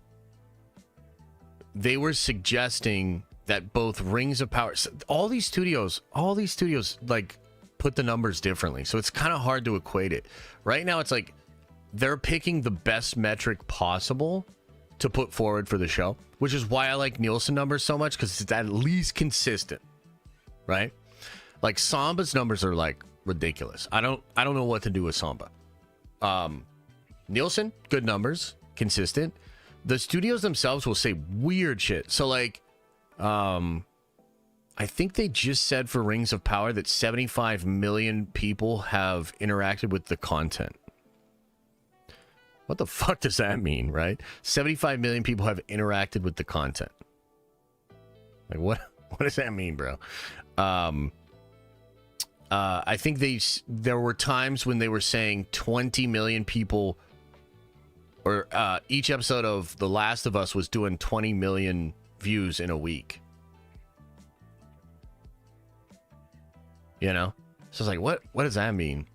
they were suggesting that both Rings of Power, all these studios like put the numbers differently. So it's kind of hard to equate it. Right now it's like they're picking the best metric possible to put forward for the show, which is why I like Nielsen numbers so much, because it's at least consistent, right? Like Samba's numbers are like ridiculous. I don't know what to do with Samba. Nielsen, good numbers, consistent. The studios themselves will say weird shit. So like, I think they just said for Rings of Power that 75 million people have interacted with the content. What the fuck does that mean, right? 75 million people have interacted with the content. Like, what does that mean, bro? I think there were times when they were saying 20 million people, or each episode of The Last of Us was doing 20 million views in a week. You know? So it's like, what does that mean?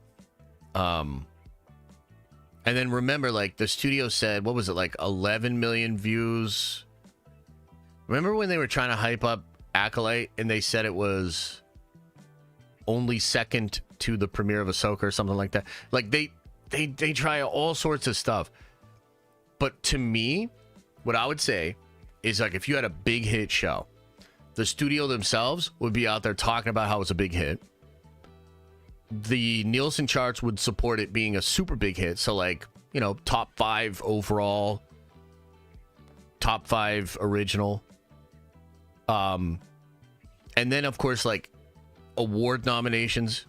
And then remember, like, the studio said, what was it, like 11 million views? Remember when they were trying to hype up Acolyte and they said it was only second to the premiere of Ahsoka or something like that? Like, they try all sorts of stuff. But to me, what I would say is, like, if you had a big hit show, the studio themselves would be out there talking about how it's a big hit. The Nielsen charts would support it being a super big hit. So, like, you know, top 5 overall, top 5 original. And then, of course, like, award nominations.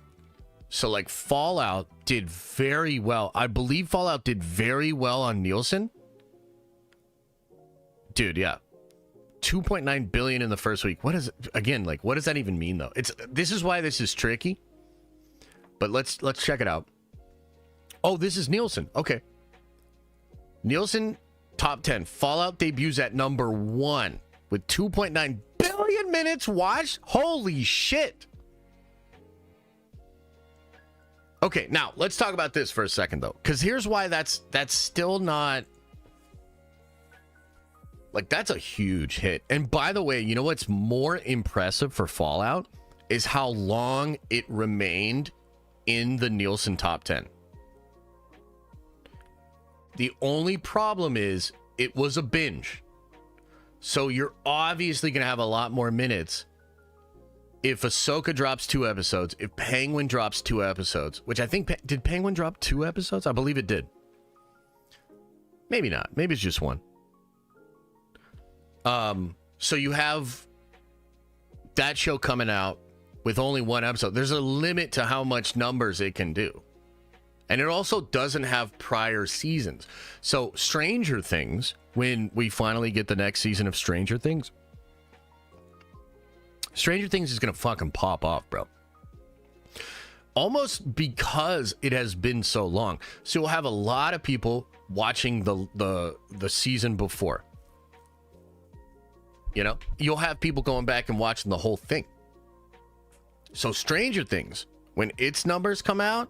So, like, Fallout did very well. I believe Fallout did very well on Nielsen. Dude, yeah. 2.9 billion in the first week. What is it? Again, like, what does that even mean, though? This is why this is tricky. But let's check it out. Oh, this is Nielsen. Okay. Nielsen top 10. Fallout debuts at number 1 with 2.9 billion minutes watched. Holy shit. Okay, now let's talk about this for a second, though, because here's why that's still not, like, that's a huge hit. And by the way, you know what's more impressive for Fallout is how long it remained in the Nielsen top 10. The only problem is it was a binge. So you're obviously going to have a lot more minutes if Ahsoka drops 2 episodes, if Penguin drops 2 episodes, which I think, did Penguin drop 2 episodes? I believe it did. Maybe not. Maybe it's just 1. So you have that show coming out with only 1 episode. There's a limit to how much numbers it can do. And it also doesn't have prior seasons. So Stranger Things, when we finally get the next season of Stranger Things is going to fucking pop off, bro. Almost because it has been so long. So you'll have a lot of people watching the season before. You know? You'll have people going back and watching the whole thing. So Stranger Things, when its numbers come out,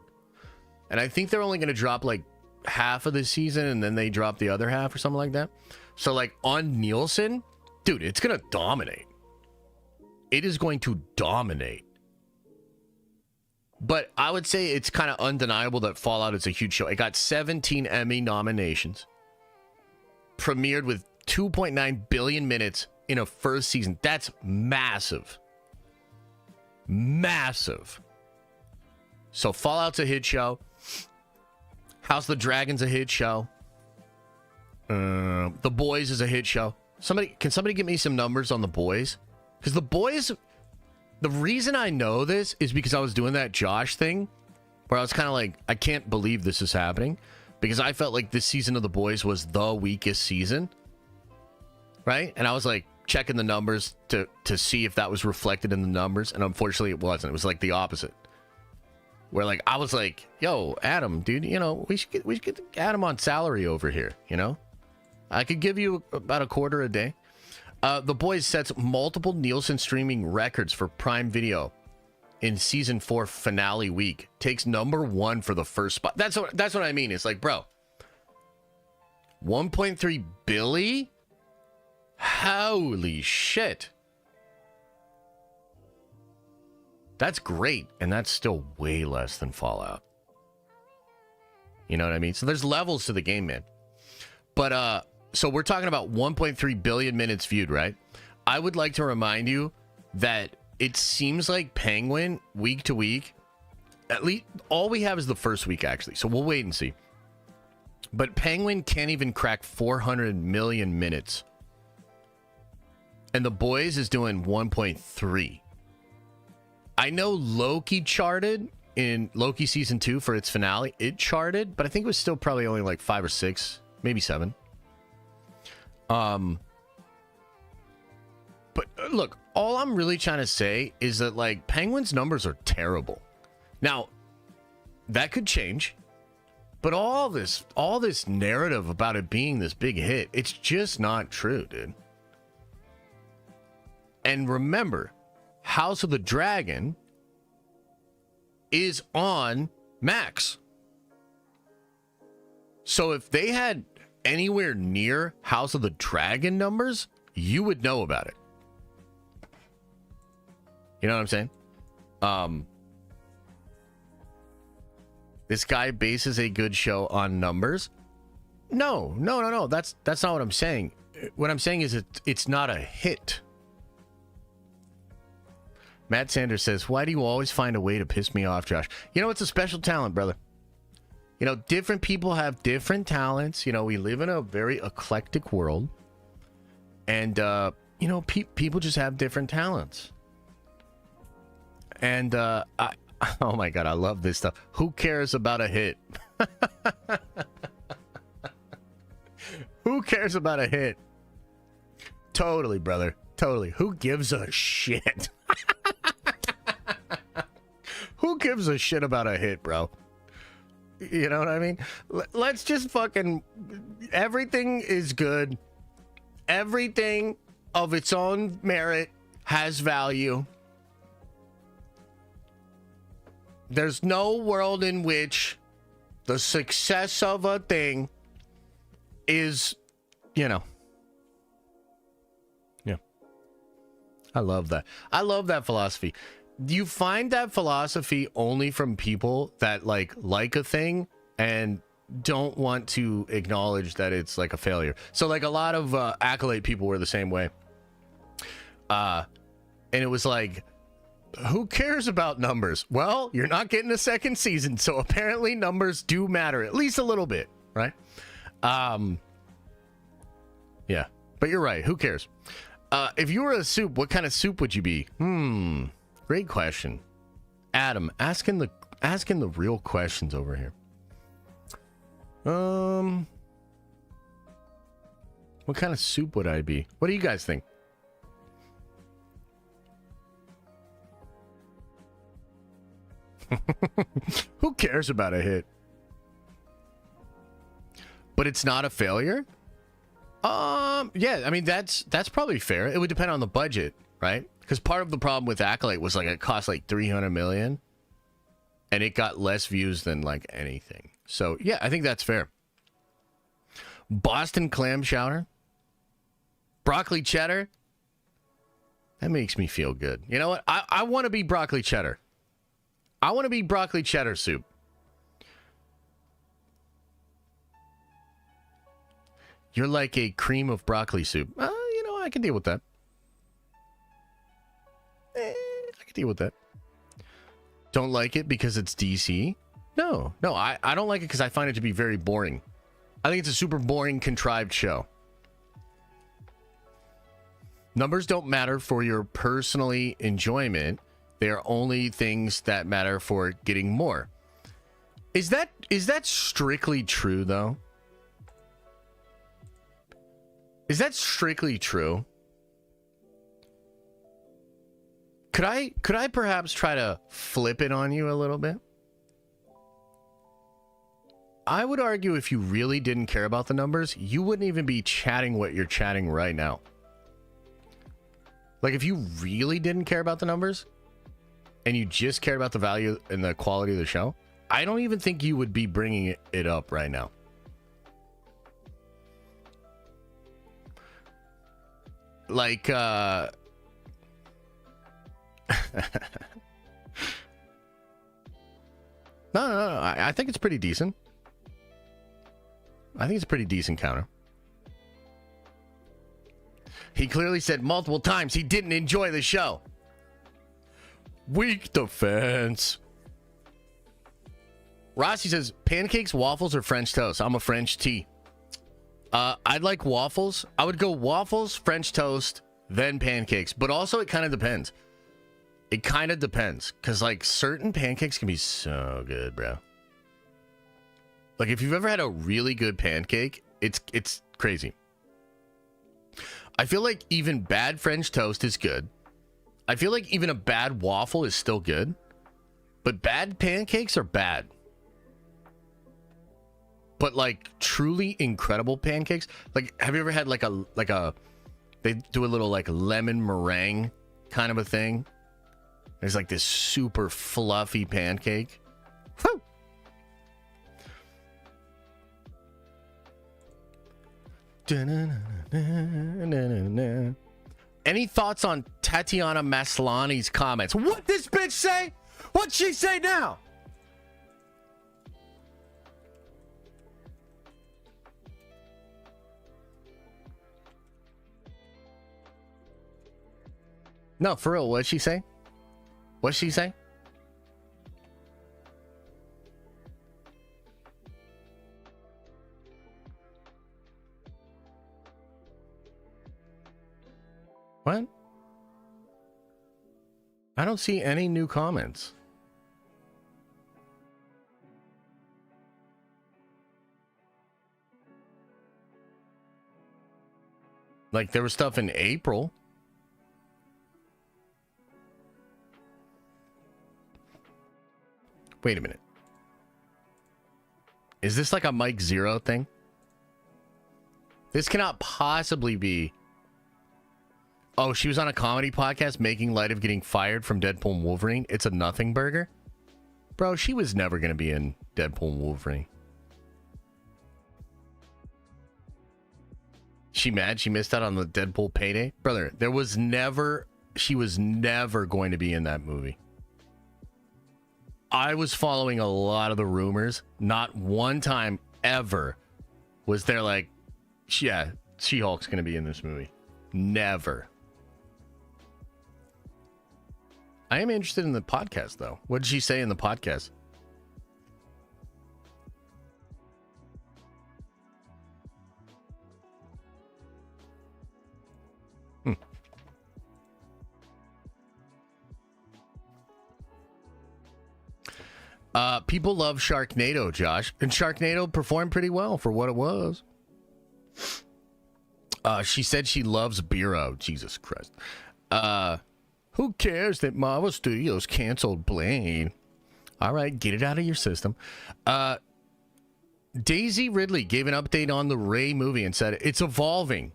and I think they're only going to drop like half of the season and then they drop the other half or something like that. So like on Nielsen, dude, it's gonna dominate. It is going to dominate. But I would say it's kind of undeniable that Fallout is a huge show. It got 17 Emmy nominations, premiered with 2.9 billion minutes in a first season. That's massive. Massive. So Fallout's a hit show. House of the Dragon's a hit show. The Boys is a hit show. Can somebody give me some numbers on The Boys? Because The Boys, the reason I know this is because I was doing that Josh thing where I was kind of like, I can't believe this is happening, because I felt like this season of The Boys was the weakest season, right? And I was like checking the numbers to see if that was reflected in the numbers, and unfortunately it wasn't. It was like the opposite. Where like I was like, yo, Adam, dude, you know, we should get Adam on salary over here, you know? I could give you about a quarter a day. The Boys sets multiple Nielsen streaming records for Prime Video in season 4 finale week. Takes #1 for the first spot. That's what I mean. It's like, bro, 1.3 billion? Holy shit. That's great, and that's still way less than Fallout. You know what I mean? So there's levels to the game, man. But so we're talking about 1.3 billion minutes viewed, right? I would like to remind you that it seems like Penguin, week to week, at least all we have is the first week, actually. So we'll wait and see. But Penguin can't even crack 400 million minutes. And The Boys is doing 1.3. I know Loki charted in Loki season 2 for its finale. It charted, but I think it was still probably only like 5 or 6, maybe 7. But look, all I'm really trying to say is that like Penguin's numbers are terrible. Now, that could change, but all this narrative about it being this big hit, it's just not true, dude. And remember, House of the Dragon is on Max. So if they had anywhere near House of the Dragon numbers, you would know about it. You know what I'm saying? This guy bases a good show on numbers. No. That's not what I'm saying. What I'm saying is it's not a hit. Matt Sanders says, why do you always find a way to piss me off, Josh? You know, it's a special talent, brother. You know, different people have different talents. You know, we live in a very eclectic world. And, you know, people just have different talents. And, oh my God, I love this stuff. Who cares about a hit? Who cares about a hit? Totally, brother. Totally. Who gives a shit? Who gives a shit about a hit, bro? You know what I mean? Let's just fucking... Everything is good. Everything of its own merit has value. There's no world in which the success of a thing is, you know... Yeah. I love that. I love that philosophy. Do you find that philosophy only from people that like a thing and don't want to acknowledge that it's like a failure? So like a lot of Accolade people were the same way. And it was like, who cares about numbers? Well, you're not getting a second season, so apparently numbers do matter, at least a little bit, right? Yeah, but you're right. Who cares? If you were a soup, what kind of soup would you be? Great question. Adam, asking the real questions over here. What kind of soup would I be? What do you guys think? Who cares about a hit? But it's not a failure? Yeah, I mean that's probably fair. It would depend on the budget, right? Because part of the problem with Accolade was like it cost like 300 million and it got less views than like anything. So yeah, I think that's fair. Boston clam chowder. Broccoli cheddar. That makes me feel good. You know what? I want to be broccoli cheddar. I want to be broccoli cheddar soup. You're like a cream of broccoli soup. You know, I can deal with that. I can deal with that. Don't like it because it's DC? No, I don't like it because I find it to be very boring. I think it's a super boring, contrived show. Numbers don't matter for your personally enjoyment. They are only things that matter for getting more. Is that strictly true, though? Is that strictly true? Could I perhaps try to flip it on you a little bit? I would argue if you really didn't care about the numbers, you wouldn't even be chatting what you're chatting right now. Like, if you really didn't care about the numbers and you just cared about the value and the quality of the show, I don't even think you would be bringing it up right now. Like, no, I think it's pretty decent. I think it's a pretty decent counter. He clearly said multiple times he didn't enjoy the show. Weak defense. Rossi says, pancakes, waffles, or French toast? I'm a French tea. I'd like waffles. I would go waffles, French toast, then pancakes. But also, it kind of depends. It kind of depends. Because, like, certain pancakes can be so good, bro. Like, if you've ever had a really good pancake, it's crazy. I feel like even bad French toast is good. I feel like even a bad waffle is still good. But bad pancakes are bad. But, like, truly incredible pancakes. Like, have you ever had, like a they do a little, like, lemon meringue kind of a thing? There's, like, this super fluffy pancake. Whew! Any thoughts on Tatiana Maslany's comments? What this bitch say? What'd she say now? No, for real, what'd she say? What'd she say? What? I don't see any new comments. Like, there was stuff in April. Wait a minute. Is this like a Mike Zero thing? This cannot possibly be. Oh, she was on a comedy podcast making light of getting fired from Deadpool and Wolverine. It's a nothing burger? Bro, she was never going to be in Deadpool and Wolverine. She mad she missed out on the Deadpool payday? Brother, she was never going to be in that movie. I was following a lot of the rumors. Not one time ever was there like, yeah, She-Hulk's going to be in this movie. Never. I am interested in the podcast, though. What did she say in the podcast? People love Sharknado, Josh. And Sharknado performed pretty well for what it was. She said she loves Bureau. Jesus Christ. Who cares that Marvel Studios canceled Blade? All right, get it out of your system. Daisy Ridley gave an update on the Rey movie and said, it's evolving,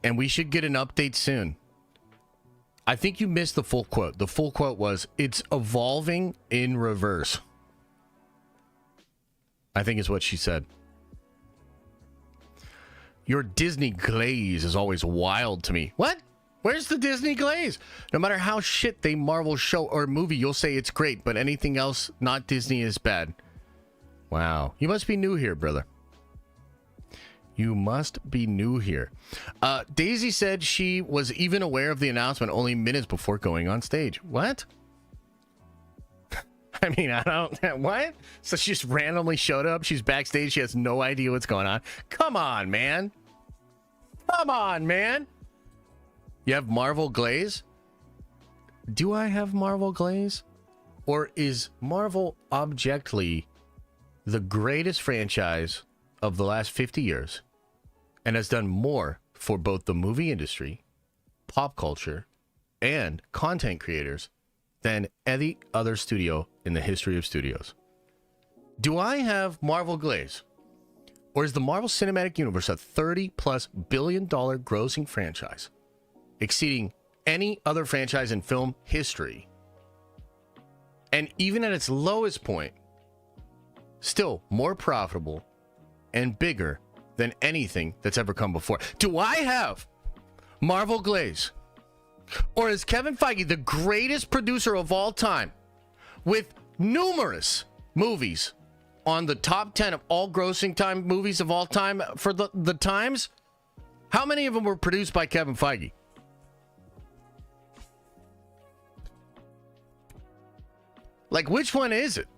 and we should get an update soon. I think you missed the full quote. The full quote was, it's evolving in reverse. I think is what she said. Your Disney glaze is always wild to me. What? Where's the Disney glaze? No matter how shit they Marvel show or movie, you'll say it's great, but anything else not Disney is bad. Wow. You must be new here, brother. You must be new here. Daisy said she was even aware of the announcement only minutes before going on stage. What? I mean, I don't... What? So she just randomly showed up? She's backstage. She has no idea what's going on. Come on, man. Come on, man. You have Marvel glaze? Do I have Marvel glaze? Or is Marvel objectively the greatest franchise of the last 50 years and has done more for both the movie industry, pop culture, and content creators than any other studio in the history of studios? Do I have Marvel glaze? Or is the Marvel Cinematic Universe a $30+ billion grossing franchise, exceeding any other franchise in film history? And even at its lowest point, still more profitable and bigger than anything that's ever come before. Do I have Marvel glaze? Or is Kevin Feige the greatest producer of all time with numerous movies on the top 10 of all grossing time movies of all time for the times? How many of them were produced by Kevin Feige? Like, which one is it?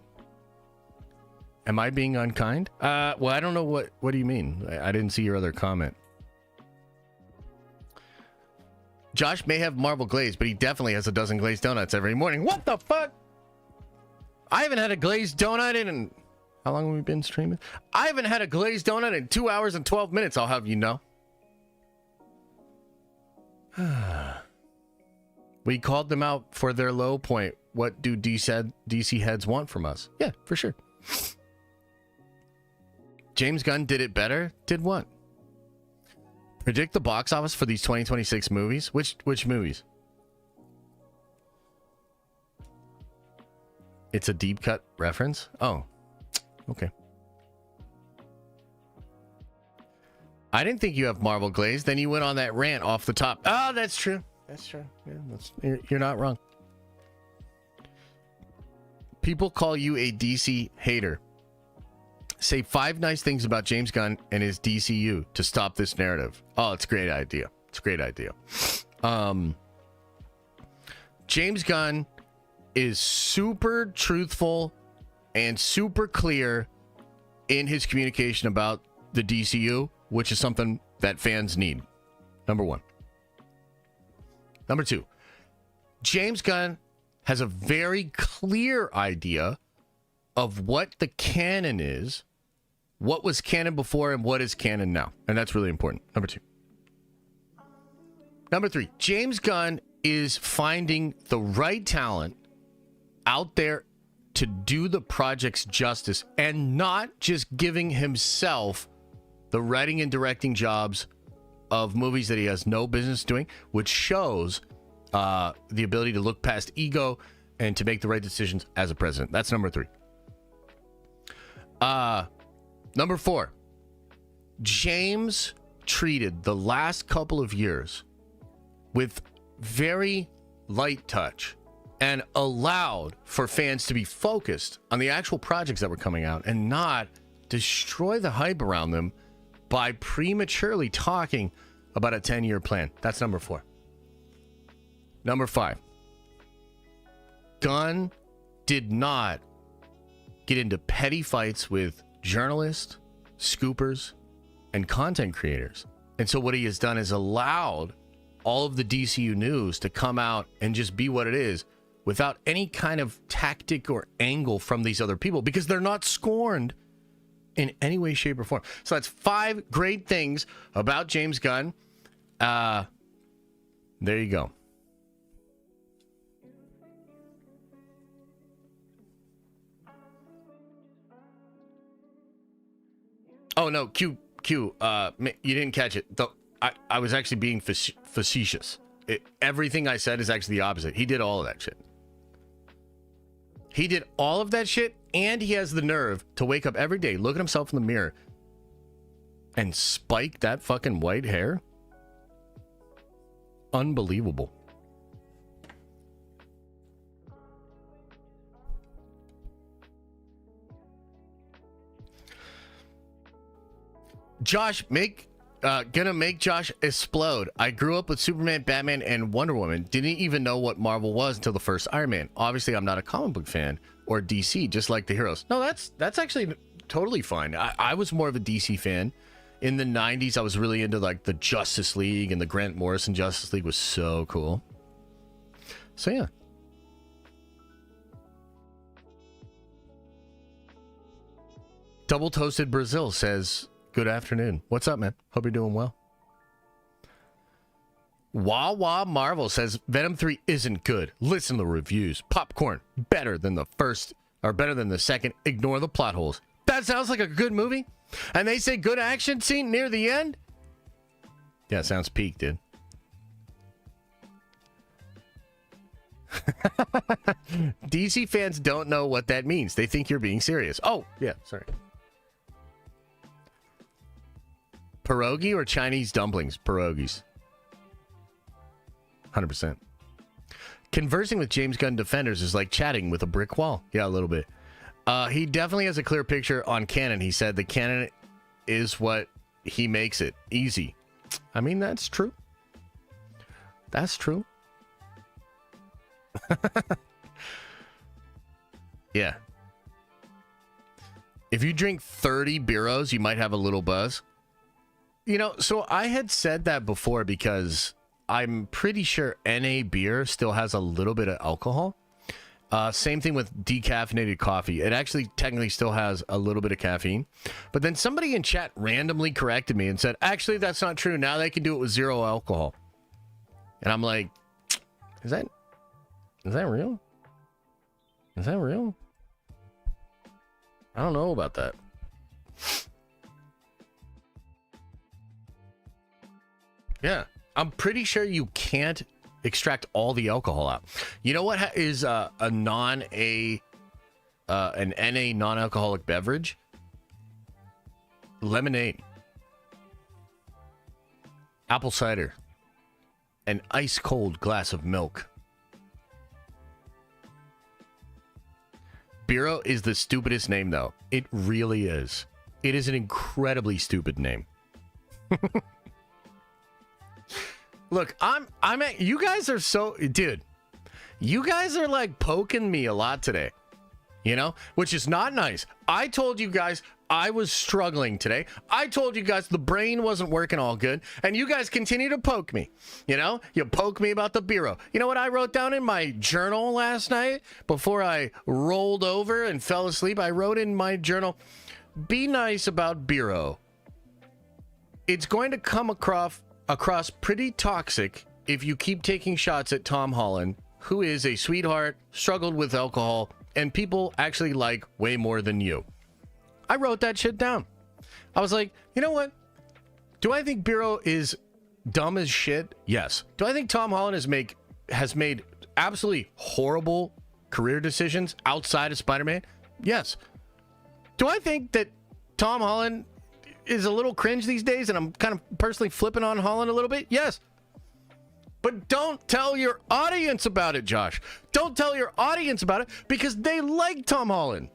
Am I being unkind? Well, I don't know what do you mean? I didn't see your other comment. Josh may have Marvel glaze, but he definitely has a dozen glazed donuts every morning. What the fuck? I haven't had a glazed donut in... How long have we been streaming? I haven't had a glazed donut in 2 hours and 12 minutes, I'll have you know. We called them out for their low point. What do DC heads want from us? Yeah, for sure. James Gunn did it better? Did what? Predict the box office for these 2026 movies? Which movies? It's a deep cut reference? Oh, okay. I didn't think you have Marvel glaze. Then you went on that rant off the top. Oh, that's true. That's true. Yeah, you're not wrong. People call you a DC hater. Say 5 nice things about James Gunn and his DCU to stop this narrative. Oh, it's a great idea. It's a great idea. James Gunn is super truthful and super clear in his communication about the DCU, which is something that fans need. Number 1. Number 2, James Gunn has a very clear idea of what the canon is, what was canon before, and what is canon now. And that's really important. Number 2. Number 3, James Gunn is finding the right talent out there to do the project's justice and not just giving himself the writing and directing jobs of movies that he has no business doing, which shows the ability to look past ego and to make the right decisions as a president. That's number 3. Number 4, James treated the last couple of years with very light touch and allowed for fans to be focused on the actual projects that were coming out and not destroy the hype around them by prematurely talking about a 10-year plan. That's number 4. Number 5, Gunn did not get into petty fights with journalists, scoopers, and content creators. And so what he has done is allowed all of the DCU news to come out and just be what it is without any kind of tactic or angle from these other people, because they're not scorned in any way, shape, or form. So that's 5 great things about James Gunn. There you go. Oh, no, Q, you didn't catch it. I was actually being facetious. Everything I said is actually the opposite. He did all of that shit. He did all of that shit, and he has the nerve to wake up every day, look at himself in the mirror, And spike that fucking white hair? Unbelievable. Josh, gonna make Josh explode. I grew up with Superman, Batman, and Wonder Woman. Didn't even know what Marvel was until the first Iron Man. Obviously, I'm not a comic book fan or DC, just like the heroes. No, that's actually totally fine. I was more of a DC fan. In the 90s, I was really into like the Justice League, and the Grant Morrison Justice League was so cool. So yeah. Double Toasted Brazil says, good afternoon. What's up, man? Hope you're doing well. Wawa Marvel says Venom 3 isn't good. Listen to the reviews. Popcorn, better than the first, or better than the second. Ignore the plot holes. That sounds like a good movie. And they say good action scene near the end? Yeah, sounds peak, dude. DC fans don't know what that means. They think you're being serious. Oh, yeah, sorry. Pierogi or Chinese dumplings? Pierogies. 100%. Conversing with James Gunn defenders is like chatting with a brick wall. Yeah, a little bit. He definitely has a clear picture on canon. He said the canon is what he makes it. Easy. I mean, that's true. That's true. Yeah. If you drink 30 Biros, you might have a little buzz. You know, so I had said that before because I'm pretty sure NA beer still has a little bit of alcohol. Same thing with decaffeinated coffee. It actually technically still has a little bit of caffeine. But then somebody in chat randomly corrected me and said, actually, that's not true. Now they can do it with zero alcohol. And I'm like, is that real? Is that real? I don't know about that. Yeah, I'm pretty sure you can't extract all the alcohol out. You know what is an NA non-alcoholic beverage? Lemonade, apple cider, an ice cold glass of milk. Biro is the stupidest name, though. It really is. It is an incredibly stupid name. Look, you guys are so, dude, you guys are like poking me a lot today, you know, which is not nice. I told you guys I was struggling today. I told you guys the brain wasn't working all good, and you guys continue to poke me. You know, you poke me about the Biro. You know what I wrote down in my journal last night before I rolled over and fell asleep? I wrote in my journal, be nice about Biro. It's going to come across pretty toxic if you keep taking shots at Tom Holland, who is a sweetheart, struggled with alcohol, and people actually like way more than you. I wrote that shit down. I was like, you know what? Do I think Biro is dumb as shit? Yes. Do I think Tom Holland has made absolutely horrible career decisions outside of Spider-Man? Yes. Do I think that Tom Holland is a little cringe these days, and I'm kind of personally flipping on Holland a little bit? Yes. But don't tell your audience about it, Josh. Don't tell your audience about it because they like Tom Holland.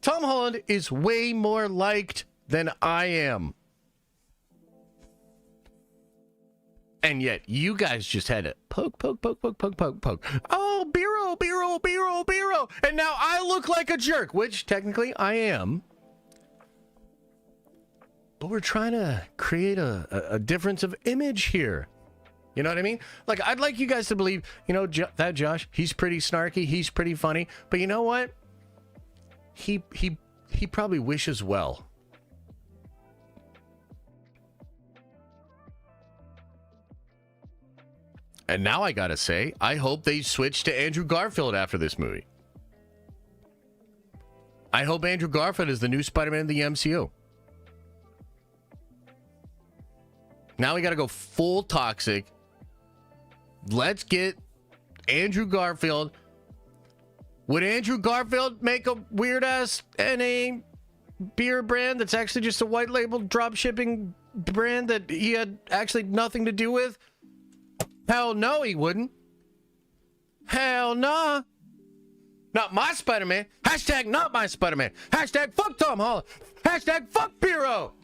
Tom Holland is way more liked than I am. And yet, you guys just had to poke. Oh, Biro. And now I look like a jerk, which technically I am. But we're trying to create a difference of image here. You know what I mean? Like, I'd like you guys to believe, you know, that Josh, he's pretty snarky, he's pretty funny. But you know what? He probably wishes well. And now I gotta say, I hope they switch to Andrew Garfield after this movie. I hope Andrew Garfield is the new Spider-Man in the MCU. Now we gotta go full toxic. Let's get Andrew Garfield. Would Andrew Garfield make a weird ass NA beer brand that's actually just a white label drop shipping brand that he had actually nothing to do with? Hell no, he wouldn't. Hell nah. Not my Spider-Man. Hashtag not my Spider-Man. Hashtag fuck Tom Holland. Hashtag fuck Bureau.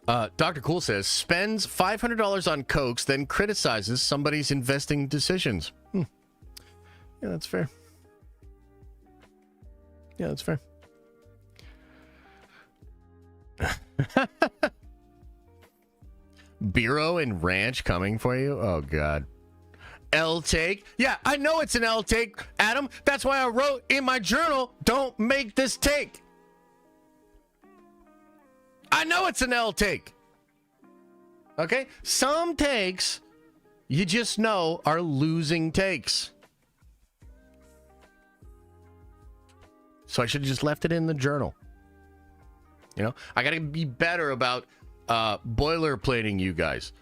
Dr. Cool says, spends $500 on Cokes, then criticizes somebody's investing decisions. Yeah, that's fair. Yeah, that's fair. Bureau and Ranch coming for you? Oh, God. L take? Yeah, I know it's an L take, Adam. That's why I wrote in my journal, don't make this take. I know it's an L take. Okay? Some takes, you just know, are losing takes. So I should have just left it in the journal. You know? I got to be better about boilerplating you guys.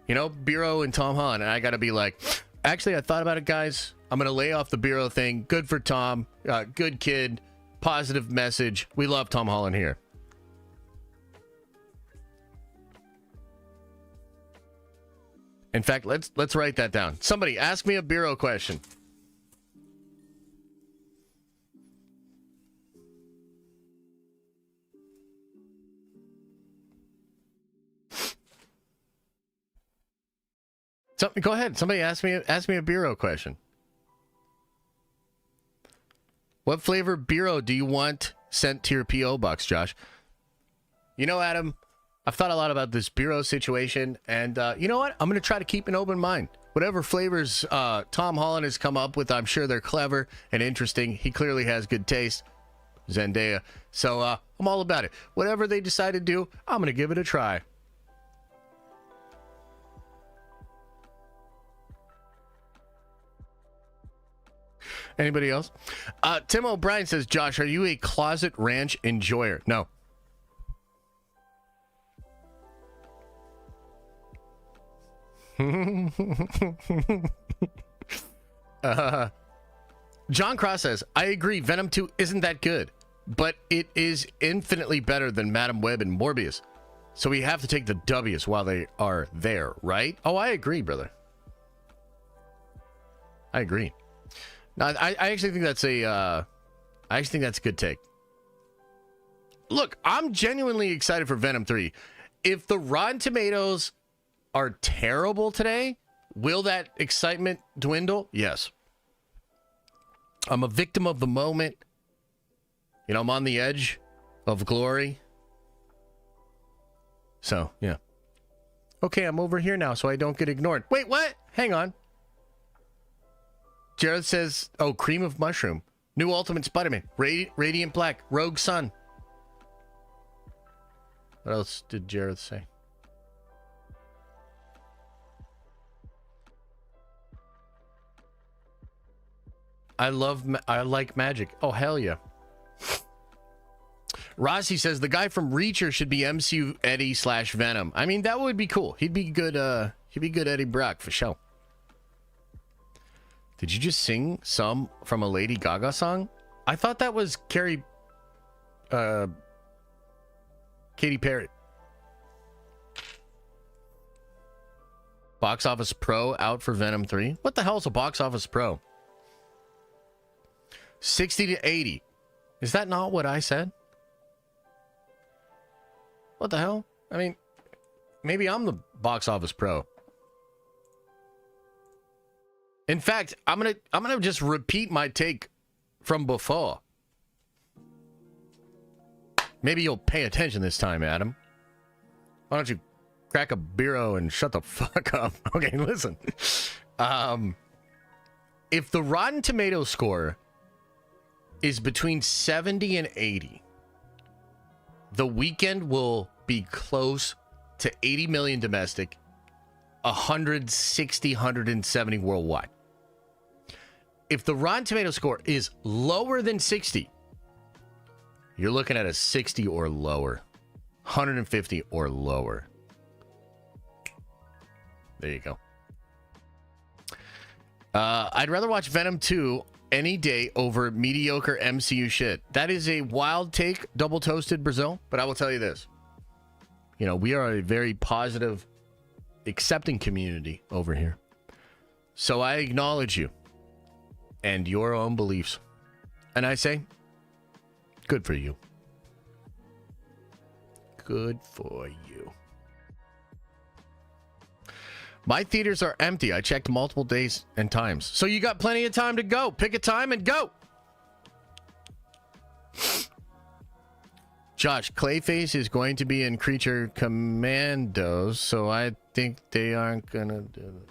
You know? Bureau and Tom Holland. And I got to be like, actually, I thought about it, guys. I'm going to lay off the Bureau thing. Good for Tom. Good kid. Positive message. We love Tom Holland here. In fact, let's write that down. Somebody ask me a Bureau question. Go ahead. Somebody ask me a Bureau question. What flavor Bureau do you want sent to your P.O. box, Josh? You know, Adam, I've thought a lot about this Bureau situation, and you know what? I'm going to try to keep an open mind. Whatever flavors Tom Holland has come up with, I'm sure they're clever and interesting. He clearly has good taste. Zendaya. So I'm all about it. Whatever they decide to do, I'm going to give it a try. Anybody else? Tim O'Brien says, Josh, are you a closet ranch enjoyer? No. John Cross says, I agree, Venom 2 isn't that good, but it is infinitely better than Madam Web and Morbius. So we have to take the W's while they are there, right? Oh, I agree, brother. I agree. No, I actually think that's a good take. Look, I'm genuinely excited for Venom 3. If the Rotten Tomatoes are terrible today, will that excitement dwindle? Yes. I'm a victim of the moment. You know, I'm on the edge of glory. So, yeah. Okay, I'm over here now so I don't get ignored. Wait, what? Hang on. Jared says, oh, cream of mushroom. New Ultimate Spider-Man. Radiant Black. Rogue Sun. What else did Jared say? I like magic. Oh, hell yeah. Rossi says the guy from Reacher should be MCU Eddie / Venom. I mean, that would be cool. He'd be good Eddie Brock for sure. Did you just sing some from a Lady Gaga song? I thought that was Katy Perry. Box Office Pro out for Venom 3. What the hell is a Box Office Pro? 60 to 80. Is that not what I said? What the hell? I mean, maybe I'm the Box Office Pro. In fact, I'm gonna just repeat my take from before. Maybe you'll pay attention this time, Adam. Why don't you crack a Bureau and shut the fuck up? Okay, listen. If the Rotten Tomatoes score is between 70 and 80, The Weeknd will be close to 80 million domestic, 160, 170 worldwide. If the Rotten Tomatoes score is lower than 60, you're looking at a 60 or lower, 150 or lower. There you go. I'd rather watch Venom 2 any day over mediocre MCU shit. That is a wild take, double toasted Brazil. But I will tell you this. You know, we are a very positive, accepting community over here. So I acknowledge you and your own beliefs. And I say, good for you. Good for you. My theaters are empty. I checked multiple days and times. So you got plenty of time to go. Pick a time and go. Josh, Clayface is going to be in Creature Commandos, so I think they aren't gonna do it.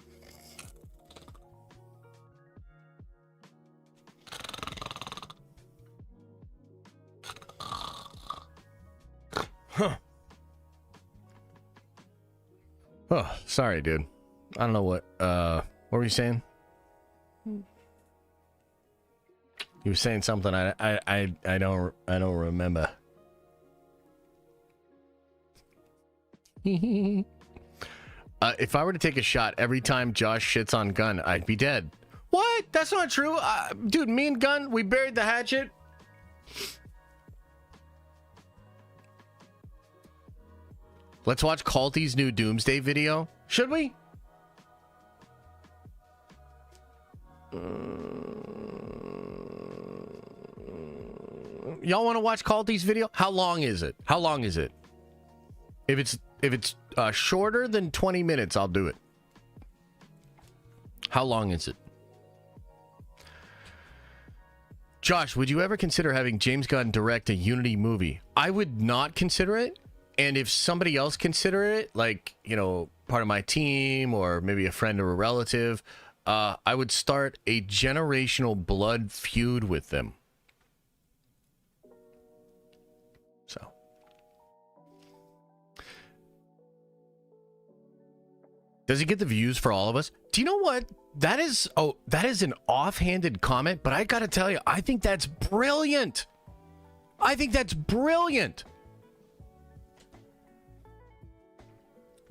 Huh. Oh, sorry, dude. I don't know what were you saying? You were saying something I don't remember. If I were to take a shot every time Josh shits on Gunn, I'd be dead. What? That's not true. Dude, me and Gunn, we buried the hatchet. Let's watch Calty's new Doomsday video. Should we? Y'all want to watch Calty's video? How long is it? How long is it? If it's shorter than 20 minutes, I'll do it. How long is it? Josh, would you ever consider having James Gunn direct a Unity movie? I would not consider it. And if somebody else consider it, like, you know, part of my team or maybe a friend or a relative, I would start a generational blood feud with them. So. Does he get the views for all of us? Do you know what? That is an offhanded comment, but I gotta tell you, I think that's brilliant. I think that's brilliant.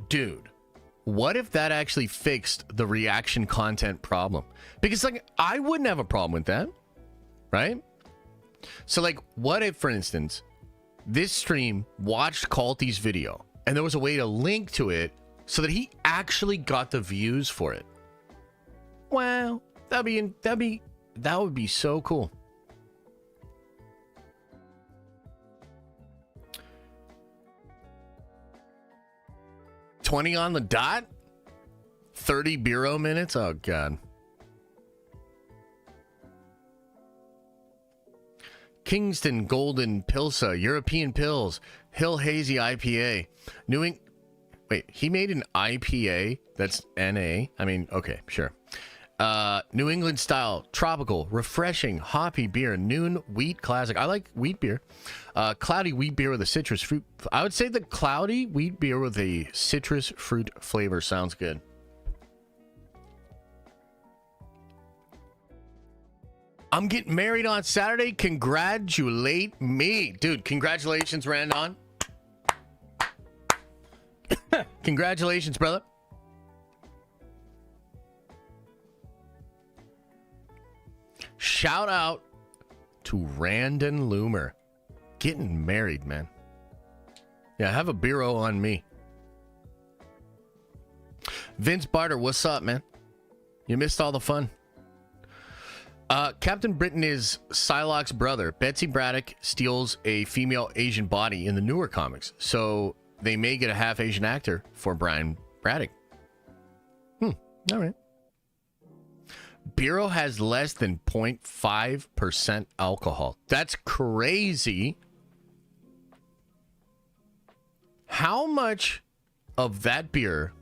Dude, what if that actually fixed the reaction content problem? Because, like, I wouldn't have a problem with that, right? So, like, what if, for instance, this stream watched Calty's video and there was a way to link to it so that he actually got the views for it? Wow, that would be so cool. $20 on the dot? 30 bureau minutes? Oh, God. Kingston Golden Pilsa, European Pills, Hill Hazy IPA. Wait, he made an IPA that's NA? I mean, okay, sure. New England style, tropical, refreshing, hoppy beer, noon wheat classic. I like wheat beer. Cloudy wheat beer with a citrus fruit. I would say the cloudy wheat beer with a citrus fruit flavor sounds good. I'm getting married on Saturday. Congratulate me. Dude, congratulations, Randon. Congratulations, brother. Shout out to Randon Loomer. Getting married, man. Yeah, have a bureau on me. Vince Barter, what's up, man? You missed all the fun. Captain Britain is Psylocke's brother. Betsy Braddock steals a female Asian body in the newer comics, so they may get a half Asian actor for Brian Braddock. All right. Bureau has less than 0.5% alcohol. That's crazy. How much of that beer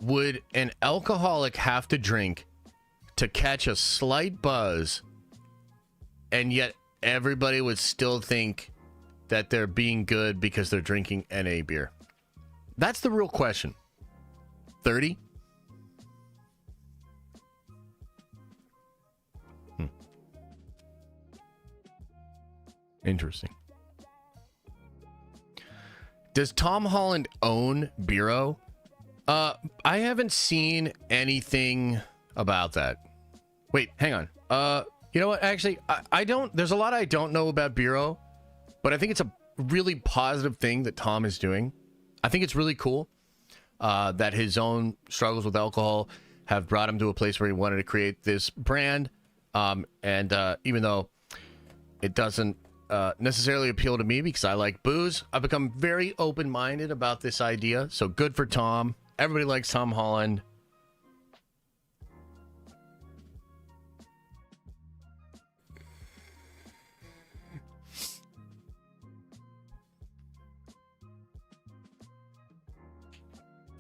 would an alcoholic have to drink to catch a slight buzz, and yet everybody would still think that they're being good because they're drinking NA beer? That's the real question. 30? Interesting. Does Tom Holland own Bureau? I haven't seen anything about that. Wait, hang on. You know what? Actually, I don't. There's a lot I don't know about Bureau, but I think it's a really positive thing that Tom is doing. I think it's really cool that his own struggles with alcohol have brought him to a place where he wanted to create this brand. Even though it doesn't necessarily appeal to me because I like booze, I've become very open-minded about this idea. So good for Tom. Everybody likes Tom Holland.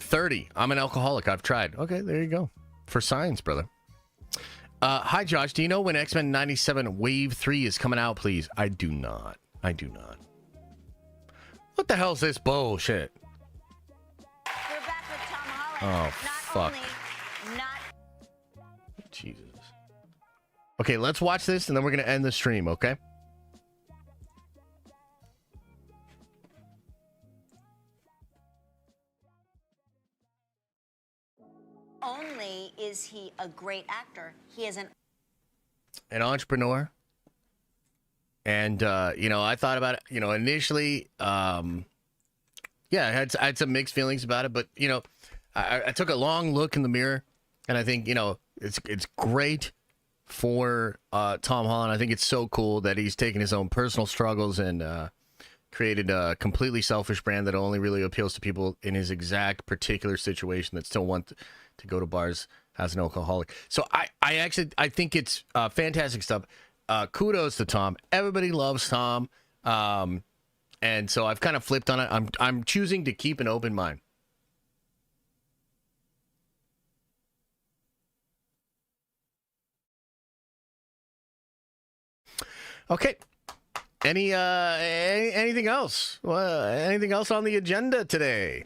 $30. I'm an alcoholic. I've tried. Okay, there you go. For science, brother. Hi, Josh. Do you know when X-Men 97 Wave 3 is coming out, please? I do not. I do not. What the hell is this bullshit? We're back with Tom Holland. Oh, fuck. Jesus. Okay, let's watch this, and then we're going to end the stream, okay? Only is he a great actor, he is an Entrepreneur. And, I thought about it, initially, I had some mixed feelings about it, but, I took a long look in the mirror, and I think, it's great for Tom Holland. I think it's so cool that he's taken his own personal struggles and created a completely selfish brand that only really appeals to people in his exact particular situation that still want to go to bars as an alcoholic. So I think it's fantastic stuff. Kudos to Tom. Everybody loves Tom. And so I've kind of flipped on it. I'm choosing to keep an open mind. Okay. Anything else? Well, anything else on the agenda today?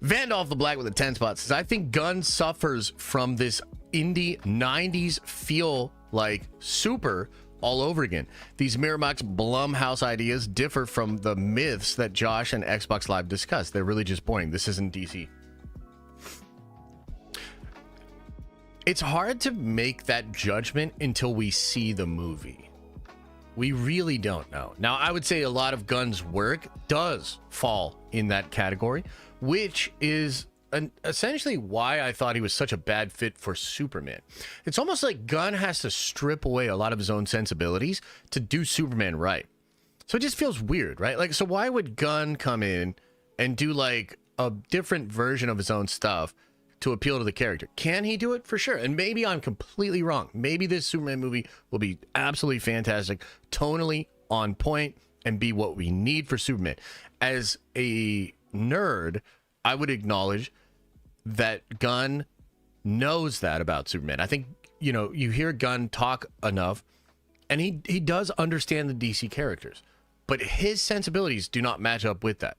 Vandolph the Black with a 10 spot says, I think Gunn suffers from this indie 90s feel like super all over again. These Miramax Blumhouse ideas differ from the myths that Josh and Xbox Live discussed. They're really just boring. This isn't DC. It's hard to make that judgment until we see the movie. We really don't know. Now, I would say a lot of Gunn's work does fall in that category, which is essentially why I thought he was such a bad fit for Superman. It's almost like Gunn has to strip away a lot of his own sensibilities to do Superman right. So it just feels weird, right? Like, so why would Gunn come in and do like a different version of his own stuff to appeal to the character? Can he do it? For sure. And maybe I'm completely wrong. Maybe this Superman movie will be absolutely fantastic, tonally on point, and be what we need for Superman. As a nerd, I would acknowledge that Gunn knows that about Superman. I think, you hear Gunn talk enough, and he does understand the DC characters, but his sensibilities do not match up with that.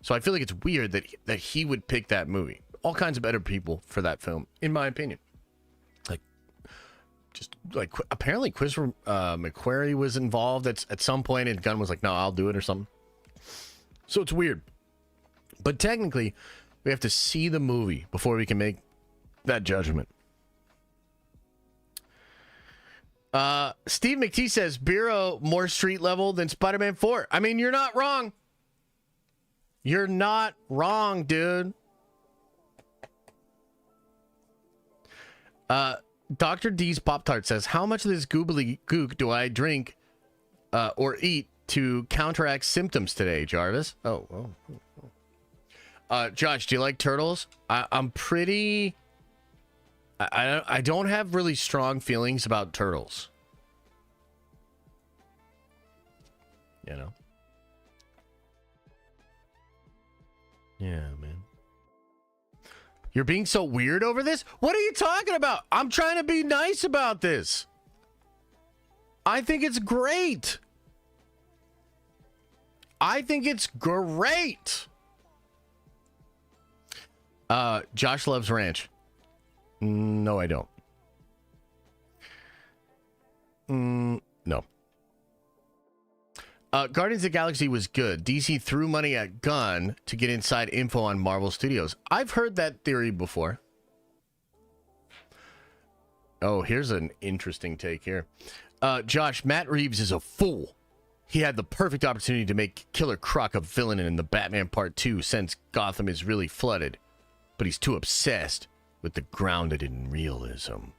So I feel like it's weird that he would pick that movie. All kinds of better people for that film, in my opinion. Apparently Christopher McQuarrie was involved at some point, and Gunn was like, no, I'll do it or something. So it's weird. But technically, we have to see the movie before we can make that judgment. Steve McTee says, Bureau more street level than Spider-Man 4. I mean, you're not wrong. You're not wrong, dude. Dr. D's Pop-Tart says, how much of this goobly gook do I drink or eat to counteract symptoms today, Jarvis? Josh, do you like turtles? I'm pretty... I don't have really strong feelings about turtles. Yeah, man. You're being so weird over this? What are you talking about? I'm trying to be nice about this. I think it's great. Josh loves ranch. No, I don't. No. Guardians of the Galaxy was good. DC threw money at Gunn to get inside info on Marvel Studios. I've heard that theory before. Oh, here's an interesting take here. Josh, Matt Reeves is a fool. He had the perfect opportunity to make Killer Croc a villain in the Batman Part 2 since Gotham is really flooded. But he's too obsessed with the grounded in realism.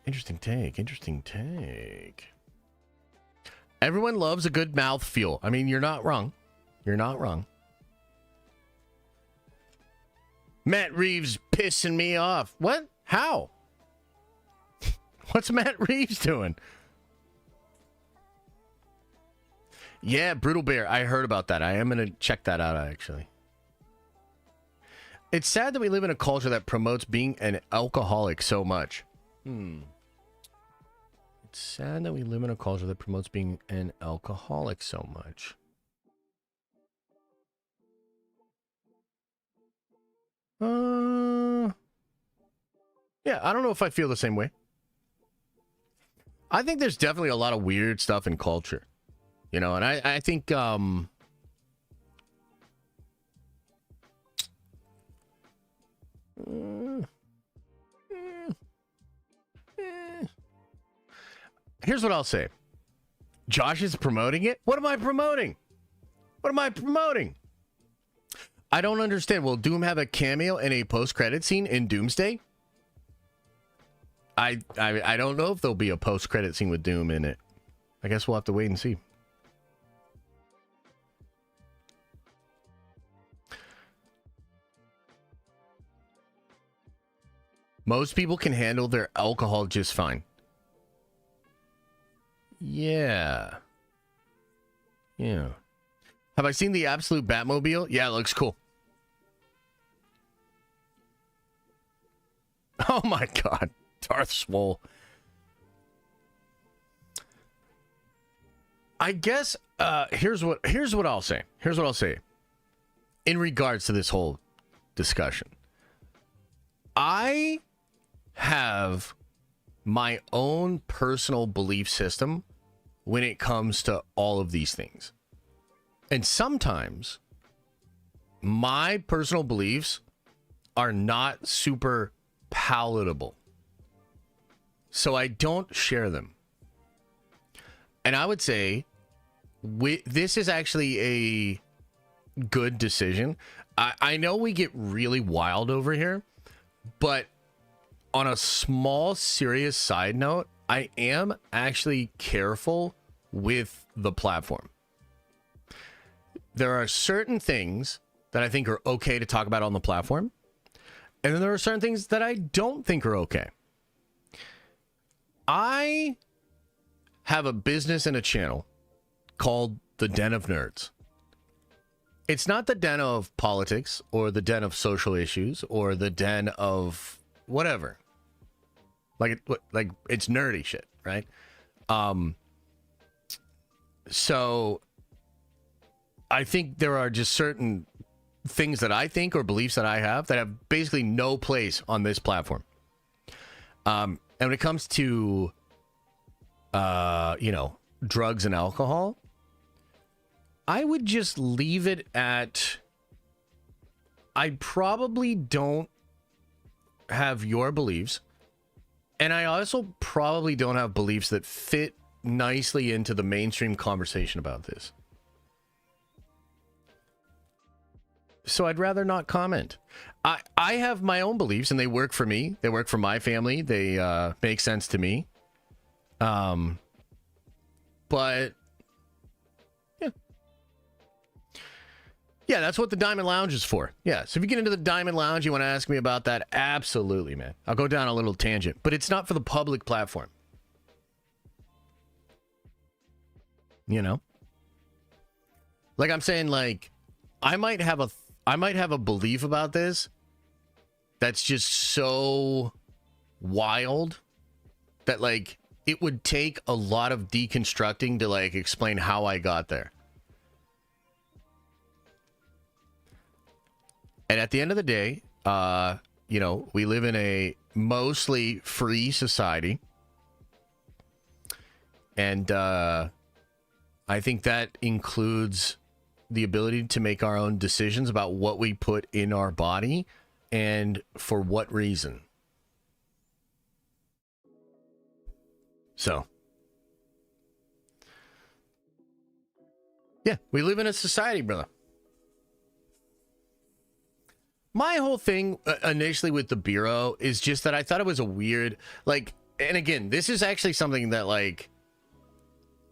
Interesting take. Interesting take. Everyone loves a good mouthfeel. I mean, you're not wrong. You're not wrong. Matt Reeves pissing me off. What? How? What's Matt Reeves doing? Yeah, Brutal Bear. I heard about that. I am going to check that out, actually. It's sad that we live in a culture that promotes being an alcoholic so much. It's sad that we live in a culture that promotes being an alcoholic so much. Yeah, I don't know if I feel the same way. I think there's definitely a lot of weird stuff in culture. You know, and I think, here's what I'll say. Josh is promoting it? What am I promoting? What am I promoting? I don't understand. Will Doom have a cameo in a post-credit scene in Doomsday? I don't know if there'll be a post-credit scene with Doom in it. I guess we'll have to wait and see. Most people can handle their alcohol just fine. Yeah. Yeah. Have I seen the Absolute Batmobile? Yeah, it looks cool. Oh my god. Darth Swole. I guess here's what I'll say. Here's what I'll say. In regards to this whole discussion. I have my own personal belief system when it comes to all of these things. And sometimes my personal beliefs are not super palatable. So I don't share them. And I would say this is actually a good decision. I know we get really wild over here, but on a small, serious side note, I am actually careful with the platform. There are certain things that I think are okay to talk about on the platform, and then there are certain things that I don't think are okay. I have a business and a channel called The Den of Nerds. It's not the den of politics or the den of social issues or the den of whatever. Like it's nerdy shit, right? So I think there are just certain things that I think or beliefs that I have that have basically no place on this platform. And when it comes to, drugs and alcohol, I would just leave it at, I probably don't have your beliefs. And I also probably don't have beliefs that fit nicely into the mainstream conversation about this. So I'd rather not comment. I have my own beliefs and they work for me. They work for my family. They make sense to me. But yeah. Yeah, that's what the Diamond Lounge is for. Yeah, so if you get into the Diamond Lounge, you want to ask me about that, absolutely, man. I'll go down a little tangent, but it's not for the public platform. You know? Like I'm saying, like, I might have a belief about this that's just so wild that, like, it would take a lot of deconstructing to, like, explain how I got there. And at the end of the day, we live in a mostly free society. And I think that includes the ability to make our own decisions about what we put in our body and for what reason. So, yeah, we live in a society, brother. My whole thing initially with the Bureau is just that I thought it was a weird, like, and again, this is actually something that, like,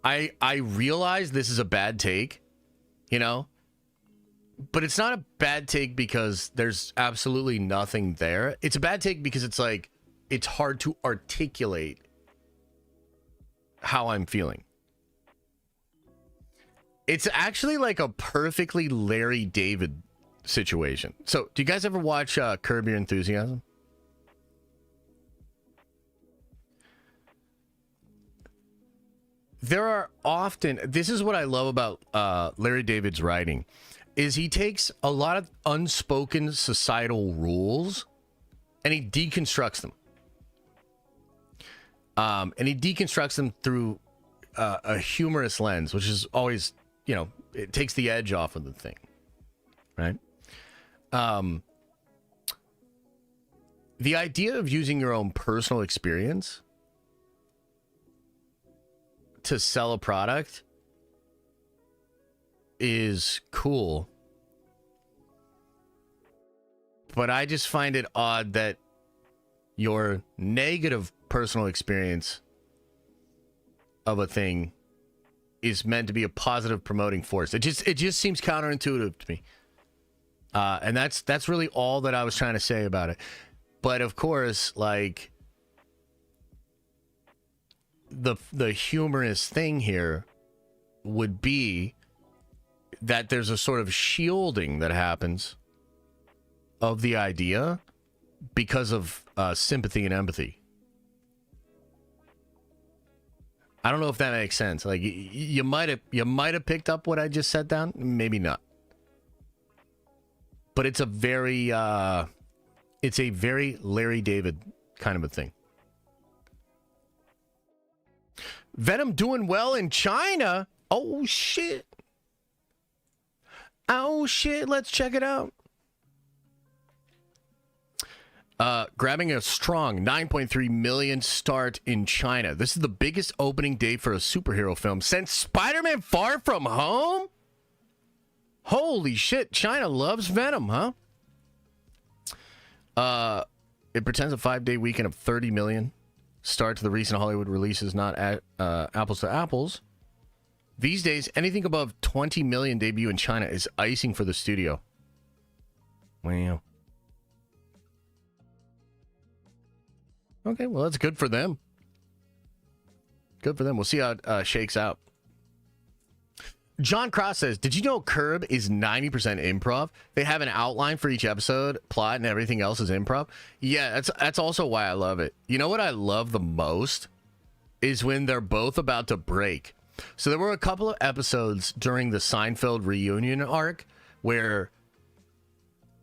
I realize this is a bad take, you know, but it's not a bad take because there's absolutely nothing there. It's a bad take because it's like, it's hard to articulate how I'm feeling. It's actually like a perfectly Larry David situation. So, do you guys ever watch Curb Your Enthusiasm? There are often, this is what I love about Larry David's writing, is he takes a lot of unspoken societal rules and he deconstructs them. And he deconstructs them through a humorous lens, which is always, you know, it takes the edge off of the thing, right? The idea of using your own personal experience to sell a product is cool, but I just find it odd that your negative personal experience of a thing is meant to be a positive promoting force. It just seems counterintuitive to me. And that's really all that I was trying to say about it. But of course, like, the humorous thing here would be that there's a sort of shielding that happens of the idea because of sympathy and empathy. I don't know if that makes sense. Like, you might have picked up what I just set down, maybe not. But it's a very Larry David kind of a thing. Venom doing well in China. Oh shit. Oh shit, let's check it out. Grabbing a strong 9.3 million start in China. This is the biggest opening day for a superhero film since Spider-Man Far From Home? Holy shit, China loves Venom, huh? It pretends a 5-day weekend of 30 million. Start to the recent Hollywood releases, not apples to apples. These days, anything above 20 million debut in China is icing for the studio. Wow. Okay, well, that's good for them. Good for them. We'll see how it shakes out. John Cross says, did you know Curb is 90% improv? They have an outline for each episode, plot, and everything else is improv. Yeah, that's also why I love it. You know what I love the most is when they're both about to break. So there were a couple of episodes during the Seinfeld reunion arc where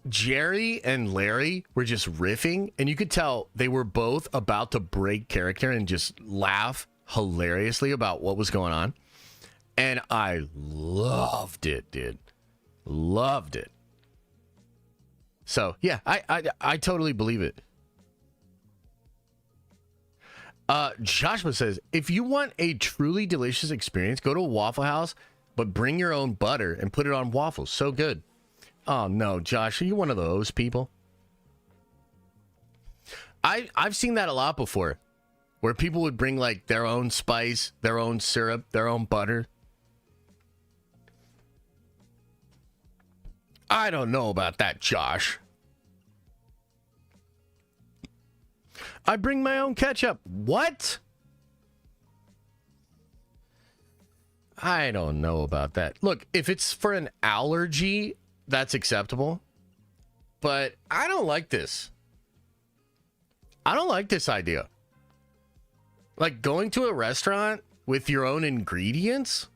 Jerry and Larry were just riffing, and you could tell they were both about to break character and just laugh hilariously about what was going on. And I loved it, dude. Loved it. So, yeah, I totally believe it. Joshua says, if you want a truly delicious experience, go to a Waffle House, but bring your own butter and put it on waffles. So good. Oh, no, Josh, are you one of those people? I've seen that a lot before, where people would bring, like, their own spice, their own syrup, their own butter. I don't know about that, Josh. I bring my own ketchup. What? I don't know about that. Look, if it's for an allergy, that's acceptable. But I don't like this. I don't like this idea. Like going to a restaurant with your own ingredients?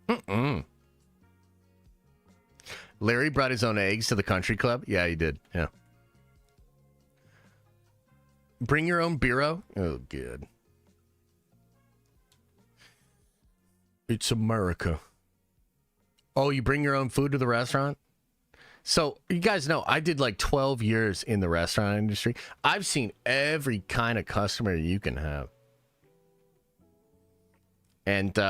Mm-mm. Larry brought his own eggs to the country club? Yeah, he did. Yeah. Bring your own bureau? Oh, good. It's America. Oh, you bring your own food to the restaurant? So, you guys know, I did like 12 years in the restaurant industry. I've seen every kind of customer you can have. And, you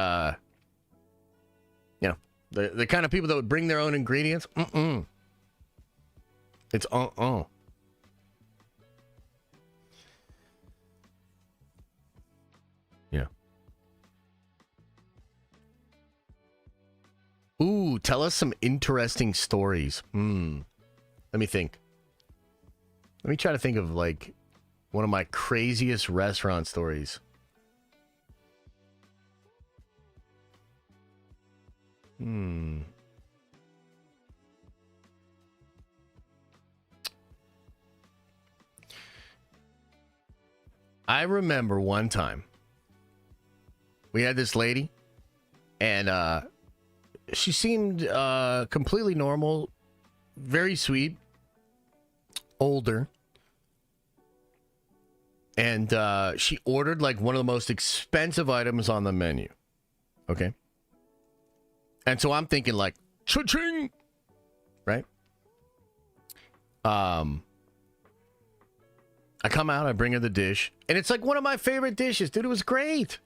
know, the kind of people that would bring their own ingredients, It's Yeah. Ooh, tell us some interesting stories. Let me think. Let me try to think of, like, one of my craziest restaurant stories. I remember one time we had this lady, and she seemed completely normal, very sweet, older, and she ordered like one of the most expensive items on the menu. Okay. And so I'm thinking like, cha-ching, right? I come out, I bring her the dish, and it's like one of my favorite dishes, dude. It was great.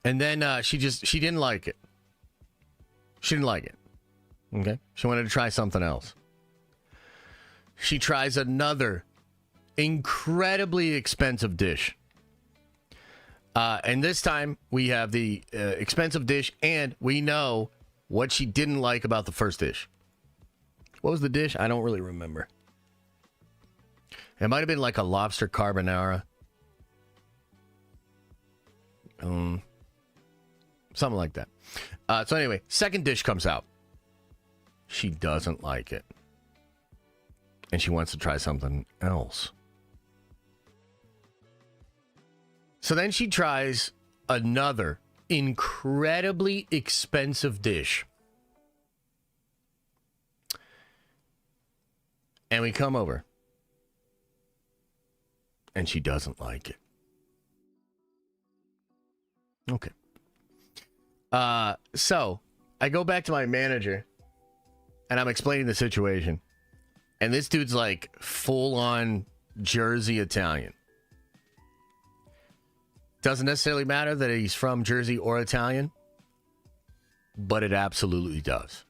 And then she didn't like it. She didn't like it. Okay? She wanted to try something else. She tries another incredibly expensive dish. And this time we have the expensive dish, and we know what she didn't like about the first dish. What was the dish? I don't really remember. It might have been like a lobster carbonara. Something like that. So anyway, second dish comes out. She doesn't like it. And she wants to try something else. So then she tries another incredibly expensive dish. And we come over. And she doesn't like it. Okay. So I go back to my manager and I'm explaining the situation. And this dude's like full on Jersey Italian. Doesn't necessarily matter that he's from Jersey or Italian, but it absolutely does.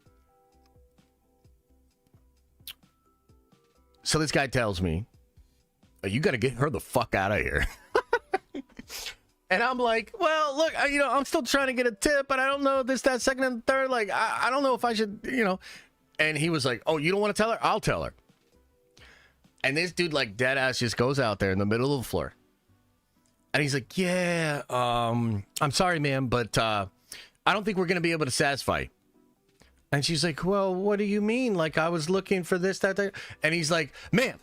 So this guy tells me, oh, you got to get her the fuck out of here. And I'm like, well, look, I'm still trying to get a tip, but I don't know this, that, second, and third. Like, I don't know if I should, And he was like, oh, you don't want to tell her? I'll tell her. And this dude, like, dead ass just goes out there in the middle of the floor. And he's like, yeah, I'm sorry, ma'am, but I don't think we're going to be able to satisfy you. And she's like, well, what do you mean? Like, I was looking for this, that, that. And he's like, ma'am,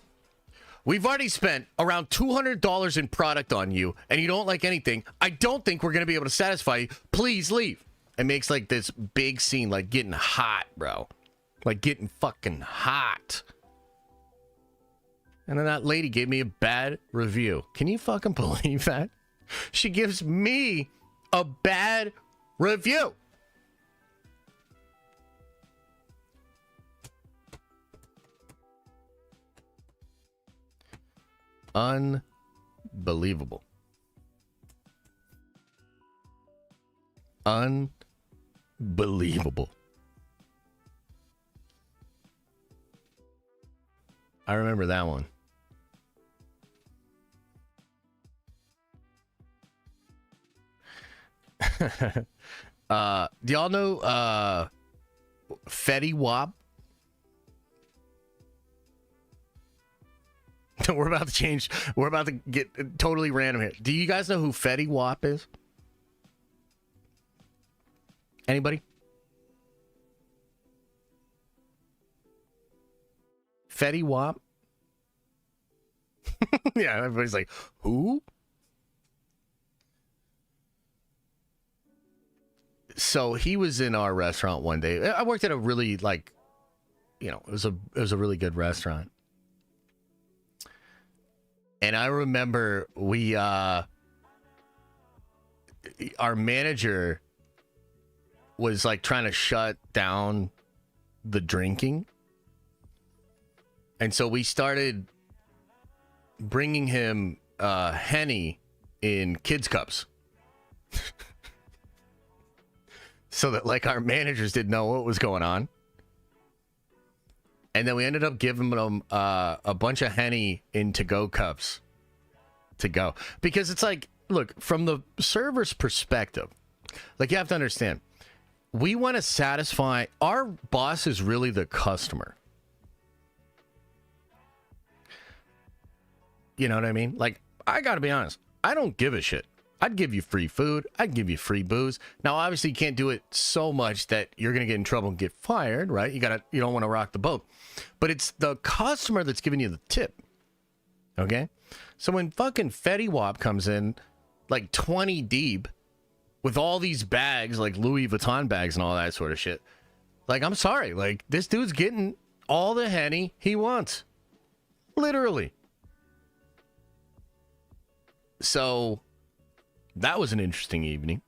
we've already spent around $200 in product on you, and you don't like anything. I don't think we're going to be able to satisfy you. Please leave. It makes, like, this big scene, like, getting hot, bro. Like, getting fucking hot. And then that lady gave me a bad review. Can you fucking believe that? She gives me a bad review. Unbelievable. Unbelievable. I remember that one. Do y'all know Fetty Wap? We're about to change. We're about to get totally random here. Do you guys know who Fetty Wap is? Anybody? Fetty Wap? Yeah, everybody's like, who? So he was in our restaurant one day. I worked at a really, like, it was a really good restaurant. And I remember we our manager was like trying to shut down the drinking. And so we started bringing him Henny in kids cups. So that like our managers didn't know what was going on. And then we ended up giving them a bunch of Henny in to-go cups to go. Because it's like, look, from the server's perspective, like you have to understand, we want to satisfy, our boss is really the customer. You know what I mean? Like, I got to be honest, I don't give a shit. I'd give you free food. I'd give you free booze. Now, obviously, you can't do it so much that you're going to get in trouble and get fired, right? You don't want to rock the boat. But it's the customer that's giving you the tip. Okay? So when fucking Fetty Wap comes in, like 20 deep, with all these bags, like Louis Vuitton bags and all that sort of shit, like, I'm sorry. Like, this dude's getting all the Henny he wants. Literally. So that was an interesting evening.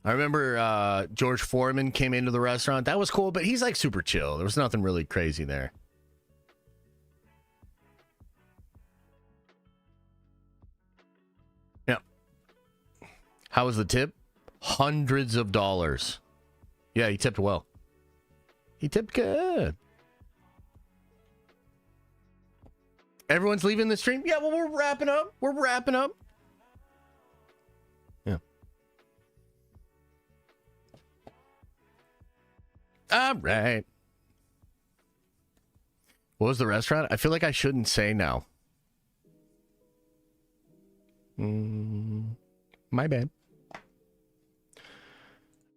I remember George Foreman came into the restaurant. That was cool, but he's like super chill. There was nothing really crazy there. Yeah. How was the tip? Hundreds of dollars. Yeah, he tipped well. He tipped good. Everyone's leaving the stream? Yeah, well, we're wrapping up. We're wrapping up. Yeah. All right. What was the restaurant? I feel like I shouldn't say now. My bad.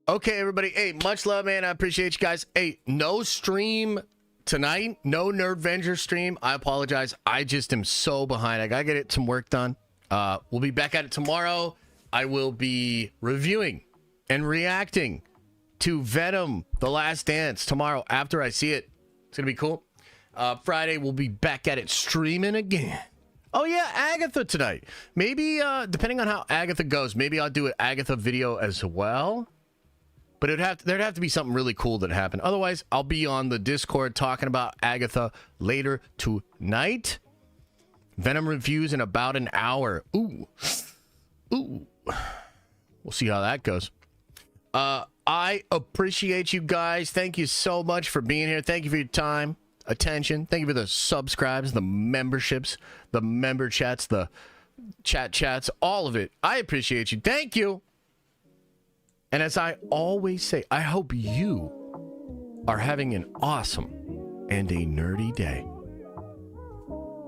Okay, everybody. Hey, much love, man. I appreciate you guys. Hey, no stream tonight, no Nerdvenger stream. I apologize. I just am so behind. I gotta get some work done. We'll be back at it tomorrow. I will be reviewing and reacting to Venom: The Last Dance tomorrow after I see it. It's gonna be cool. Friday, we'll be back at it streaming again. Oh yeah, Agatha tonight. Maybe, depending on how Agatha goes, maybe I'll do an Agatha video as well. But there'd have to be something really cool that happened. Otherwise, I'll be on the Discord talking about Agatha later tonight. Venom reviews in about an hour. Ooh. We'll see how that goes. I appreciate you guys. Thank you so much for being here. Thank you for your time, attention. Thank you for the subscribes, the memberships, the member chats, the chats, all of it. I appreciate you. Thank you. And as I always say, I hope you are having an awesome and a nerdy day.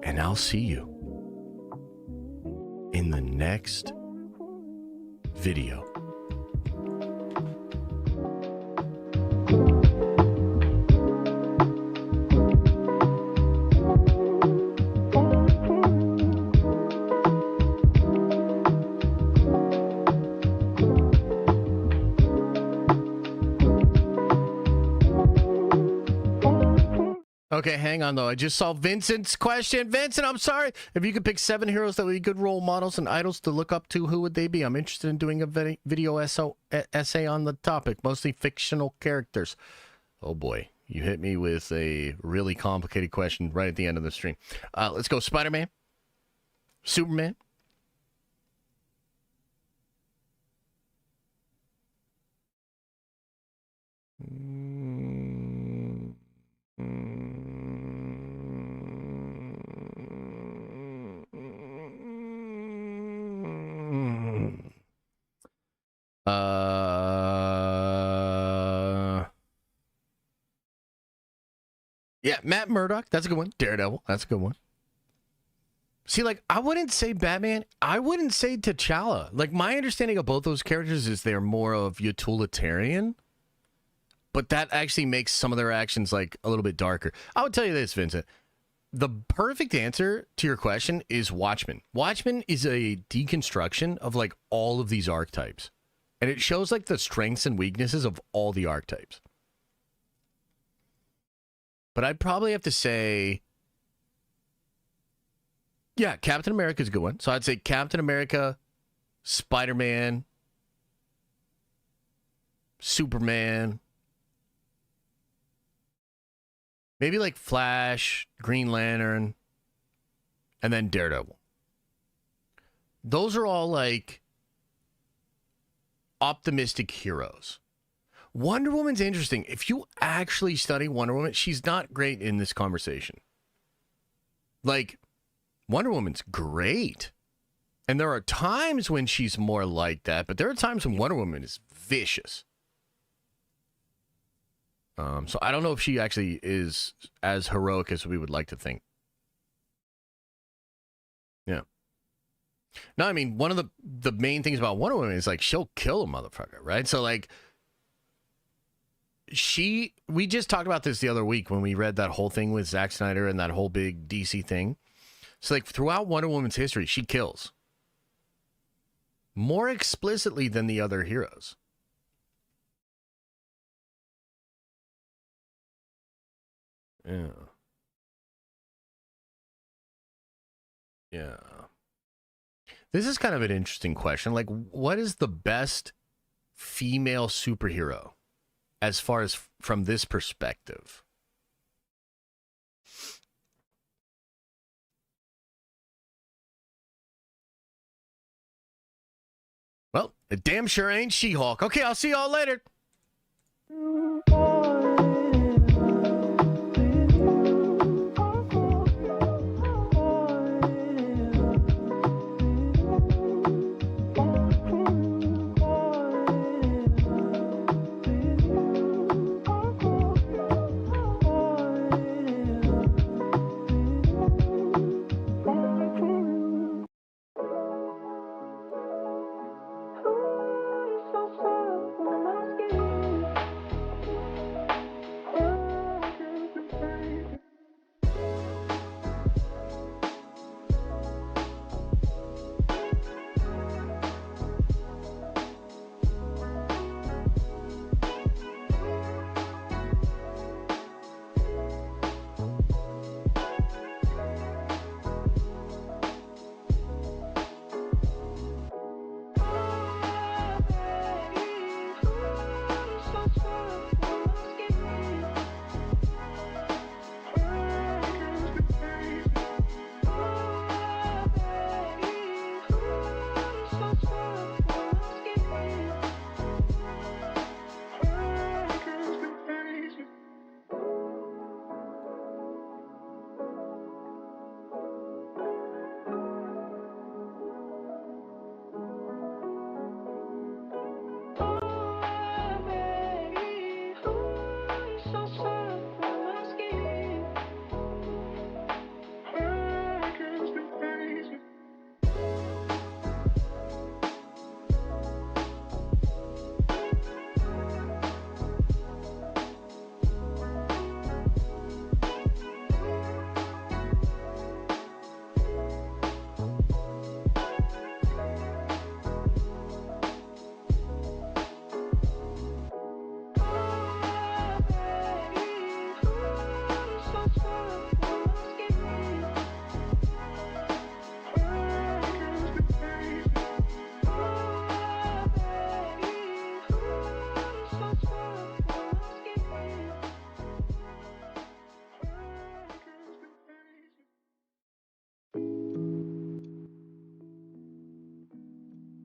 And I'll see you in the next video. Okay, hang on, though. I just saw Vincent's question. Vincent, I'm sorry. If you could pick 7 heroes that would be good role models and idols to look up to, who would they be? I'm interested in doing a video essay on the topic, mostly fictional characters. Oh, boy. You hit me with a really complicated question right at the end of the stream. Let's go Spider-Man. Superman. Yeah, Matt Murdock. That's a good one. Daredevil. That's a good one. See, like, I wouldn't say Batman. I wouldn't say T'Challa. Like, my understanding of both those characters is they're more of utilitarian. But that actually makes some of their actions, like, a little bit darker. I would tell you this, Vincent. The perfect answer to your question is Watchmen. Watchmen is a deconstruction of, like, all of these archetypes. And it shows, like, the strengths and weaknesses of all the archetypes. But I'd probably have to say Yeah, Captain America's a good one. So I'd say Captain America, Spider-Man, Superman, maybe like Flash, Green Lantern, and then Daredevil. Those are all like optimistic heroes. Wonder Woman's interesting. If you actually study Wonder Woman, she's not great in this conversation. Like, Wonder Woman's great. And there are times when she's more like that, but there are times when Wonder Woman is vicious. So I don't know if she actually is as heroic as we would like to think. Yeah. No, I mean, one of the main things about Wonder Woman is like she'll kill a motherfucker, right? So like we just talked about this the other week when we read that whole thing with Zack Snyder and that whole big DC thing. So like throughout Wonder Woman's history, she kills more explicitly than the other heroes. Yeah. Yeah. This is kind of an interesting question. Like, what is the best female superhero as far as from this perspective? Well, it damn sure ain't She-Hulk. Okay, I'll see y'all later.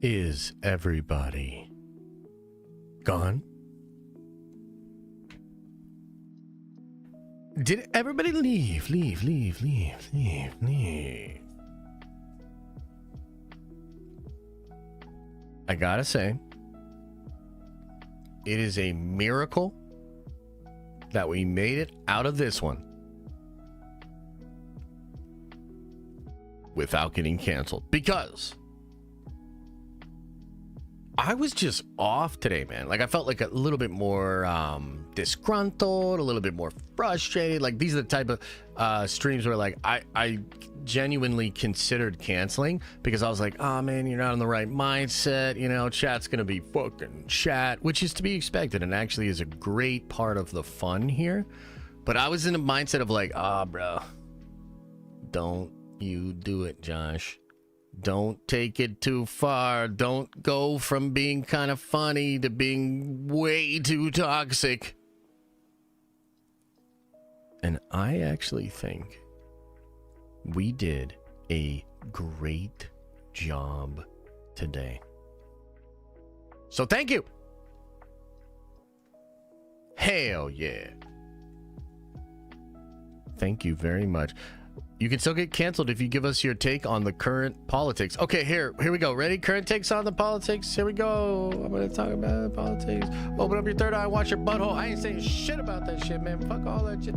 Is everybody gone? Did everybody leave? I gotta say, it is a miracle that we made it out of this one without getting canceled, because I was just off today, man. Like, I felt like a little bit more disgruntled, a little bit more frustrated. Like, these are the type of streams where, like, I genuinely considered canceling because I was like, oh, man, you're not in the right mindset. You know, chat's going to be fucking chat, which is to be expected and actually is a great part of the fun here. But I was in a mindset of like, bro, don't you do it, Josh. Don't take it too far. Don't go from being kind of funny to being way too toxic. And I actually think we did a great job today. So thank you. Hell yeah. Thank you very much. You can still get canceled if you give us your take on the current politics. Okay, here we go. Ready? Current takes on the politics. Here we go. I'm gonna talk about politics. Open up your third eye, watch your butthole. I ain't saying shit about that shit, man. Fuck all that shit.